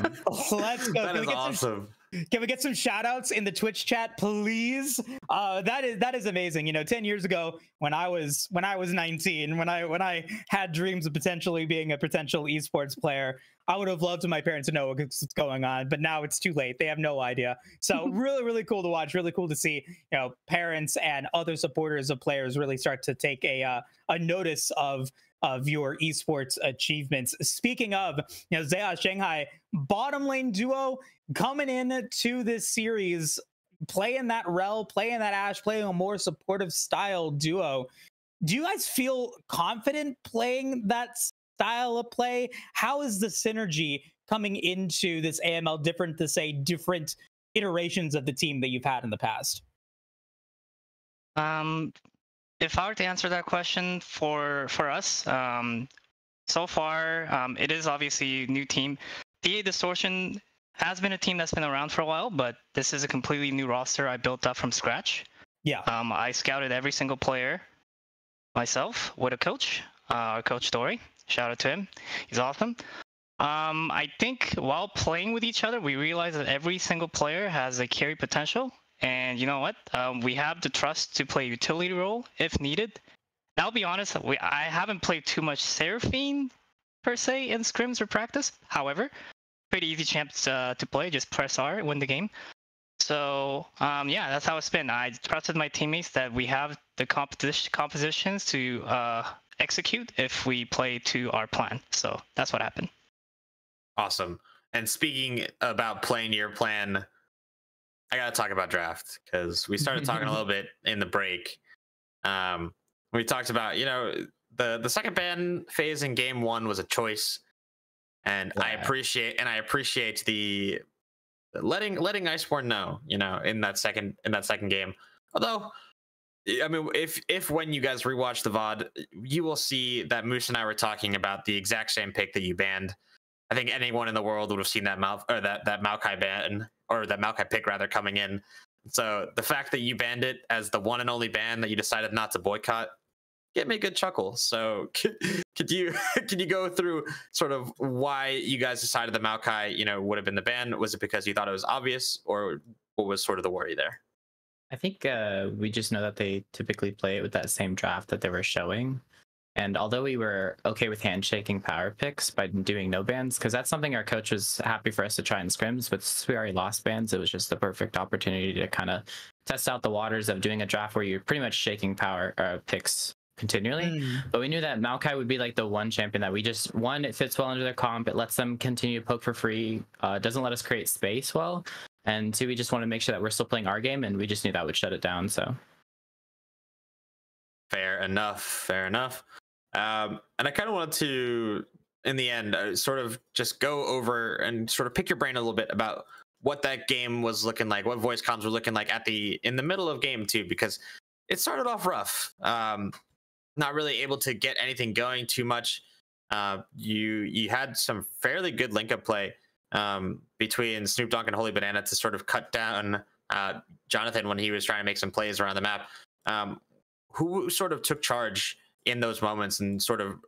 Let's go. That is awesome. Can we get some shout outs in the Twitch chat, please? That is amazing. 10 years ago when I was 19, when I had dreams of potentially being a potential esports player, I would have loved my parents to know what's going on, but now it's too late. They have no idea. So really, really cool to watch. Really cool to see, parents and other supporters of players really start to take a notice of your esports achievements. Speaking of, Zaya Shanghai, bottom lane duo coming in to this series, playing that Rel, playing that Ashe, playing a more supportive style duo. Do you guys feel confident playing that style of play? How is the synergy coming into this AML different to say different iterations of the team that you've had in the past? If I were to answer that question for us, so far it is obviously a new team. DA Distortion has been a team that's been around for a while, but this is a completely new roster I built up from scratch. Yeah. I scouted every single player myself with a coach, our coach Dory. Shout out to him. He's awesome. I think while playing with each other, we realized that every single player has a carry potential. And you know what? We have the trust to play utility role if needed. And I'll be honest, I haven't played too much Seraphine per se in scrims or practice. However, pretty easy champs to play. Just press R, win the game. So yeah, that's how it's been. I trusted my teammates that we have the compositions to execute if we play to our plan. So that's what happened. Awesome. And speaking about playing your plan, I gotta talk about draft because we started talking a little bit in the break. We talked about, the second ban phase in game one was a choice, and yeah. I appreciate the letting Iceborn know, in that second game. Although, I mean, if when you guys rewatch the VOD, you will see that Moose and I were talking about the exact same pick that you banned. I think anyone in the world would have seen that Maokai ban, or that Maokai pick rather, coming in. So the fact that you banned it as the one and only ban that you decided not to boycott gave me a good chuckle. So could you go through sort of why you guys decided that Maokai, would have been the ban? Was it because you thought it was obvious, or what was sort of the worry there? I think we just know that they typically play it with that same draft that they were showing. And although we were okay with handshaking power picks by doing no bans, because that's something our coach was happy for us to try in scrims, but since we already lost bans, it was just the perfect opportunity to kind of test out the waters of doing a draft where you're pretty much shaking power picks continually. But we knew that Maokai would be like the one champion that we just, one, it fits well into their comp, it lets them continue to poke for free, doesn't let us create space well, and two, we just want to make sure that we're still playing our game, and we just knew that would shut it down. So fair enough. And I kind of wanted to, in the end, sort of just go over and sort of pick your brain a little bit about what that game was looking like, what voice comms were looking like in the middle of game two, because it started off rough. Not really able to get anything going too much. You had some fairly good link-up play between Snoop Dogg and Holy Banana to sort of cut down Jonathan when he was trying to make some plays around the map. Who sort of took charge in those moments and sort of,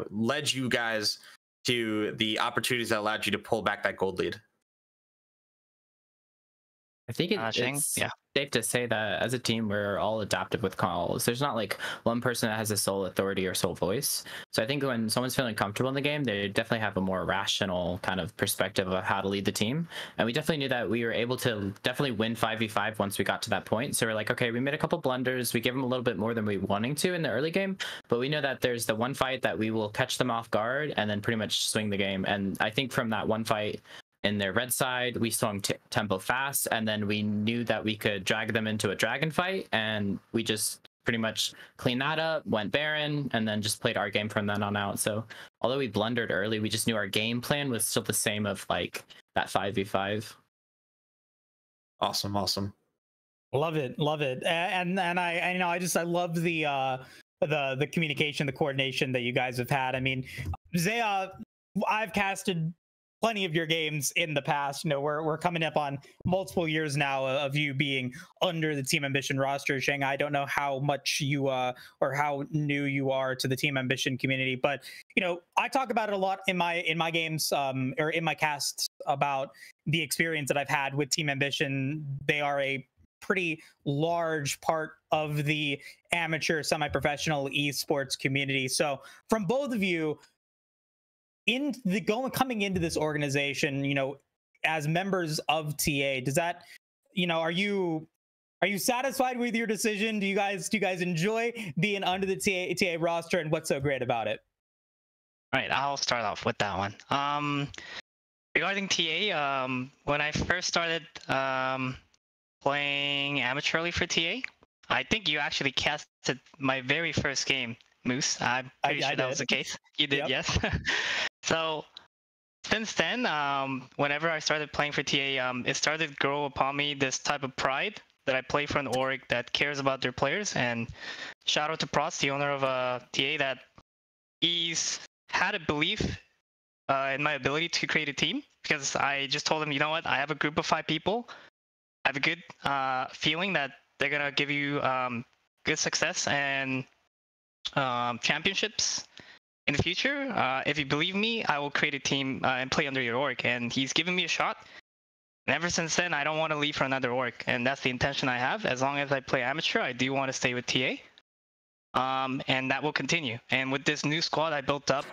led you guys to the opportunities that allowed you to pull back that gold lead? I think it's safe to say that as a team, we're all adaptive with calls. There's not like one person that has a sole authority or sole voice. So I think when someone's feeling comfortable in the game, they definitely have a more rational kind of perspective of how to lead the team. And we definitely knew that we were able to definitely win 5v5 once we got to that point. So we're like, okay, we made a couple blunders. We gave them a little bit more than we wanting to in the early game, but we know that there's the one fight that we will catch them off guard and then pretty much swing the game. And I think from that one fight, in their red side, we swung tempo fast, and then we knew that we could drag them into a dragon fight, and we just pretty much cleaned that up, went Baron, and then just played our game from then on out. So although we blundered early, we just knew our game plan was still the same of like that 5v5. Awesome. Love it. And I love the communication, the coordination that you guys have had. I mean, Zaya, I've casted plenty of your games in the past. You know, we're coming up on multiple years now of you being under the Team Ambition roster. Sheng, I don't know how much you or how new you are to the Team Ambition community, but you know, I talk about it a lot in my games or in my casts about the experience that I've had with Team Ambition. They are a pretty large part of the amateur semi-professional esports community. So from both of you, coming into this organization, you know, as members of TA, does that, you know, are you satisfied with your decision? Do you guys enjoy being under the TA roster, and what's so great about it? All right, I'll start off with that one. Regarding TA, when I first started playing amateurly for TA, I think you actually casted my very first game, Moose. I'm pretty sure that was the case. You did, yep. Yes. So since then, whenever I started playing for TA, it started to grow upon me this type of pride that I play for an org that cares about their players. And shout out to Prost, the owner of TA, that he's had a belief in my ability to create a team, because I just told him, you know what, I have a group of 5 people. I have a good feeling that they're going to give you good success and championships in the future. If you believe me, I will create a team and play under your org. And he's given me a shot. And ever since then, I don't want to leave for another org. And that's the intention I have. As long as I play amateur, I do want to stay with TA. And that will continue. And with this new squad I built up,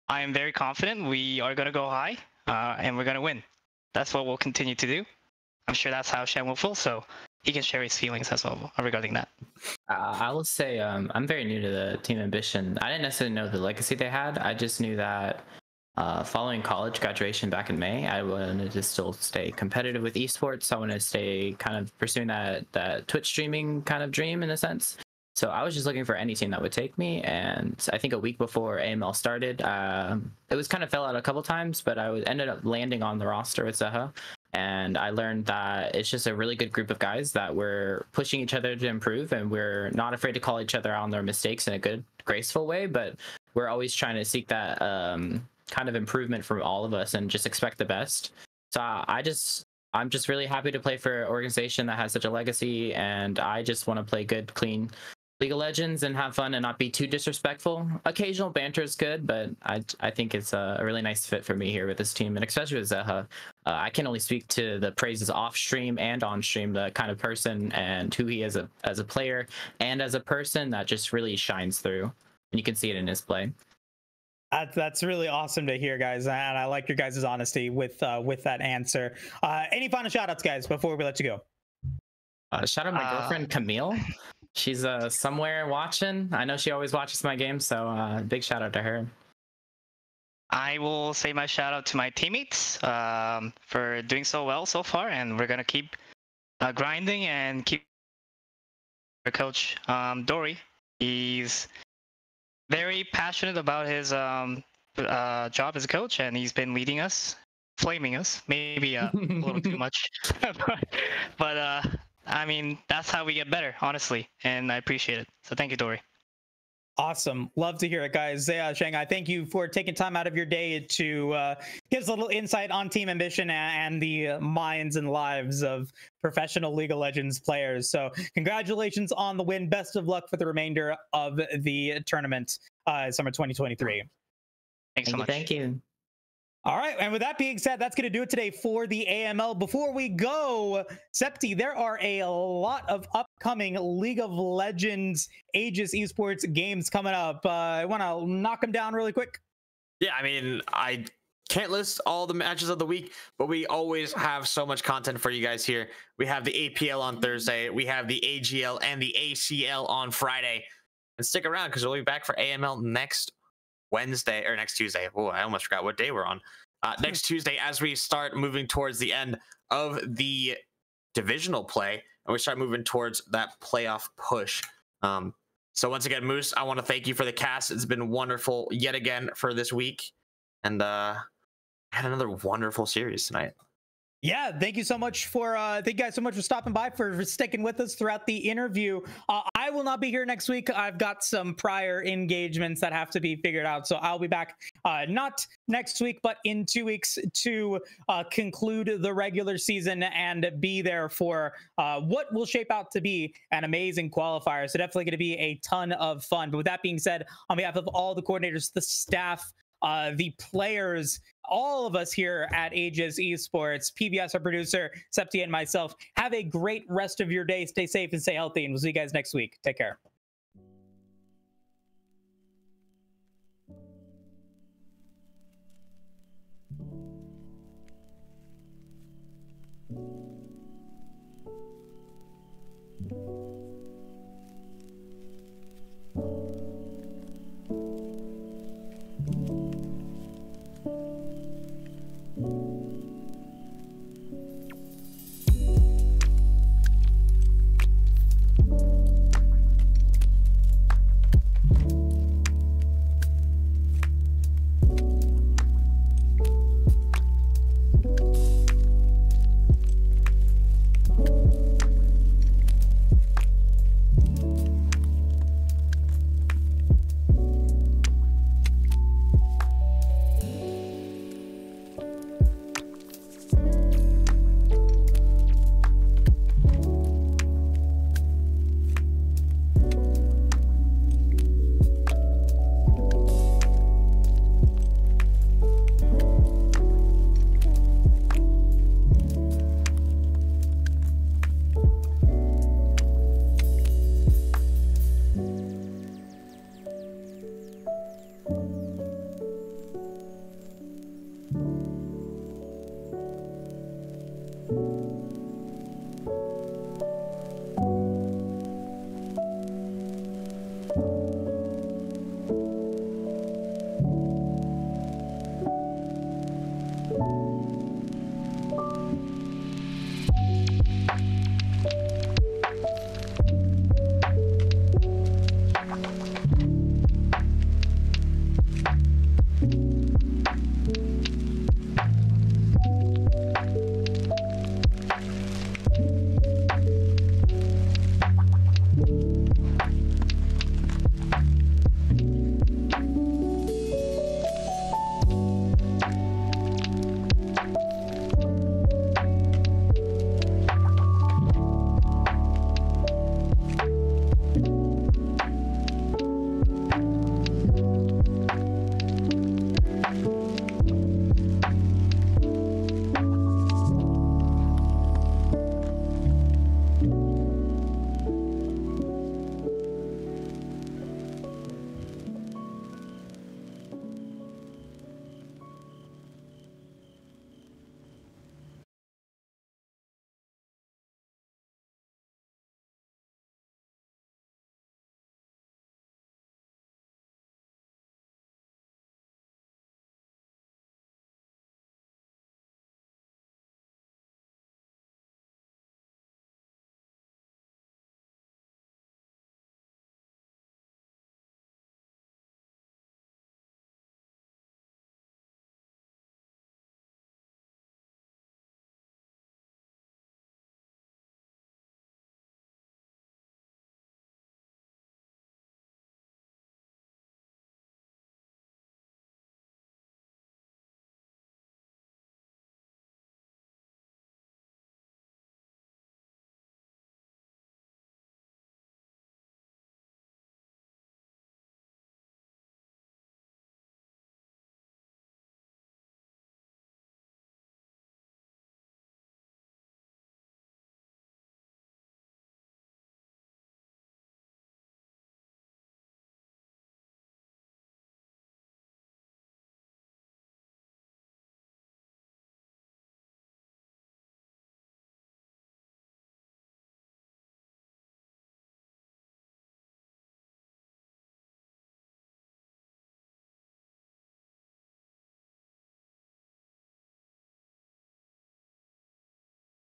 I am very confident we are going to go high and we're going to win. That's what we'll continue to do. I'm sure that's how Shen will feel, so he can share his feelings as well regarding that. I will say I'm very new to the Team Ambition. I didn't necessarily know the legacy they had. I just knew that following college graduation back in May, I wanted to still stay competitive with esports. I wanted to stay kind of pursuing that Twitch streaming kind of dream in a sense. So I was just looking for any team that would take me, and I think a week before AML started, it was kind of fell out a couple times, but I ended up landing on the roster with Zeha. And I learned that it's just a really good group of guys that we're pushing each other to improve, and we're not afraid to call each other out on their mistakes in a good, graceful way, but we're always trying to seek that kind of improvement from all of us and just expect the best. So I'm just really happy to play for an organization that has such a legacy, and I just want to play good, clean League of Legends and have fun and not be too disrespectful. Occasional banter is good, but I think it's a really nice fit for me here with this team, and especially with Zeha. I can only speak to the praises off stream and on stream, the kind of person and who he is as a player and as a person that just really shines through, and you can see it in his play. That's really awesome to hear, guys, and I like your guys' honesty with that answer. Any final shout outs, guys, before we let you go? Shout out my girlfriend Camille. She's somewhere watching. I know she always watches my games, so big shout out to her. I will say my shout out to my teammates for doing so well so far, and we're gonna keep grinding and keep our coach Dory. He's very passionate about his job as a coach, and he's been leading us, flaming us, maybe a little too much, but I mean, that's how we get better, honestly, and I appreciate it. So thank you, Dory. Awesome. Love to hear it, guys. Sheng, I thank you for taking time out of your day to give us a little insight on Team Ambition and the minds and lives of professional League of Legends players. So congratulations on the win. Best of luck for the remainder of the tournament, summer 2023. Thanks so much. Thank you. All right, and with that being said, that's going to do it today for the AML. Before we go, Septi, there are a lot of upcoming League of Legends Aegis esports games coming up. I want to knock them down really quick. Yeah, I mean, I can't list all the matches of the week, but we always have so much content for you guys here. We have the APL on Thursday, we have the AGL and the ACL on Friday. And stick around because we'll be back for AML next Wednesday or next Tuesday. Oh, I almost forgot what day we're on. Next Tuesday, as we start moving towards the end of the divisional play, and we start moving towards that playoff push. So once again, Moose, I want to thank you for the cast. It's been wonderful yet again for this week, and I had another wonderful series tonight. Yeah, thank you so much for thank you guys so much for stopping by, for sticking with us throughout the interview. I will not be here next week. I've got some prior engagements that have to be figured out, so I'll be back not next week, but in 2 weeks to conclude the regular season and be there for what will shape out to be an amazing qualifier. So definitely going to be a ton of fun. But with that being said, on behalf of all the coordinators, the staff, the players, all of us here at Aegis Esports, PBS, our producer, Septi, and myself, have a great rest of your day. Stay safe and stay healthy, and we'll see you guys next week. Take care.